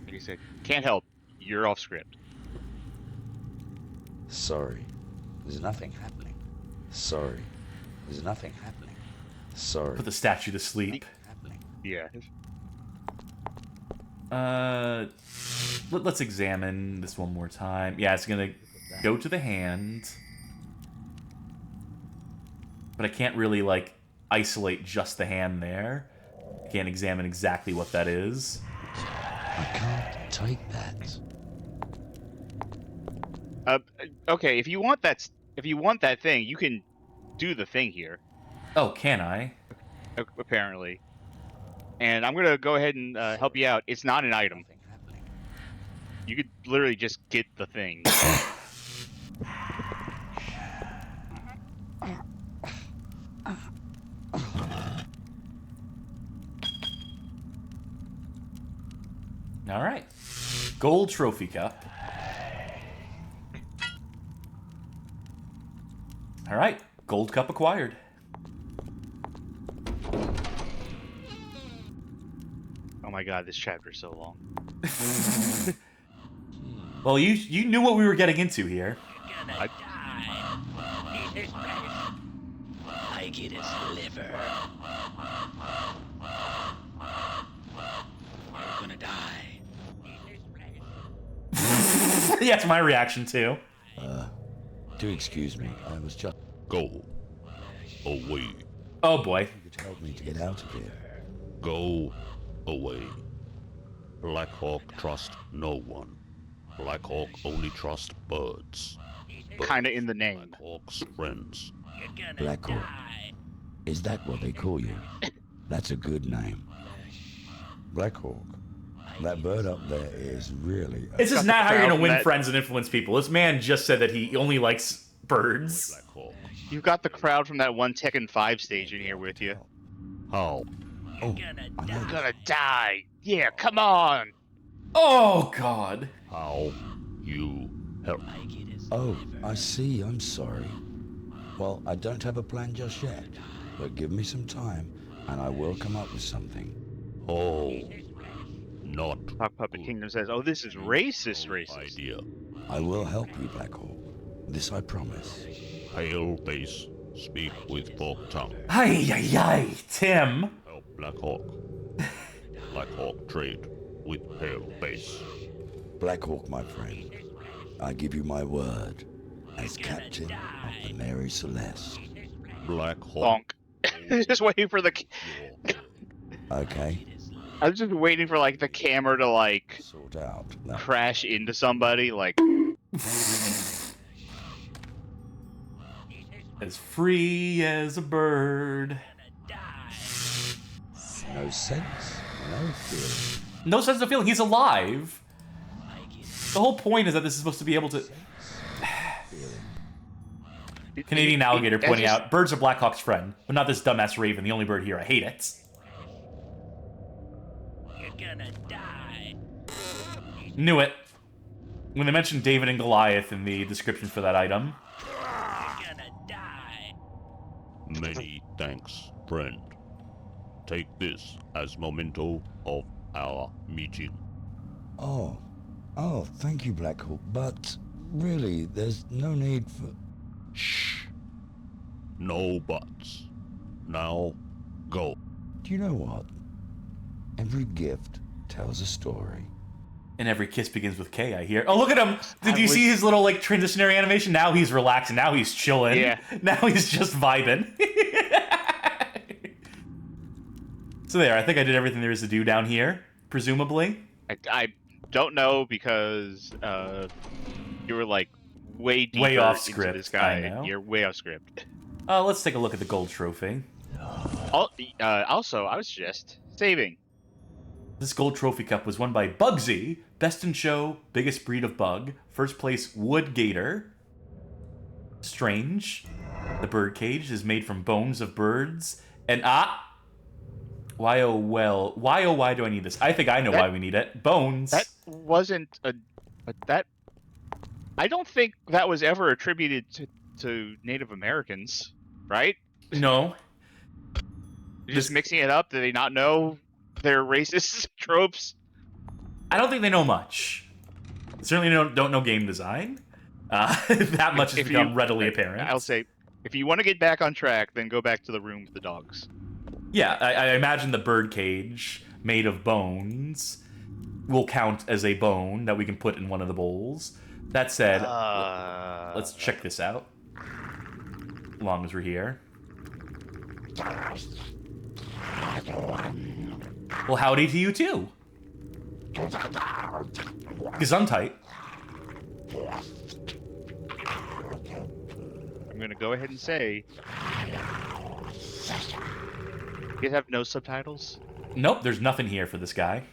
He said, can't help. You're off script. Sorry, there's nothing happening. Sorry, there's nothing happening. Sorry. Put the statue to sleep. Yeah. Let's examine this one more time. Yeah, it's gonna go to the hand, but I can't really like isolate just the hand there. I can't examine exactly what that is. I can't take that. Okay, if you want that thing, you can do the thing here. Oh, can I? Apparently. And I'm gonna go ahead and help you out. It's not an item. You could literally just get the thing. All right. Gold trophy cup. All right. Gold cup acquired. Oh my god, this chapter is so long. Well, you knew what we were getting into here. I get his liver. You're gonna die. Yeah, it's my reaction too. Do excuse me, I was just... Go away. Oh boy. You could help me to get out of here. Go away. Black Hawk trust no one. Black Hawk only trust birds. Kinda in the name. Black Hawk's friends. Black Hawk. Is that what they call you? That's a good name. Black Hawk. That bird up there is really... This is not how you're gonna win that- friends and influence people. This man just said that he only likes birds. Black Hawk. You've got the crowd from that one Tekken 5 stage in here with you. How? Oh, You're gonna die. Yeah, come on. Oh god. How you help? oh, I see, I'm sorry. Well, I don't have a plan just yet, but give me some time, and I will come up with something. Oh, not Talk Puppet Kingdom says, oh, this is racist. idea. I will help you, Black Hawk. This I promise. Pale face, speak with forked tongue. Ay, ay, ay, Tim. Help Black Hawk. Black Hawk trade with pale face. Black Hawk, my friend, I give you my word as captain of the Mary Celeste. Black Hawk. Bonk. Just waiting for the... Okay? I was just waiting for, like, the camera to, like, Sort out that. crash into somebody, like... As free as a bird. No sense, no feeling. No sense of feeling. He's alive. The whole point is that this is supposed to be able to... Canadian alligator pointing out, birds are Black Hawk's friend, but not this dumbass raven, the only bird here. I hate it. You're gonna die. Knew it. When they mentioned David and Goliath in the description for that item. You're gonna die. Many thanks, friend. Take this as memento of our meeting. Oh, thank you, Black Hawk, but really, there's no need for... Shh. No buts. Now, go. Do you know what? Every gift tells a story. And every kiss begins with K, I hear. Oh, look at him! Did you see his little, like, transitionary animation? Now he's relaxing. Now he's chilling. Yeah. Now he's just vibing. So there, I think I did everything there is to do down here, presumably. I don't know because you were like way deeper Way off into script, this guy. I know. You're way off script. Let's take a look at the gold trophy. Also, I would suggest saving. This gold trophy cup was won by Bugsy, best in show, biggest breed of bug. First place, Wood Gator. Strange. The bird cage is made from bones of birds. And why oh well, why do I need this? I think I know why we need it. Bones. That wasn't that. I don't think that was ever attributed to Native Americans, right? No. You're just mixing it up. Do they not know their racist tropes? I don't think they know much. Certainly don't know game design. That much has become readily apparent. I'll say, if you want to get back on track, then go back to the room with the dogs. Yeah, I imagine the bird cage made of bones will count as a bone that we can put in one of the bowls. That said, let's check this out. As long as we're here. Well, howdy to you too. Gesundheit. I'm going to go ahead and say... You have no subtitles? Nope, there's nothing here for this guy.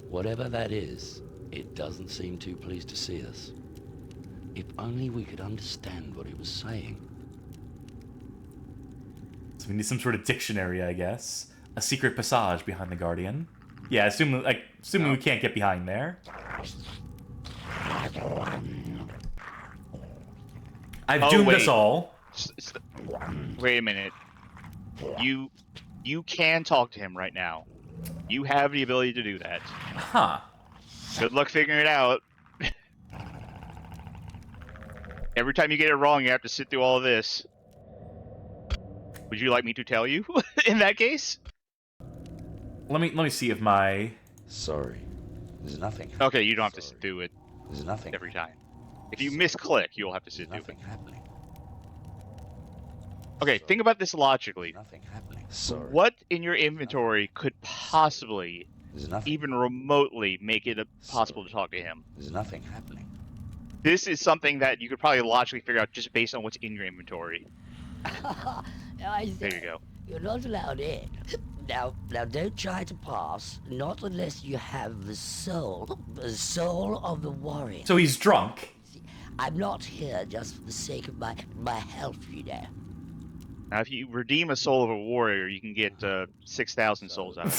Whatever that is, it doesn't seem too pleased to see us. If only we could understand what it was saying. So we need some sort of dictionary, I guess. A secret passage behind the Guardian. Yeah, assuming we can't get behind there. I've doomed us all. Wait a minute. You can talk to him right now. You have the ability to do that. Huh. Good luck figuring it out. Every time you get it wrong, you have to sit through all of this. Would you like me to tell you in that case? Let me see if my... Sorry. There's nothing. Okay, you don't have to sit through it. There's nothing every time. If you misclick, you'll have to sit through it. Nothing happening. Okay, think about this logically. Nothing happening. Sorry. What in your inventory could possibly even remotely make it possible to talk to him? There's nothing happening. This is something that you could probably logically figure out just based on what's in your inventory. There you go. You're not allowed in. Now don't try to pass, not unless you have the soul of the warrior. So he's drunk. See, I'm not here just for the sake of my health, you know. Now, if you redeem a soul of a warrior, you can get 6,000 souls out of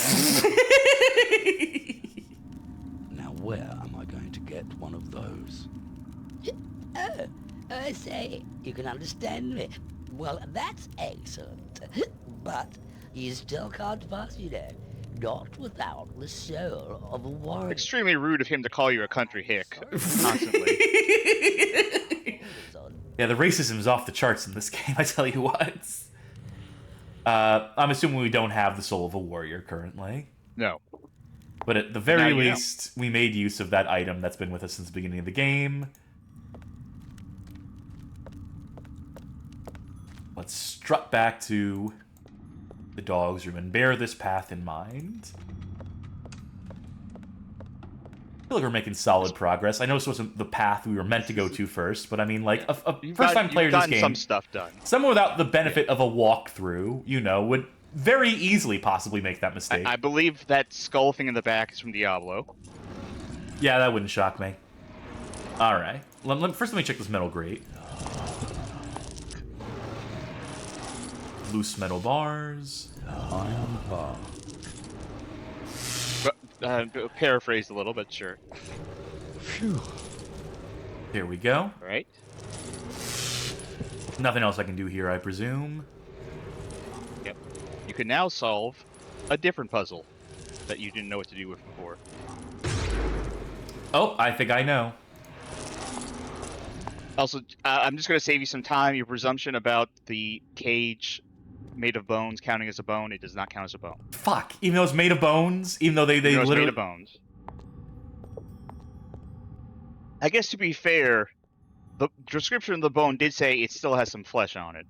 it. Now, where am I going to get one of those? Oh, I say, you can understand me. Well, that's excellent. But you still can't pass, you know. Not without the soul of a warrior. Extremely rude of him to call you a country hick constantly. Yeah, the racism is off the charts in this game, I tell you what. I'm assuming we don't have the soul of a warrior currently. No. But at the very least, we made use of that item that's been with us since the beginning of the game. Let's strut back to the dog's room and bear this path in mind. I feel like we're making solid progress. I know this wasn't the path we were meant to go to first, but I mean, like, a first-time player in this game, some stuff done. Someone without the benefit of a walkthrough, you know, would very easily possibly make that mistake. I believe that skull thing in the back is from Diablo. Yeah, that wouldn't shock me. All right. First, let me check this metal grate. Loose metal bars. Iron bar. Paraphrased a little, but sure. Phew. Here we go. All right. Nothing else I can do here, I presume. Yep. You can now solve a different puzzle that you didn't know what to do with before. Oh, I think I know. Also, I'm just going to save you some time. Your presumption about the cage made of bones counting as a bone, it does not count as a bone. Fuck. Even though it's made of bones, even though they literally... made of bones. I guess to be fair, the description of the bone did say it still has some flesh on it.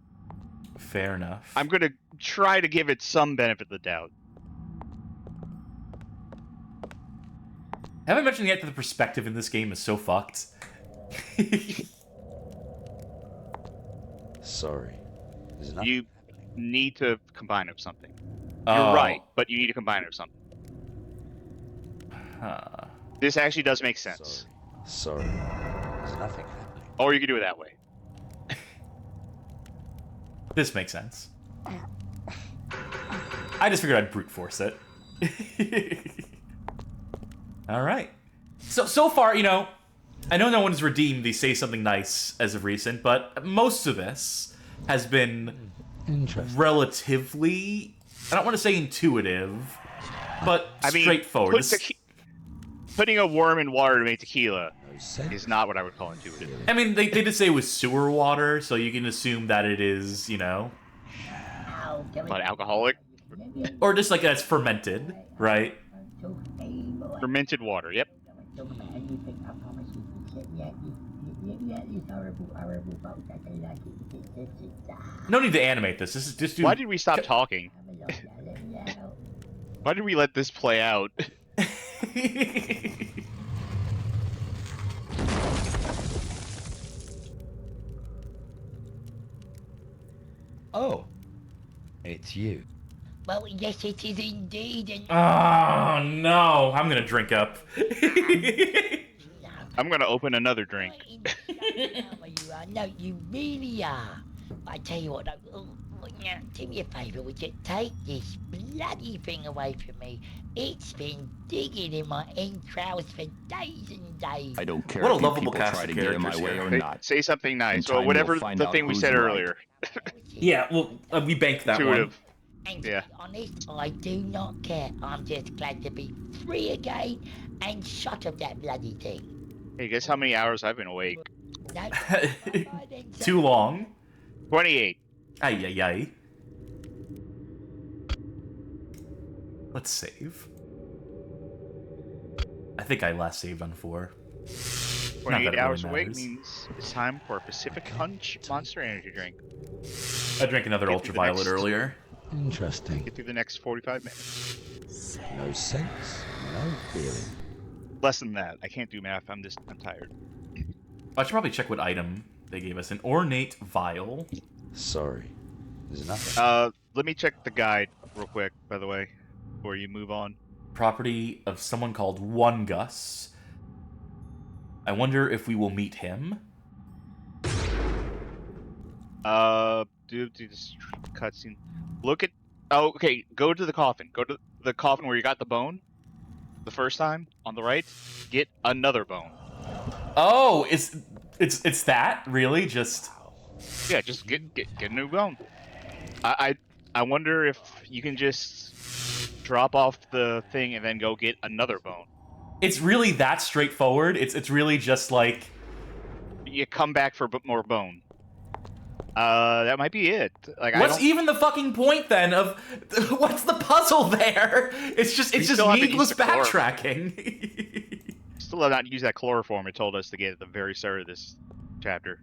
Fair enough. I'm going to try to give it some benefit of the doubt. Have I mentioned yet that the perspective in this game is so fucked? Sorry. There's nothing You need to combine it with something. Oh. You're right, but you need to combine it with something. Huh. This actually does make sense. Sorry. There's nothing happening. Or you can do it that way. This makes sense. I just figured I'd brute force it. All right. So far, you know, I know no one's redeemed the Say Something Nice as of recent, but most of this has been relatively, I don't want to say intuitive, but straightforward. Putting a worm in water to make tequila is not what I would call intuitive. I mean, they did say it was sewer water, so you can assume that it is, you know... But alcoholic? Or just like that's fermented, right? Fermented water, yep. No need to animate this. This is just... Why did we stop talking? Why did we let this play out? Oh, it's you. Well, yes, it is indeed. And oh no! I'm gonna drink up. I'm gonna open another drink. No, you really are. I tell you what, now, do me a favour, would you take this bloody thing away from me? It's been digging in my entrails for days and days. I don't care what a if you lovable people cast try of to get in my characters way here. or Hey, not. say something nice, In time, or whatever you'll find the out thing we who's said right. earlier. Yeah, well, we banked that Intuitive. And Yeah. to be honest, I do not care. I'm just glad to be free again and shut of that bloody thing. Hey, guess how many hours I've been awake? No, one. Too long. 28. Ay, ay, ay. Let's save. I think I last saved on 4. 28 hours really awake matters. means it's time for a Pacific Punch Monster Energy drink. I drank another Get through the ultraviolet next- earlier. Interesting. Get through the next 45 minutes. No sense, no feeling. Less than that. I can't do math. I'm tired. I should probably check what item they gave us. An ornate vial. Sorry. There's nothing. Let me check the guide real quick, by the way, before you move on. Property of someone called One Gus. I wonder if we will meet him. Do this cutscene. Look at. Oh, okay. Go to the coffin. Go to the coffin where you got the bone. The first time on the right. Get another bone. Oh, it's that really just. Yeah, just get a new bone. I wonder if you can just drop off the thing and then go get another bone. It's really that straightforward. It's really just like. You come back for more bone. That might be it. Like, what's even the fucking point then of what's the puzzle there? It's just needless backtracking. Still have not used that chloroform it told us to get at the very start of this chapter.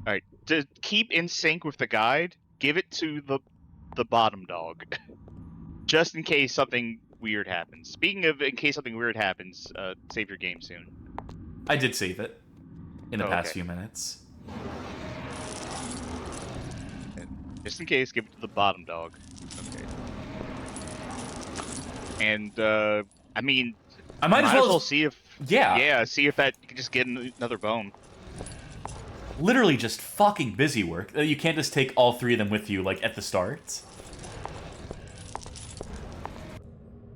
Alright, to keep in sync with the guide, give it to the bottom dog. Just in case something weird happens. Speaking of in case something weird happens, save your game soon. I did save it in the past few minutes. Just in case, give it to the bottom dog. Okay. And, I mean... I might as well see if... Yeah. Yeah, see if that... You can just get another bone. Literally just fucking busy work. You can't just take all 3 of them with you, like, at the start.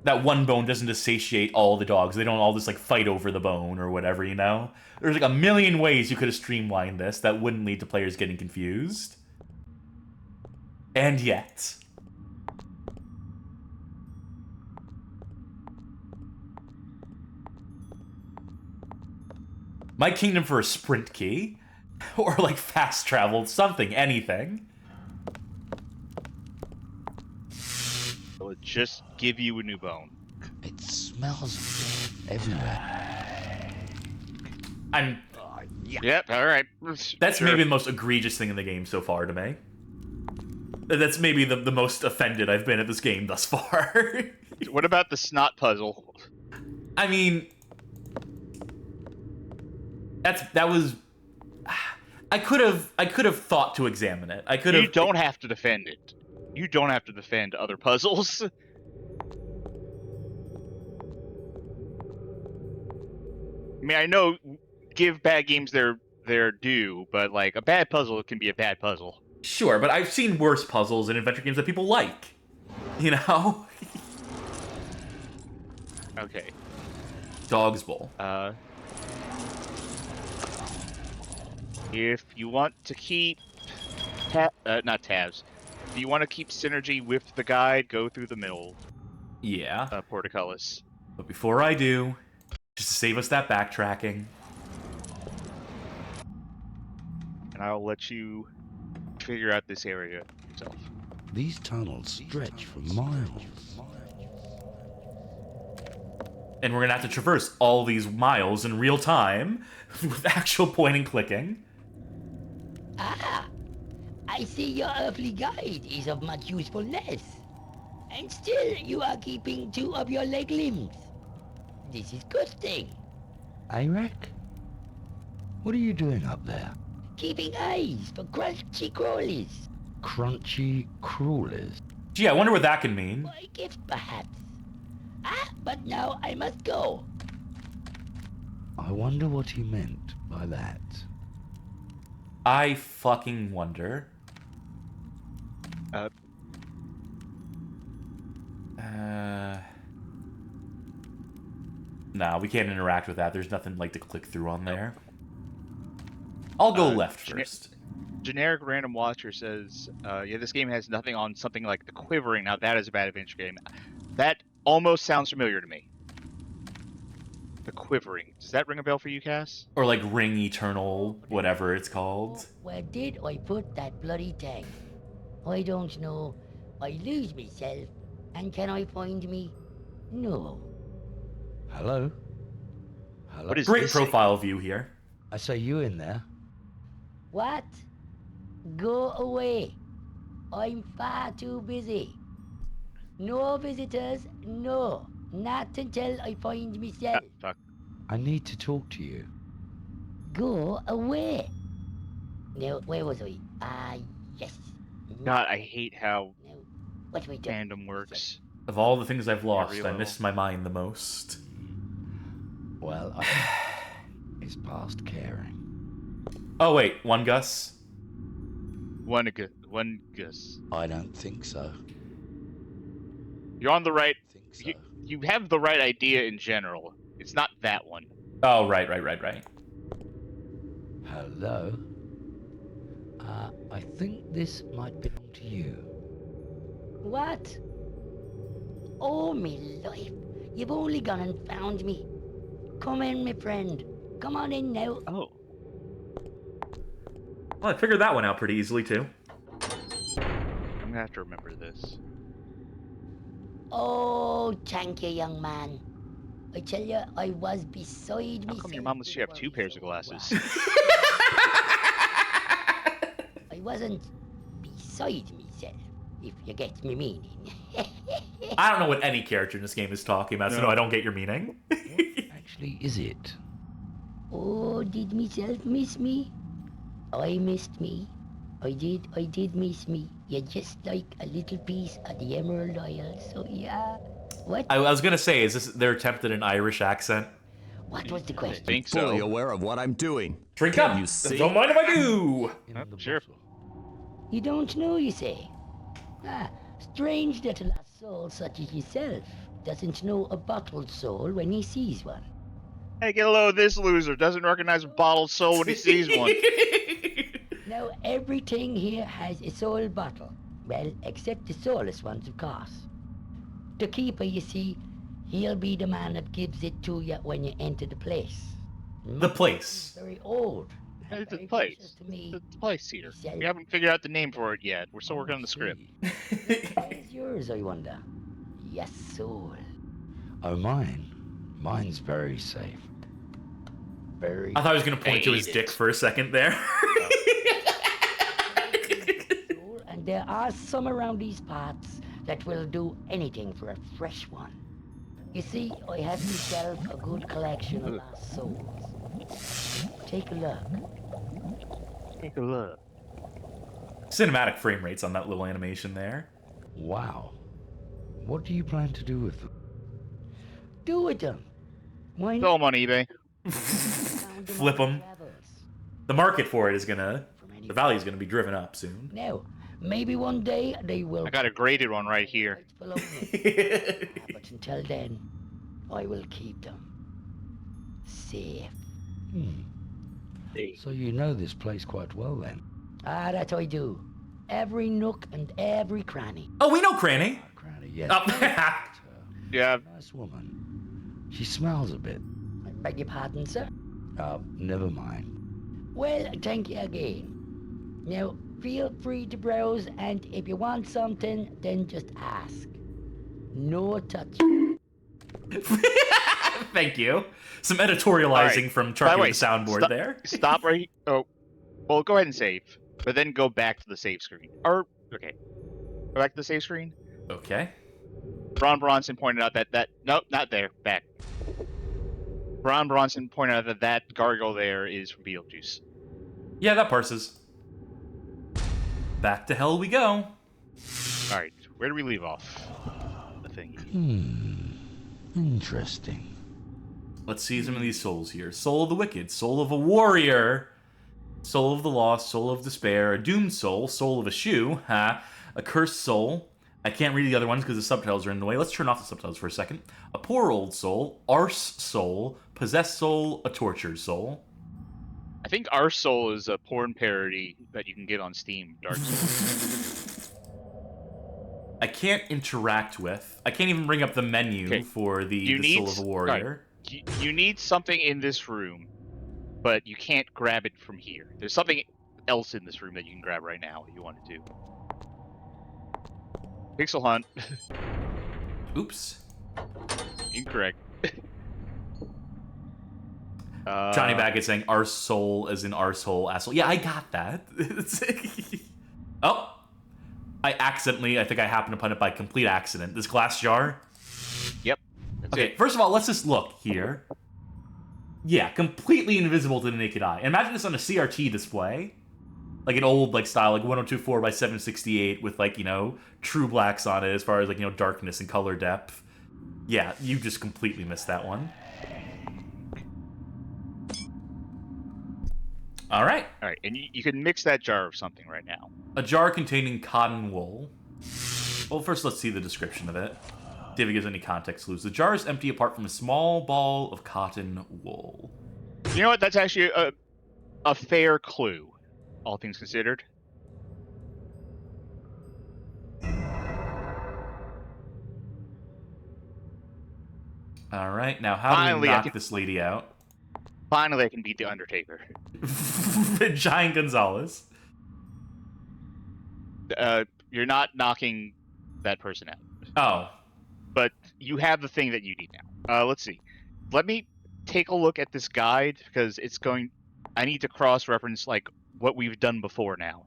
That one bone doesn't just satiate all the dogs. They don't all just, like, fight over the bone or whatever, you know? There's, like, a million ways you could have streamlined this that wouldn't lead to players getting confused. And yet... My kingdom for a sprint key. Or, like, fast travel, something, anything. It'll just give you a new bone. It smells everywhere. I'm... Yep, alright. That's Sure. maybe the most egregious thing in the game so far to me. That's maybe the most offended I've been at this game thus far. What about the snot puzzle? I mean, that was. I could have thought to examine it. I could have. You don't have to defend it. You don't have to defend other puzzles. I mean, I know give bad games their due, but like a bad puzzle can be a bad puzzle. Sure, but I've seen worse puzzles in adventure games that people like. You know? Okay. Dog's Bowl. If you want to keep not tabs. If you want to keep synergy with the guide, go through the middle. Yeah. Portcullis. But before I do, just to save us that backtracking. And I'll let you figure out this area yourself. These tunnels stretch for miles. And we're gonna have to traverse all these miles in real time with actual point and clicking. Ah, I see your earthly guide is of much usefulness. And still you are keeping 2 of your leg limbs. This is good thing. Iraq? What are you doing up there? Keeping eyes for crunchy crawlies. Crunchy crawlers? Gee, I wonder what that can mean. My gift, perhaps. Ah, but now I must go. I wonder what he meant by that. I fucking wonder. Nah, we can't interact with that. There's nothing like to click through on there. I'll go left first. Generic random watcher says, yeah, this game has nothing on something like the quivering. Now that is a bad adventure game. That almost sounds familiar to me. The quivering. Does that ring a bell for you, Cass? Or like Ring Eternal, whatever it's called. Where did I put that bloody thing? I don't know. I lose myself. And can I find me? No. Hello? Hello? What is Great this profile view here. I say you in there. What? Go away. I'm far too busy. No visitors, no. Not until I find myself. Fuck. I need to talk to you. Go away. Now, where was I? Yes. God, I hate how Now, what do I do? fandom works. Of all the things I've lost, I little. missed my mind the most. Well, it's past caring. Oh wait, one Gus? One Gus. I don't think so. You're on the right. Think so. You have the right idea in general. It's not that one. Oh, right. Hello? I think this might belong to you. What? Oh, me life. You've only gone and found me. Come in, my friend. Come on in now. Oh. Well, I figured that one out pretty easily, too. I'm gonna have to remember this. Oh, thank you, young man. I tell you, I was beside me. How come your mom lets you have 2 pairs of glasses? I wasn't beside myself, if you get me meaning. I don't know what any character in this game is talking about, so no, I don't get your meaning. Actually, is it? Oh, did myself miss me? I missed me. I did miss me. You're just like a little piece of the Emerald Isle, so yeah. What? I was gonna say, is this their attempt at an Irish accent? What was the question? I think so. Fully aware of what I'm doing. Drink Can up! you see? Don't mind if I do! Sure. You don't know, you say? Ah, strange that a lost soul such as yourself doesn't know a bottled soul when he sees one. Hey, get a load of this loser. Doesn't recognize a bottled soul when he sees one. Now, everything here has a soul bottle. Well, except the soulless ones, of course. The keeper, you see, he'll be the man that gives it to you when you enter the place. The place. Very old. It's a Very place. precious to me. It's a place here. Yes. We haven't figured out the name for it yet. We're still working on the script. Where's yours, I wonder? Yes, soul. Oh, mine? Mine's very safe. Very. I thought I was gonna point to his dick for a second there. Soul and there are some around these parts that will do anything for a fresh one. You see, I have myself a good collection of lost souls. Take a look. Take a look. Cinematic frame rates on that little animation there. Wow. What do you plan to do with them? Do with them. Why Sell not? them on eBay. Flip them. The market for it is gonna, the value is gonna be driven up soon. Now, maybe one day they will. I got a graded one right here. But until then, I will keep them safe. So you know this place quite well then? Ah, that I do. Every nook and every cranny. Oh, we know Cranny. Cranny, yes. Oh. Yeah. Nice woman. She smells a bit. I beg your pardon, sir? Never mind. Well, thank you again. Now, feel free to browse, and if you want something, then just ask. No touch. Thank you. Some editorializing right. from By the Charlie way, with the soundboard there. Stop right. Oh, well, go ahead and save, but then go back to the save screen. Or okay, go back to the save screen. Okay. Ron Bronson pointed out that nope, not there. Back. Ron Bronson pointed out that gargoyle there is from Beetlejuice. Yeah, that parses. Back to hell we go. All right, where do we leave off? The thingy. Interesting. Let's see some of these souls here. Soul of the wicked, soul of a warrior, soul of the lost, soul of despair, a doomed soul, soul of a shoe, a cursed soul. I can't read the other ones because the subtitles are in the way. Let's turn off the subtitles for a second. A poor old soul, arse soul, possessed soul, a tortured soul. I think Our Soul is a porn parody that you can get on Steam. Dark Souls. I can't interact with. I can't even bring up the menu for the soul of a warrior. Right. You need something in this room, but you can't grab it from here. There's something else in this room that you can grab right now if you wanted to. Pixel Hunt. Oops. Incorrect. Johnny Baggett saying our soul as in arsehole asshole. Yeah, I got that. Oh. I think I happened upon it by complete accident. This glass jar. Yep. That's Okay, it. first of all, let's just look here. Yeah, completely invisible to the naked eye. And imagine this on a CRT display. Like an old style, like 1024 by 768 with true blacks on it as far as darkness and color depth. Yeah, you just completely missed that one. All right. All right, and you can mix that jar of something right now. A jar containing cotton wool. Well, first let's see the description of it. David gives any context clues. The jar is empty apart from a small ball of cotton wool. You know what? That's actually a fair clue, all things considered. All right, now how do we knock this lady out? Finally, I can beat the Undertaker. Giant Gonzalez. You're not knocking that person out. Oh. But you have the thing that you need now. Let's see. Let me take a look at this guide because I need to cross-reference what we've done before now,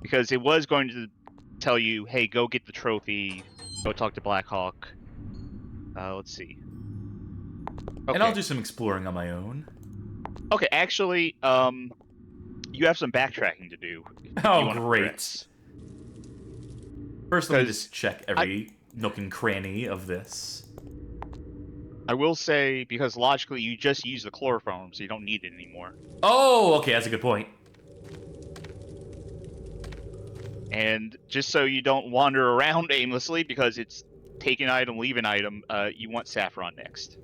because it was going to tell you, hey, go get the trophy, go talk to Blackhawk. Let's see. Okay. And I'll do some exploring on my own. Okay, actually, you have some backtracking to do. Oh, great. First, let me just check every nook and cranny of this. I will say, because logically, you just use the chloroform, so you don't need it anymore. Oh, okay, that's a good point. And just so you don't wander around aimlessly, because it's take an item, leave an item, you want Saffron next.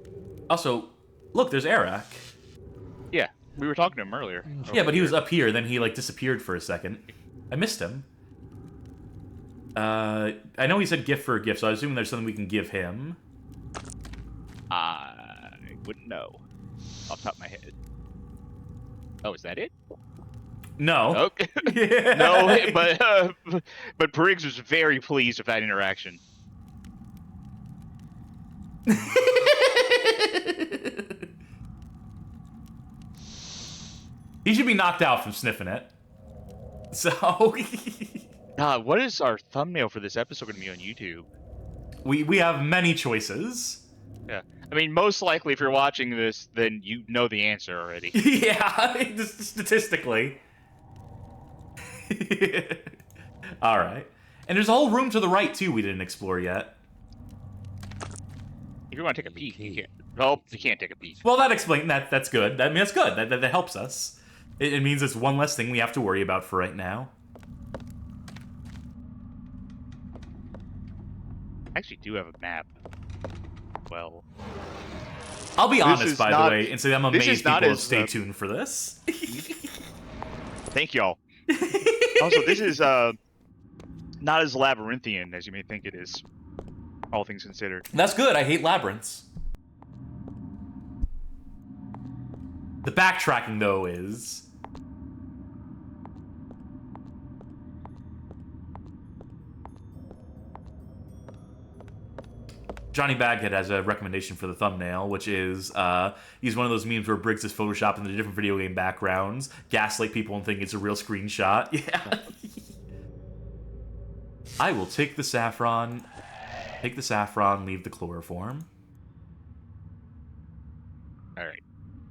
Also, look, there's Arak. Yeah, we were talking to him earlier. Yeah, but he was up here, then he disappeared for a second. I missed him. I know he said gift for a gift, so I assume there's something we can give him. I wouldn't know off the top of my head. Oh, is that it? No. Okay. No, but Briggs was very pleased with that interaction. He should be knocked out from sniffing it. So... What is our thumbnail for this episode going to be on YouTube? We have many choices. Yeah. I mean, most likely if you're watching this, then you know the answer already. Yeah, statistically. All right. And there's a whole room to the right, too, we didn't explore yet. If you want to take a peek, you can't. Well, you can't take a peek. Well, that's good. I mean, that's good. That helps us. It means it's one less thing we have to worry about for right now. I actually do have a map. Well, I'll be honest, by the way, and say I'm amazed people have stayed tuned for this. Thank y'all. Also, this is not as labyrinthian as you may think it is, all things considered. That's good. I hate labyrinths. The backtracking, though, is... Johnny Baghead has a recommendation for the thumbnail, which is use one of those memes where Briggs is photoshopping the different video game backgrounds, gaslight people and think it's a real screenshot. Yeah. I will take the saffron, leave the chloroform. Alright.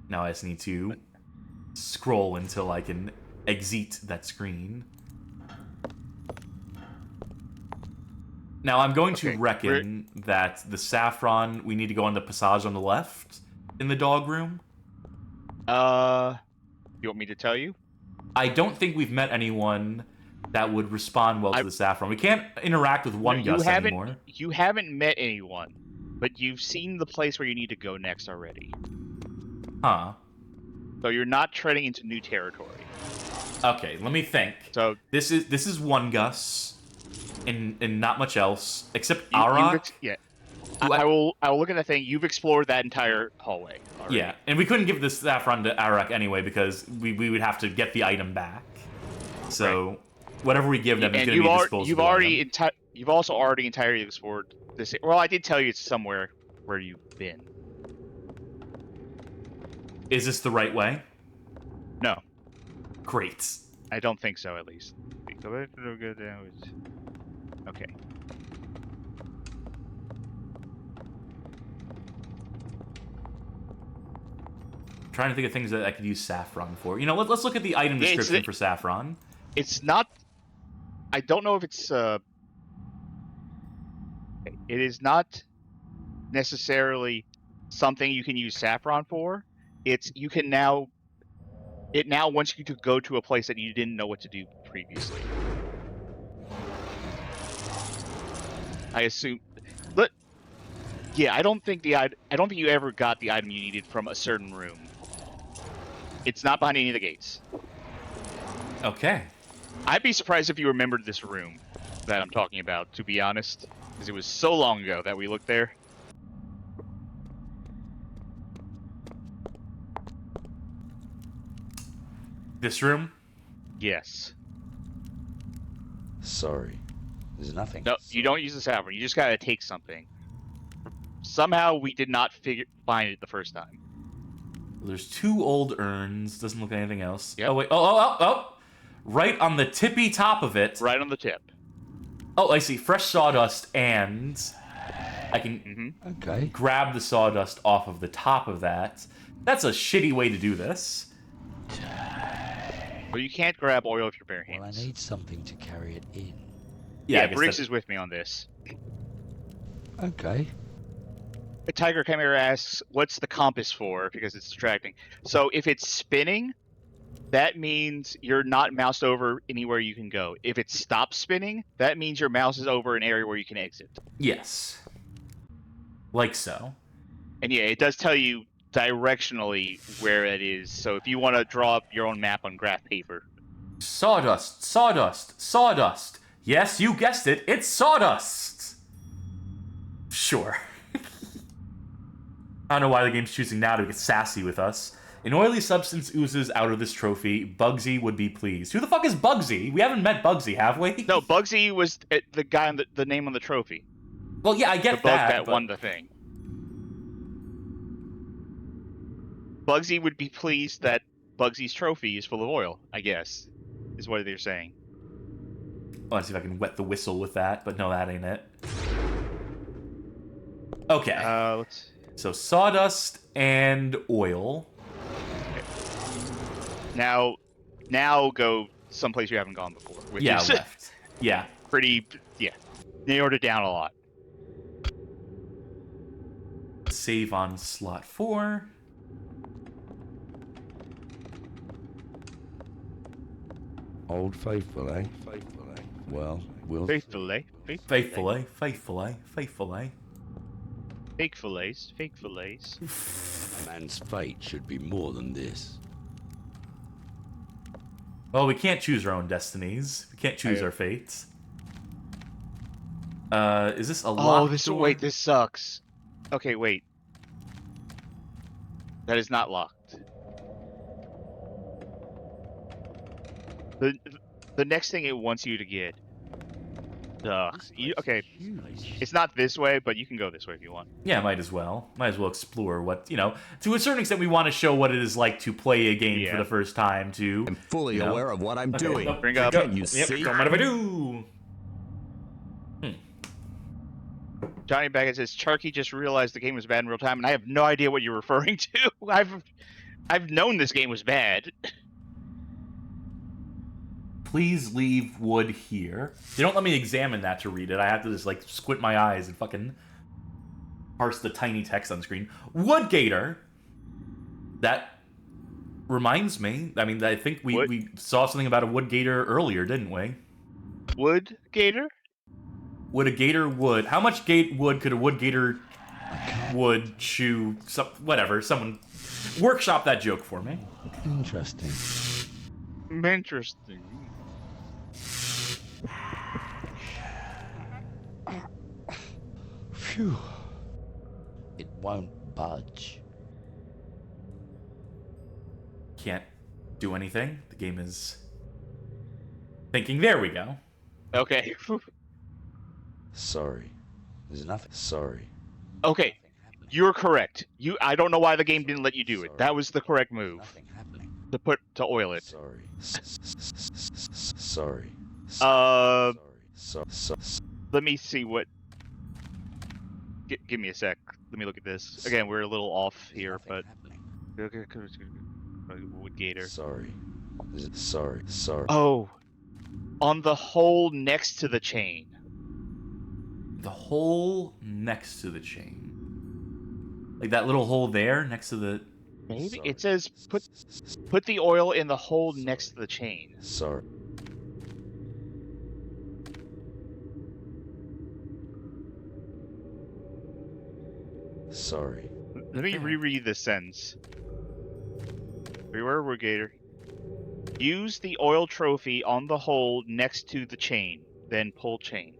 Now I just need to scroll until I can exit that screen. Now, I'm going to reckon that the saffron, we need to go on the passage on the left in the dog room. You want me to tell you? I don't think we've met anyone that would respond well to the saffron. We can't interact with one Gus anymore. You haven't met anyone, but you've seen the place where you need to go next already. Huh. So you're not treading into new territory. Okay, let me think. So this is one Gus. And not much else except Arak. Yeah, I will look at that thing. You've explored that entire hallway already. Yeah, and we couldn't give this saffron to Arak anyway because we would have to get the item back. So whatever we give them is going to be disposable. You've also already entirely explored this. Well, I did tell you it's somewhere where you've been. Is this the right way? No. Great. I don't think so, at least. Okay. I'm trying to think of things that I could use saffron for. You know, let's look at the item description for saffron. It's not... I don't know if it's... It is not necessarily something you can use saffron for. You can now... It now wants you to go to a place that you didn't know what to do previously. I assume, but yeah, I don't think you ever got the item you needed from a certain room. It's not behind any of the gates. Okay. I'd be surprised if you remembered this room that I'm talking about, to be honest, because it was so long ago that we looked there. This room? Yes. Sorry. There's nothing. No, you don't use the saffron. You just gotta take something. Somehow we did not find it the first time. There's 2 old urns. Doesn't look like anything else. Yep. Oh, wait. Oh. Right on the tippy top of it. Right on the tip. Oh, I see. Fresh sawdust, and I can grab the sawdust off of the top of that. That's a shitty way to do this. Well, you can't grab oil with your bare hands. Well, I need something to carry it in. Yeah, Briggs is with me on this. Okay. Tiger Chimera asks, what's the compass for? Because it's distracting. So if it's spinning, that means you're not moused over anywhere you can go. If it stops spinning, that means your mouse is over an area where you can exit. Yes. Like so. And yeah, it does tell you directionally where it is. So if you want to draw up your own map on graph paper. Sawdust, sawdust, sawdust. Yes, you guessed it. It's sawdust. Sure. I don't know why the game's choosing now to get sassy with us. An oily substance oozes out of this trophy. Bugsy would be pleased. Who the fuck is Bugsy? We haven't met Bugsy, have we? No, Bugsy was the guy on the name on the trophy. Well, yeah, I get the bug that won the thing. Bugsy would be pleased that Bugsy's trophy is full of oil, I guess, is what they're saying. Let's see if I can wet the whistle with that, but no, that ain't it. Okay. Let's... So sawdust and oil. Now go someplace you haven't gone before. Which Yeah, is left. Yeah. pretty. Yeah, narrowed it down a lot. Save on slot 4. Old Faithful, eh? Faithful, eh? Well, we'll Faithfully. Faithfully. Faithfully. Faithfully. Fake fillets. Fake fillets. A man's fate should be more than this. Well, we can't choose our own destinies. We can't choose our fates. Is this a locked door? Wait, this sucks. Okay, wait. That is not locked. The next thing it wants you to get. Okay. It's not this way, but you can go this way if you want. Yeah, might as well. Might as well explore what, to a certain extent we want to show what it is like to play a game for the first time to... I'm fully aware of what I'm doing. Bring up. Can you see? What do I do? Johnny Baggett says, Charky just realized the game was bad in real time, and I have no idea what you're referring to. I've known this game was bad. Please leave wood here. They don't let me examine that to read it. I have to just, squint my eyes and fucking parse the tiny text on screen. Wood gator. That reminds me. I mean, I think we saw something about a wood gator earlier, didn't we? Wood gator? Would a gator wood... How much wood could a wood gator would chew... whatever. Someone workshop that joke for me. Interesting. Interesting. Phew. It won't budge. Can't do anything. The game is thinking. There we go. Okay. Sorry. There's nothing. Sorry. Okay. You're correct. I don't know why the game didn't let you do it. That was the correct move. Nothing happening. To oil it. Sorry. Sorry. Let me see what... Give me a sec. Let me look at this. Again, we're a little off here, but... Wood gator. Sorry. Sorry. Oh! On the hole next to the chain. The hole next to the chain. Like that little hole there next to the... Maybe? Sorry. It says put the oil in the hole next to the chain. Sorry. Sorry. Let me reread this sentence. Beware, Gator. Use the oil trophy on the hole next to the chain, then pull chain.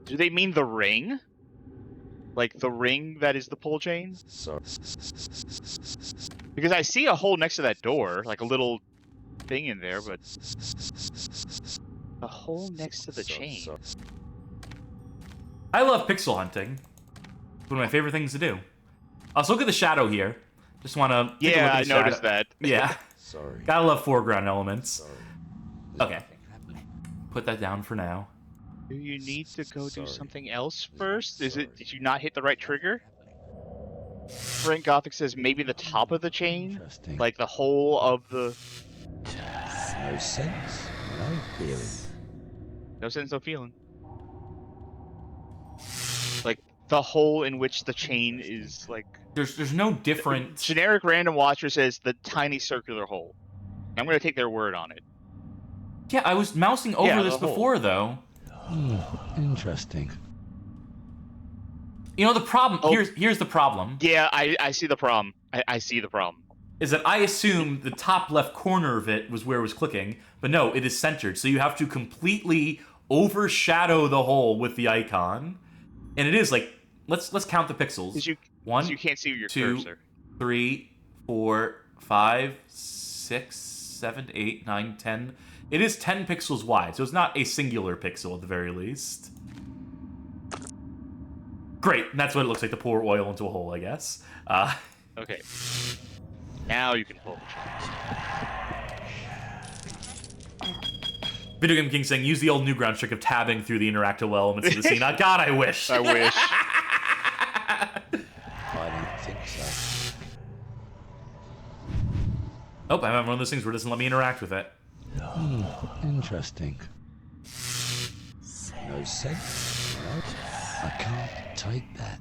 Do they mean the ring? Like the ring that is the pull chain? Sorry. Because I see a hole next to that door, like a little thing in there, but... A hole next to the chain. I love pixel hunting. It's one of my favorite things to do. Also, look at the shadow here. Just want to... Yeah, I noticed that. Yeah. Sorry. Gotta love foreground elements. Sorry. Okay. Put that down for now. Do you need to go do something else first? Did you not hit the right trigger? Frank Gothic says maybe the top of the chain? Interesting. Like the whole of the... No sense. No feeling. No sense, no feeling. Like the hole in which the chain is like... There's no different... Generic random watcher says the tiny circular hole. I'm going to take their word on it. Yeah, I was mousing over this before, though. Interesting. You know, the problem... Here's the problem. Yeah, I see the problem. I see the problem. Is that I assumed the top left corner of it was where it was clicking, but no, it is centered. So you have to completely overshadow the hole with the icon. And it is like... Let's count the pixels. 1, you can't see your 2, cursor. 3, 4, 5, 6, 7, 8, 9, 10. It is 10 pixels wide, so it's not a singular pixel at the very least. Great, and that's what it looks like to pour oil into a hole, I guess. Okay. Now you can pull the Video Game King saying, use the old Newgrounds trick of tabbing through the interactable elements of the scene. God, I wish. I wish. I don't think so. Oh, I have one of those things where it doesn't let me interact with it. Interesting. No sense. No, I can't take that.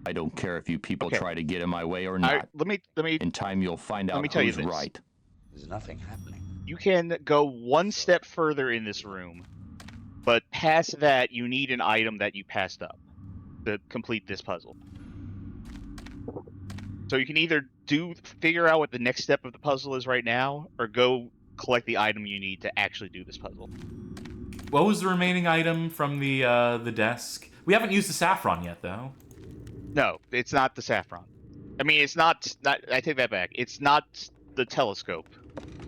I don't care if you people Okay. try to get in my way or not. Let me. In time, you'll find out me tell you who's this. right. There's nothing happening. You can go one step further in this room, but past that, you need an item that you passed up to complete this puzzle. So you can either figure out what the next step of the puzzle is right now, or go collect the item you need to actually do this puzzle. What was the remaining item from the desk? We haven't used the saffron yet, though. No, it's not the saffron. I mean, it's not. I take that back. It's not the telescope.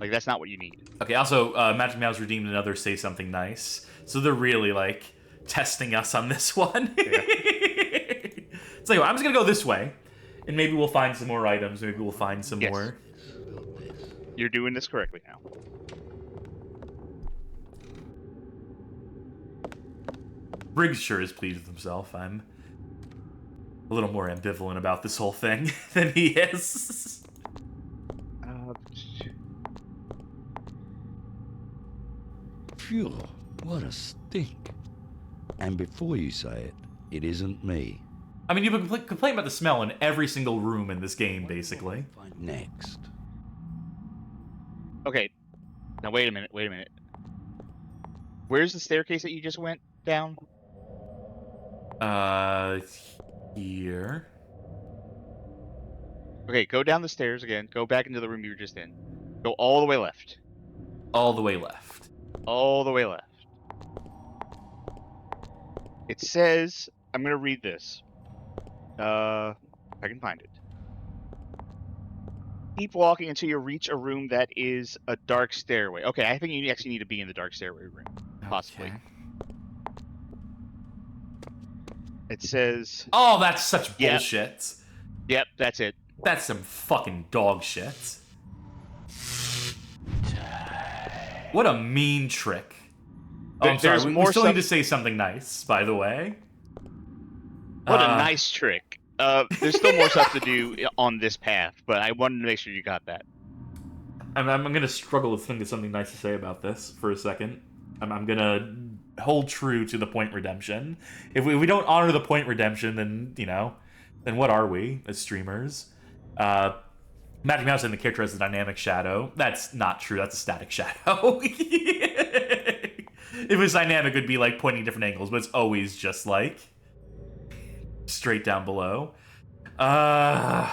Like, that's not what you need. Okay, also, Magic Mouse redeemed another Say Something Nice. So they're really, like, testing us on this one. Yeah. So anyway, I'm just going to go this way. And maybe we'll find some more items. Maybe we'll find some more. You're doing this correctly now. Briggs sure is pleased with himself. I'm a little more ambivalent about this whole thing than he is. Phew, what a stink. And before you say it, it isn't me. I mean, you've been complaining about the smell in every single room in this game, basically. Next. Okay. Now, wait a minute. Where's the staircase that you just went down? Here. Okay, go down the stairs again. Go back into the room you were just in. Go all the way left. All the way left. All the way left. It says, I'm going to read this. If I can find it. Keep walking until you reach a room that is a dark stairway. Okay, I think you actually need to be in the dark stairway room. Possibly. Okay. It says... Oh, that's such bullshit. Yep, that's it. That's some fucking dog shit. What a mean trick. Oh, I'm sorry. We still need to say something nice, by the way. What a nice trick. There's still more stuff to do on this path, but I wanted to make sure you got that. I'm going to struggle to think of something nice to say about this for a second. I'm going to hold true to the point redemption. If we don't honor the point redemption, then, you know, then what are we as streamers? Magic Mouse in the character has a dynamic shadow. That's not true. That's a static shadow. If it was dynamic, it would be like pointing different angles, but it's always just like straight down below. The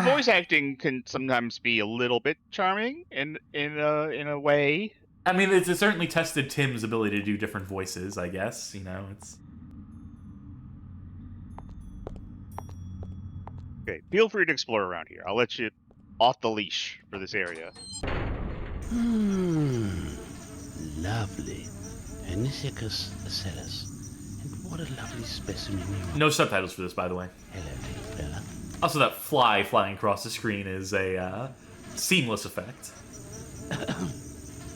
voice acting can sometimes be a little bit charming in a way. I mean, it's certainly tested Tim's ability to do different voices, I guess. You know, it's... Okay, feel free to explore around here. I'll let you off the leash for this area. Lovely. Anisicus Acellus. And what a lovely specimen you are. No subtitles for this, by the way. Hello, little fella. Also, that fly flying across the screen is a seamless effect.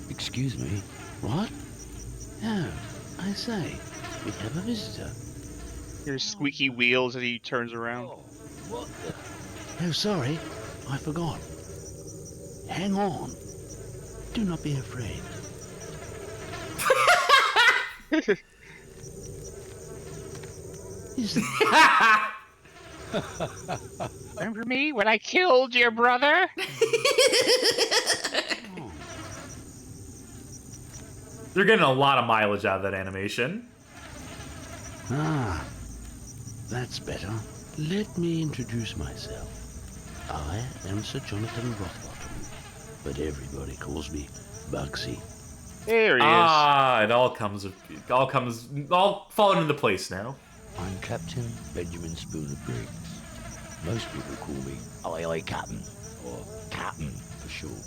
Excuse me. What? Oh, I say, we have a visitor. Here's squeaky wheels as he turns around. What the? Oh, sorry, I forgot. Hang on. Do not be afraid. Is that... Remember me when I killed your brother? They're getting a lot of mileage out of that animation. Ah, that's better. Let me introduce myself. I am Sir Jonathan Rothbottom, but everybody calls me Bugsy. There he is. Ah, it all falling into place now. I'm Captain Benjamin Spooner Briggs. Most people call me Oi Oi Captain, or Captain for short.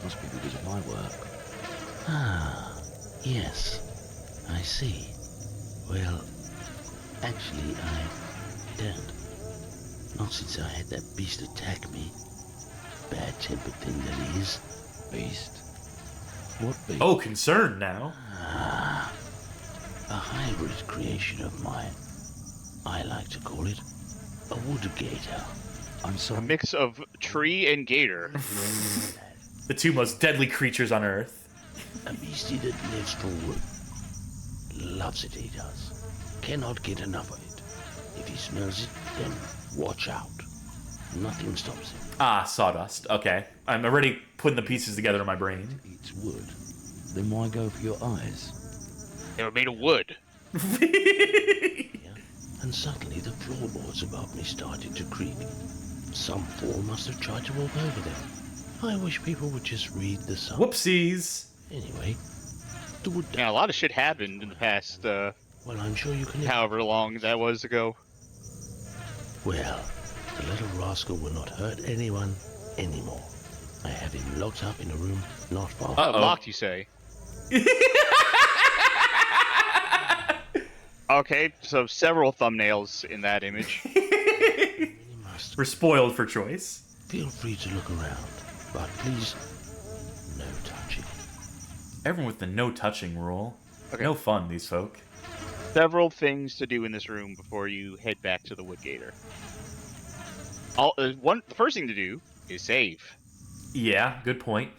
Must be because of my work. Ah, yes, I see. Well, actually, I don't. Not since I had that beast attack me. bad-tempered thing that he is. Beast? What beast? Oh, concerned now. A hybrid creation of mine. I like to call it a wood gator. I'm A sorry. mix of tree and gator. The two most deadly creatures on Earth. A beastie that lives for wood. Loves it, he does. Cannot get enough of it. If he smells it, then watch out. Nothing stops him. Ah, sawdust. Okay. I'm already putting the pieces together in my brain. Eats wood. Then why go for your eyes? They were made of wood. And suddenly the floorboards above me started to creak. Some fool must have tried to walk over them. I wish people would just read the sign. Whoopsies. Anyway, the wood... Yeah, a lot of shit happened in the past, Well, I'm sure you can... however long that was ago. Well, the little rascal will not hurt anyone anymore. I have him locked up in a room not far. Locked, you say? Okay, so several thumbnails in that image. We're spoiled for choice. Feel free to look around, but please, no touching. Everyone with the no touching rule. Okay. No fun, these folk. Several things to do in this room before you head back to the wood gator. The first thing to do is save. Yeah, good point.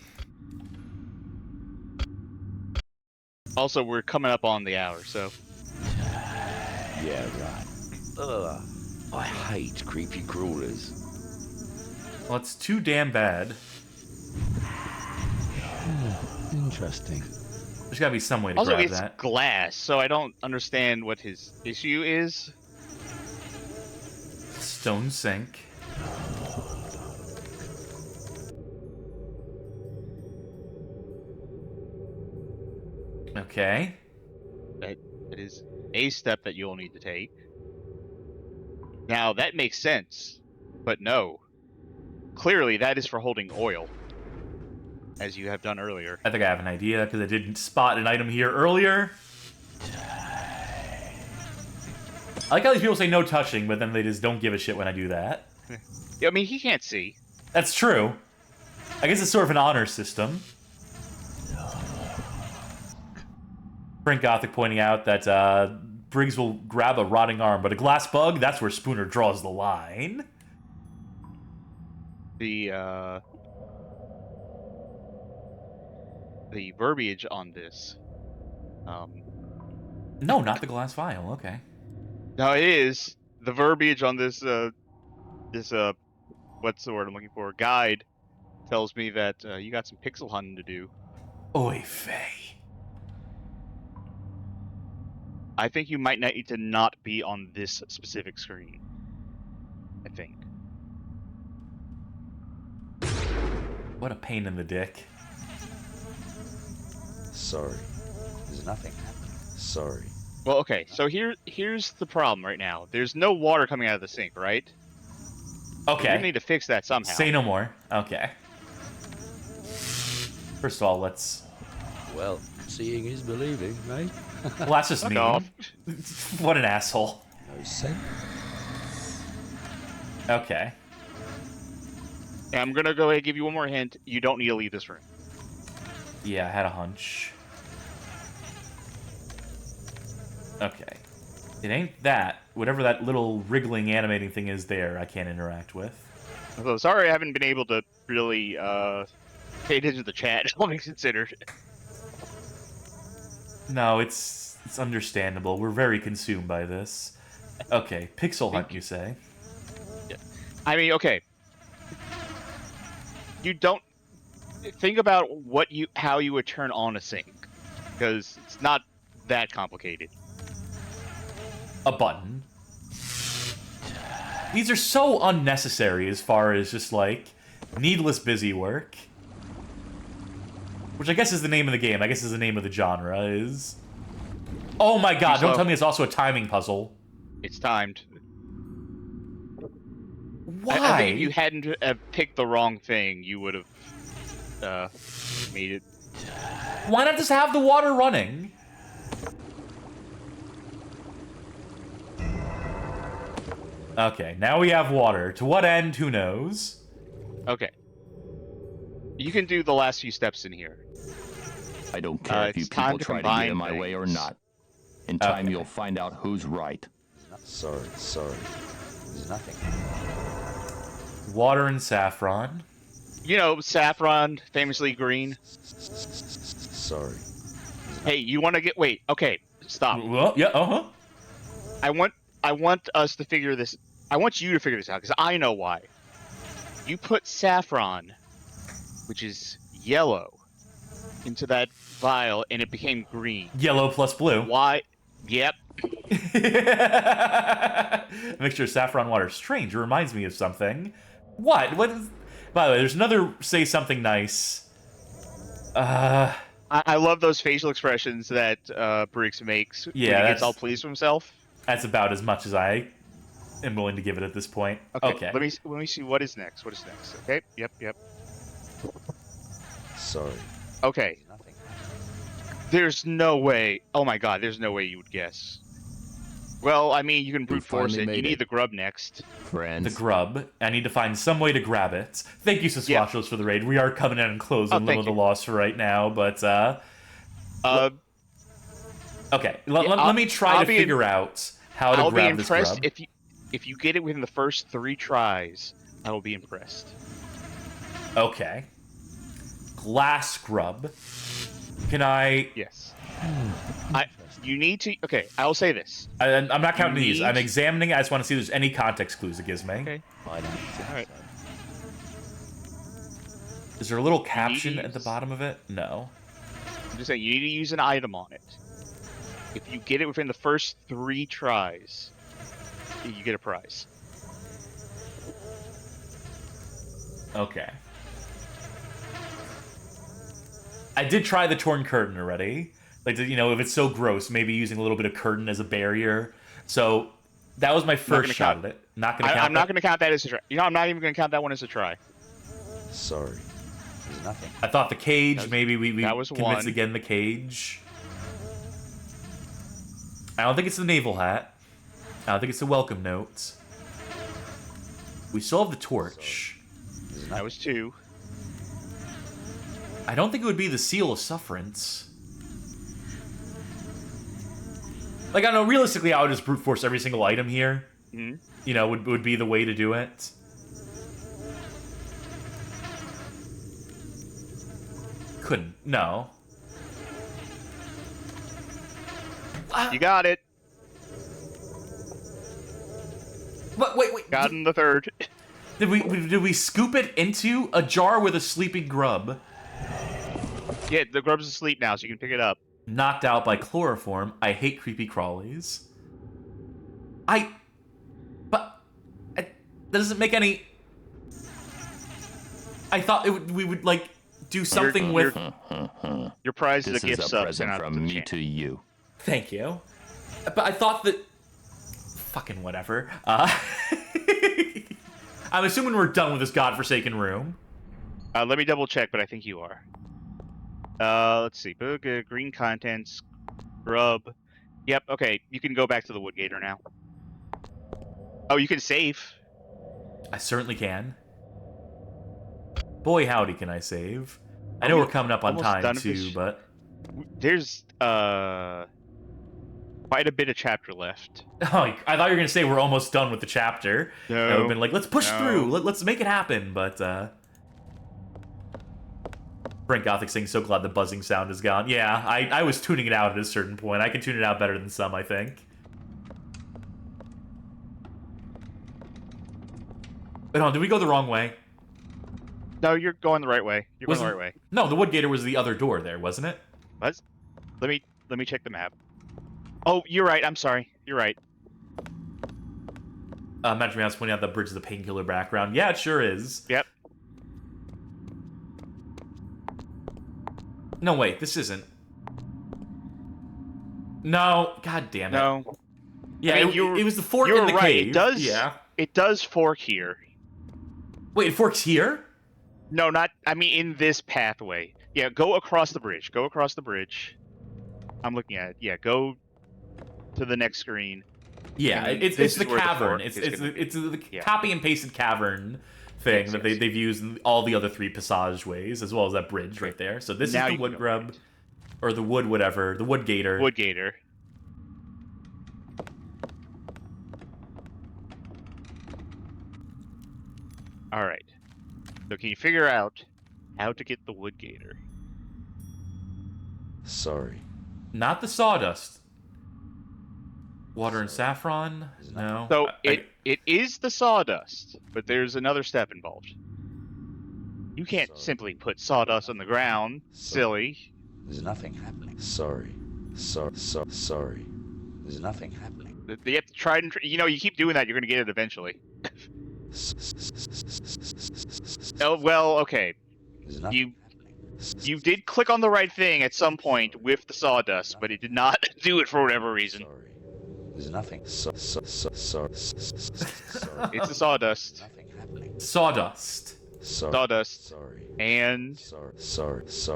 Also, we're coming up on the hour, so... Yeah, right. Ugh. I hate creepy crawlers. Well, it's too damn bad. Interesting. There's gotta be some way to Also, grab it's that. glass, so I don't understand what his issue is. Stone sink. Okay. That is a step that you'll need to take. Now, that makes sense, but no. Clearly, that is for holding oil, as you have done earlier. I think I have an idea, because I didn't spot an item here earlier. I like how these people say no touching, but then they just don't give a shit when I do that. Yeah, I mean, he can't see. That's true. I guess it's sort of an honor system. Frank Gothic pointing out that Briggs will grab a rotting arm, but a glass bug, that's where Spooner draws the line. The verbiage on this. No, not the glass vial. Okay. No, it is. The verbiage on this, what's the word I'm looking for? Guide tells me that you got some pixel hunting to do. Oy vey. I think you might need to not be on this specific screen. I think. What a pain in the dick. Sorry. There's nothing happening. Sorry. Well, okay, so here's the problem right now. There's no water coming out of the sink, right? Okay. You need to fix that somehow. Say no more. Okay. First of all, let's... Well, seeing is believing, eh? Well, that's just Fuck me. off. What an asshole. No sense. Okay. Yeah, I'm gonna go ahead and give you one more hint. You don't need to leave this room. Yeah, I had a hunch. Okay. It ain't that. Whatever that little wriggling animating thing is there, I can't interact with. So sorry I haven't been able to really pay attention to the chat. All things considered. No, it's understandable. We're very consumed by this. Okay, pixel hunt, you say? I mean, okay. You don't think about how you would turn on a sink, because it's not that complicated. A button. These are so unnecessary as far as just, like, needless busy work. Which I guess is the name of the game. I guess is the name of the genre, is... Oh my god, don't tell me it's also a timing puzzle. It's timed. Why? I think if you hadn't picked the wrong thing, you would have made it. Why not just have the water running? Okay, now we have water. To what end, who knows? Okay. You can do the last few steps in here. I don't care if you it's time people to try to get in combine my way or things. not. In time, Okay. you'll find out who's right. Sorry. There's nothing. Water and saffron. You know, saffron, famously green. Sorry. Hey, you want to get? Wait. Okay, stop. Well, yeah. I want us to figure this. I want you to figure this out because I know why. You put saffron, which is yellow, into that vial, and it became green. Yellow plus blue. Why? Yep. Mixture of saffron water. Strange. It reminds me of something. What? What is? By the way, there's another say something nice. I love those facial expressions that Briggs makes when he gets all pleased with himself. That's about as much as I am willing to give it at this point. Okay. Let me see what is next. What is next? Okay. Yep. Sorry. Okay. Nothing. There's no way. Oh my God. There's no way you would guess. Well, I mean, you can brute force it. You need the grub next. Friends. The grub. I need to find some way to grab it. Thank you, Sasquatchos, for the raid. We are coming in and closing Limbo of the Lost for right now, but okay. Let me try to figure out how to grab this grub. I'll be impressed if you get it within the first 3 tries. I will be impressed. Okay. Glass grub. Can I? Yes. You need to. Okay, I'll say this. I'm not counting these. I'm examining. I just want to see if there's any context clues it gives me. Okay. I don't think All right. Is there a little caption at the bottom of it? No. I'm just saying you need to use an item on it. If you get it within the first 3 tries, you get a prize. Okay. I did try the torn curtain already. Like, you know, if it's so gross, maybe using a little bit of curtain as a barrier. So that was my first shot at it. Not going to count. I'm not going to count that as a try. You know, I'm not even going to count that one as a try. Sorry. There's nothing. I thought the cage. Maybe we convinced one. again the cage. I don't think it's the naval hat. I don't think it's the welcome note. We still have the torch. That was 2. I don't think it would be the seal of sufferance. Like, I don't know, realistically, I would just brute force every single item here. Mm-hmm. You know, would be the way to do it. Couldn't. No. You got it. What? Wait. Got in the 3rd. Did we scoop it into a jar with a sleeping grub? Yeah, the grub's asleep now, so you can pick it up. Knocked out by chloroform. I hate creepy crawlies. But that doesn't make any. I thought we would like do something with. Your prize is This a gift is a sub present from me to you. Thank you. But I thought that. Fucking whatever. I'm assuming we're done with this godforsaken room. Let me double check, but I think you are. Let's see. Green contents, grub. Yep. Okay, you can go back to the wood gator now. Oh, you can save. I certainly can. Boy, howdy, can I save? I know we're coming up on time too, but there's quite a bit of chapter left. Oh, I thought you were gonna say we're almost done with the chapter. No. I would have been like, let's push through. Let's make it happen. But Brent Gothic saying, so glad the buzzing sound is gone. Yeah, I was tuning it out at a certain point. I can tune it out better than some, I think. Wait, did we go the wrong way? No, you're going the right way. You're going the right way. No, the wood gator was the other door there, wasn't it? What? Let me check the map. Oh, you're right. I'm sorry. You're right. Magic Mouse pointing out the bridge of the painkiller background. Yeah, it sure is. Yep. No, wait, this isn't. No, god damn it. No. Yeah, I mean, it was the fork in the cave. It does. Yeah. It does fork here. Wait, it forks here? No, not. I mean, in this pathway. Yeah, go across the bridge. Go across the bridge. I'm looking at it. Yeah, go to the next screen. Yeah, it's the cavern. It's the copy and pasted cavern thing Yes, that yes. they've used in all the other 3 passageways, as well as that bridge right there. So this Now is the you wood can grub, open it. or the wood whatever, the wood gator. Wood gator. All right. So can you figure out how to get the wood gator? Sorry. Not the sawdust. Water and saffron? No. So it is the sawdust, but there's another step involved. You can't simply put sawdust on the ground, silly. There's nothing happening. Sorry. Sorry. There's nothing happening. You have to try and you keep doing that, you're gonna get it eventually. Oh well, okay. You did click on the right thing at some point with the sawdust, but it did not do it for whatever reason. Sorry. There's nothing. Sorry. It's the sawdust. Nothing happening. Sawdust. Sawdust. Sorry. And Sorry. There's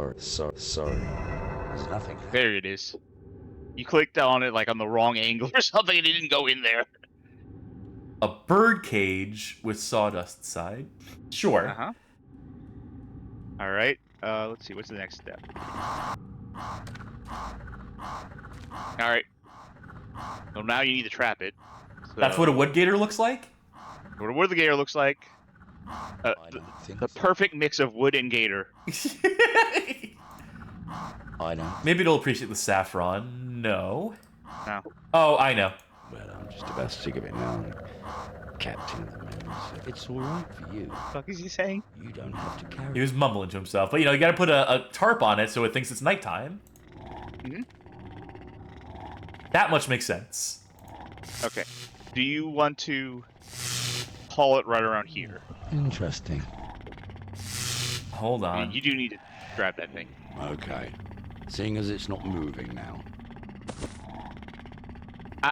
nothing happening. there it is. You clicked on it like on the wrong angle or something, and it didn't go in there. A bird cage with sawdust side. Sure. Uh-huh. All right. Let's see. What's the next step? All right. Well, now you need to trap it. So, That's what a wood gator looks like? what the gator looks like. The perfect mix of wood and gator. I don't. Maybe it'll appreciate the saffron. No. No. Oh, I know. Well, I'm just about sick of it now. Captain of the members. It's all right for you. What the fuck is he saying? You don't have to carry. He was mumbling to himself. But, you gotta put a tarp on it so it thinks it's nighttime. Mm-hmm. That much makes sense. Okay. Do you want to haul it right around here? Interesting. Hold on. You do need to grab that thing. Okay. Seeing as it's not moving now.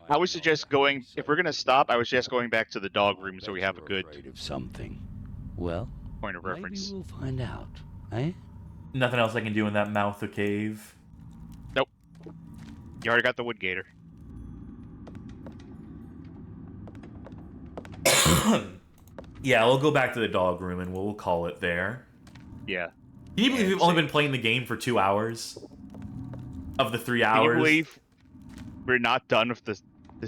I would suggest going, if we're going to stop, I would suggest going back to the dog room so we have a good Afraid of something. Well, point of reference. maybe we'll find out, eh? Nothing else I can do in that mouth of cave. Nope. You already got the wood gator. Yeah, we'll go back to the dog room and we'll call it there. Yeah. Can you believe we've only been playing the game for 2 hours? Of the 3 hours? Can you believe we're not done with this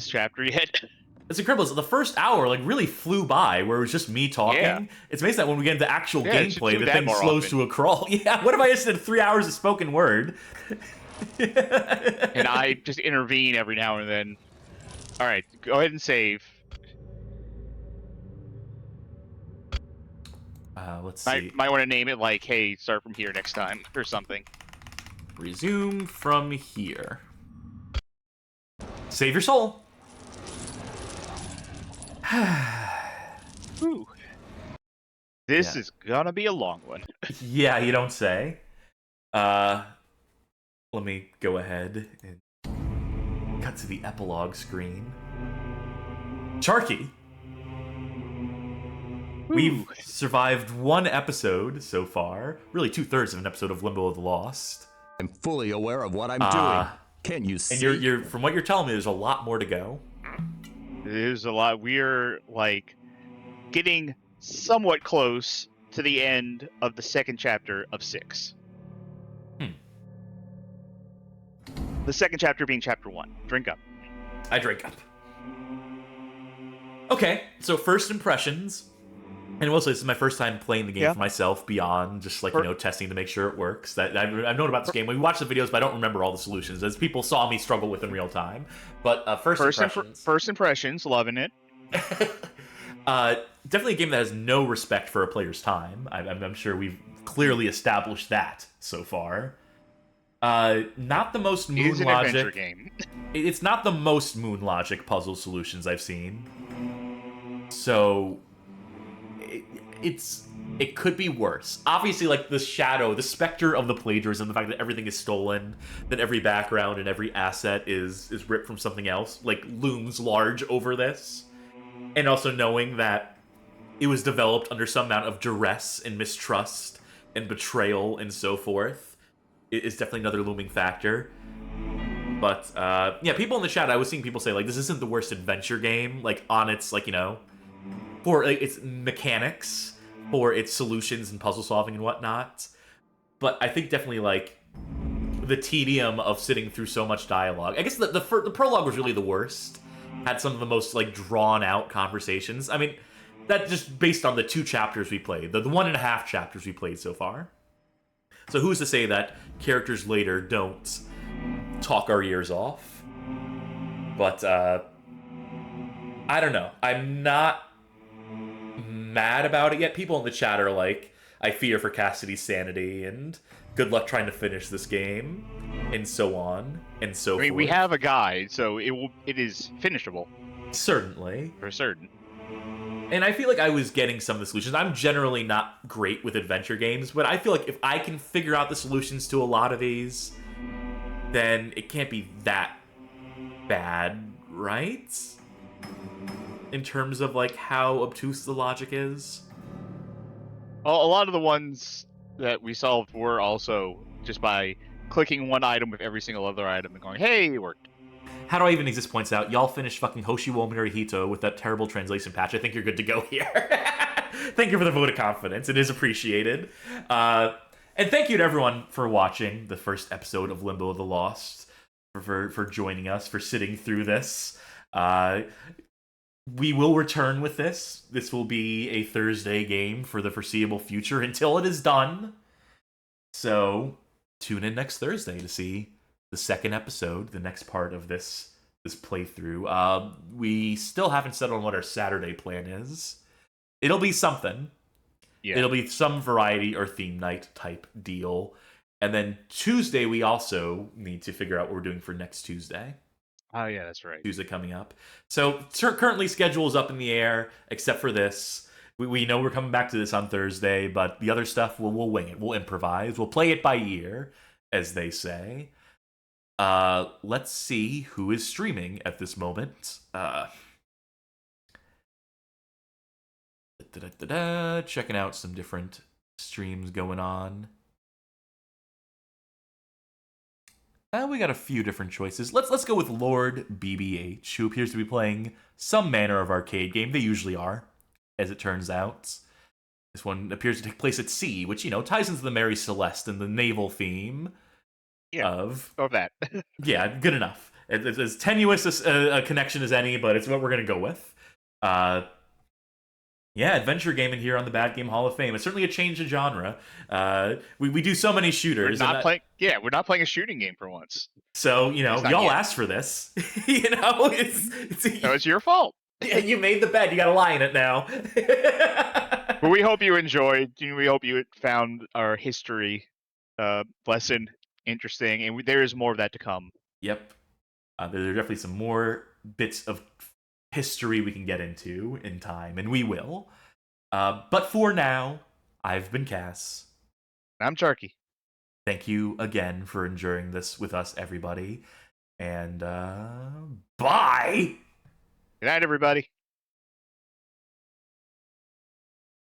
chapter yet? It's incredible. So the first hour, really flew by, where it was just me talking. Yeah. It's amazing that when we get into actual Yeah, it should gameplay, do the that thing more slows often. to a crawl. Yeah, what if I just did 3 hours of spoken word? And I just intervene every now and then. Alright, go ahead and save. Let's see. Might want to name it like, hey, start from here next time, or something. Resume from here. Save your soul. Whew. This is gonna be a long one. Yeah, you don't say. Let me go ahead and cut to the epilogue screen. Charky. We've survived 1 episode so far. Really 2/3 of an episode of Limbo of the Lost. I'm fully aware of what I'm doing. Can't you see? And you're from what you're telling me, there's a lot more to go. There's a lot. We're getting somewhat close to the end of the second chapter of 6. The second chapter being chapter 1. Drink up. I drink up. Okay, so first impressions. And also, this is my first time playing the game for myself beyond just testing to make sure it works. That I've known about this game. We watched the videos, but I don't remember all the solutions, as people saw me struggle with in real time. But first impressions. First impressions, loving it. Definitely a game that has no respect for a player's time. I'm sure we've clearly established that so far. Not the most moon It's an logic. adventure game. It's not the most moon logic puzzle solutions I've seen. So it could be worse. Obviously, the shadow, the specter of the plagiarism, the fact that everything is stolen, that every background and every asset is ripped from something else, looms large over this. And also knowing that it was developed under some amount of duress and mistrust and betrayal and so forth is definitely another looming factor. But, people in the chat, I was seeing people say, this isn't the worst adventure game, on its, for its mechanics, for its solutions and puzzle solving and whatnot. But I think definitely like the tedium of sitting through so much dialogue. I guess the prologue was really the worst. Had some of the most like drawn out conversations. I mean, that just based on the 2 chapters we played, the 1.5 chapters we played so far. So who's to say that characters later don't talk our ears off? But I don't know. I'm not mad about it yet. People in the chat are like, I fear for Cassidy's sanity and good luck trying to finish this game, and so on and so forth. I mean, we have a guide, so it is finishable. Certainly. For certain. And I feel like I was getting some of the solutions. I'm generally not great with adventure games, but I feel like if I can figure out the solutions to a lot of these, then it can't be that bad, right? In terms of like how obtuse the logic is. Well, a lot of the ones that we solved were also just by clicking one item with every single other item and going, hey, it worked. How do I even exist points out, y'all finished fucking Hoshi wo Hito with that terrible translation patch. I think you're good to go here. Thank you for the vote of confidence. It is appreciated. And thank you to everyone for watching the first episode of Limbo the Lost, for joining us, for sitting through this. We will return with this. This will be a Thursday game for the foreseeable future until it is done. So tune in next Thursday to see the second episode, the next part of this playthrough. We still haven't settled on what our Saturday plan is. It'll be something. Yeah. It'll be some variety or theme night type deal. And then Tuesday, we also need to figure out what we're doing for next Tuesday. Oh, yeah, that's right. Tuesday coming up. So currently schedule is up in the air, except for this. We know we're coming back to this on Thursday, but the other stuff, we'll wing it. We'll improvise. We'll play it by ear, as they say. Let's see who is streaming at this moment. Checking out some different streams going on. We got a few different choices. Let's go with Lord BBH, who appears to be playing some manner of arcade game. They usually are, as it turns out. This one appears to take place at sea, which, ties into the Mary Celeste and the naval theme. Of that. Yeah, good enough. It's as tenuous a connection as any, but it's what we're going to go with. Yeah, adventure game in here on the Bad Game Hall of Fame. It's certainly a change in genre. We do so many shooters. We're not playing a shooting game for once. So, y'all asked for this. It's your fault. Yeah, you made the bed. You got to lie in it now. But we hope you enjoyed. We hope you found our history lesson interesting, and there is more of that to come. Yep. There are definitely some more bits of history we can get into in time, and we will. But for now, I've been Cass. I'm Charky. Thank you again for enduring this with us, everybody. And bye! Good night, everybody.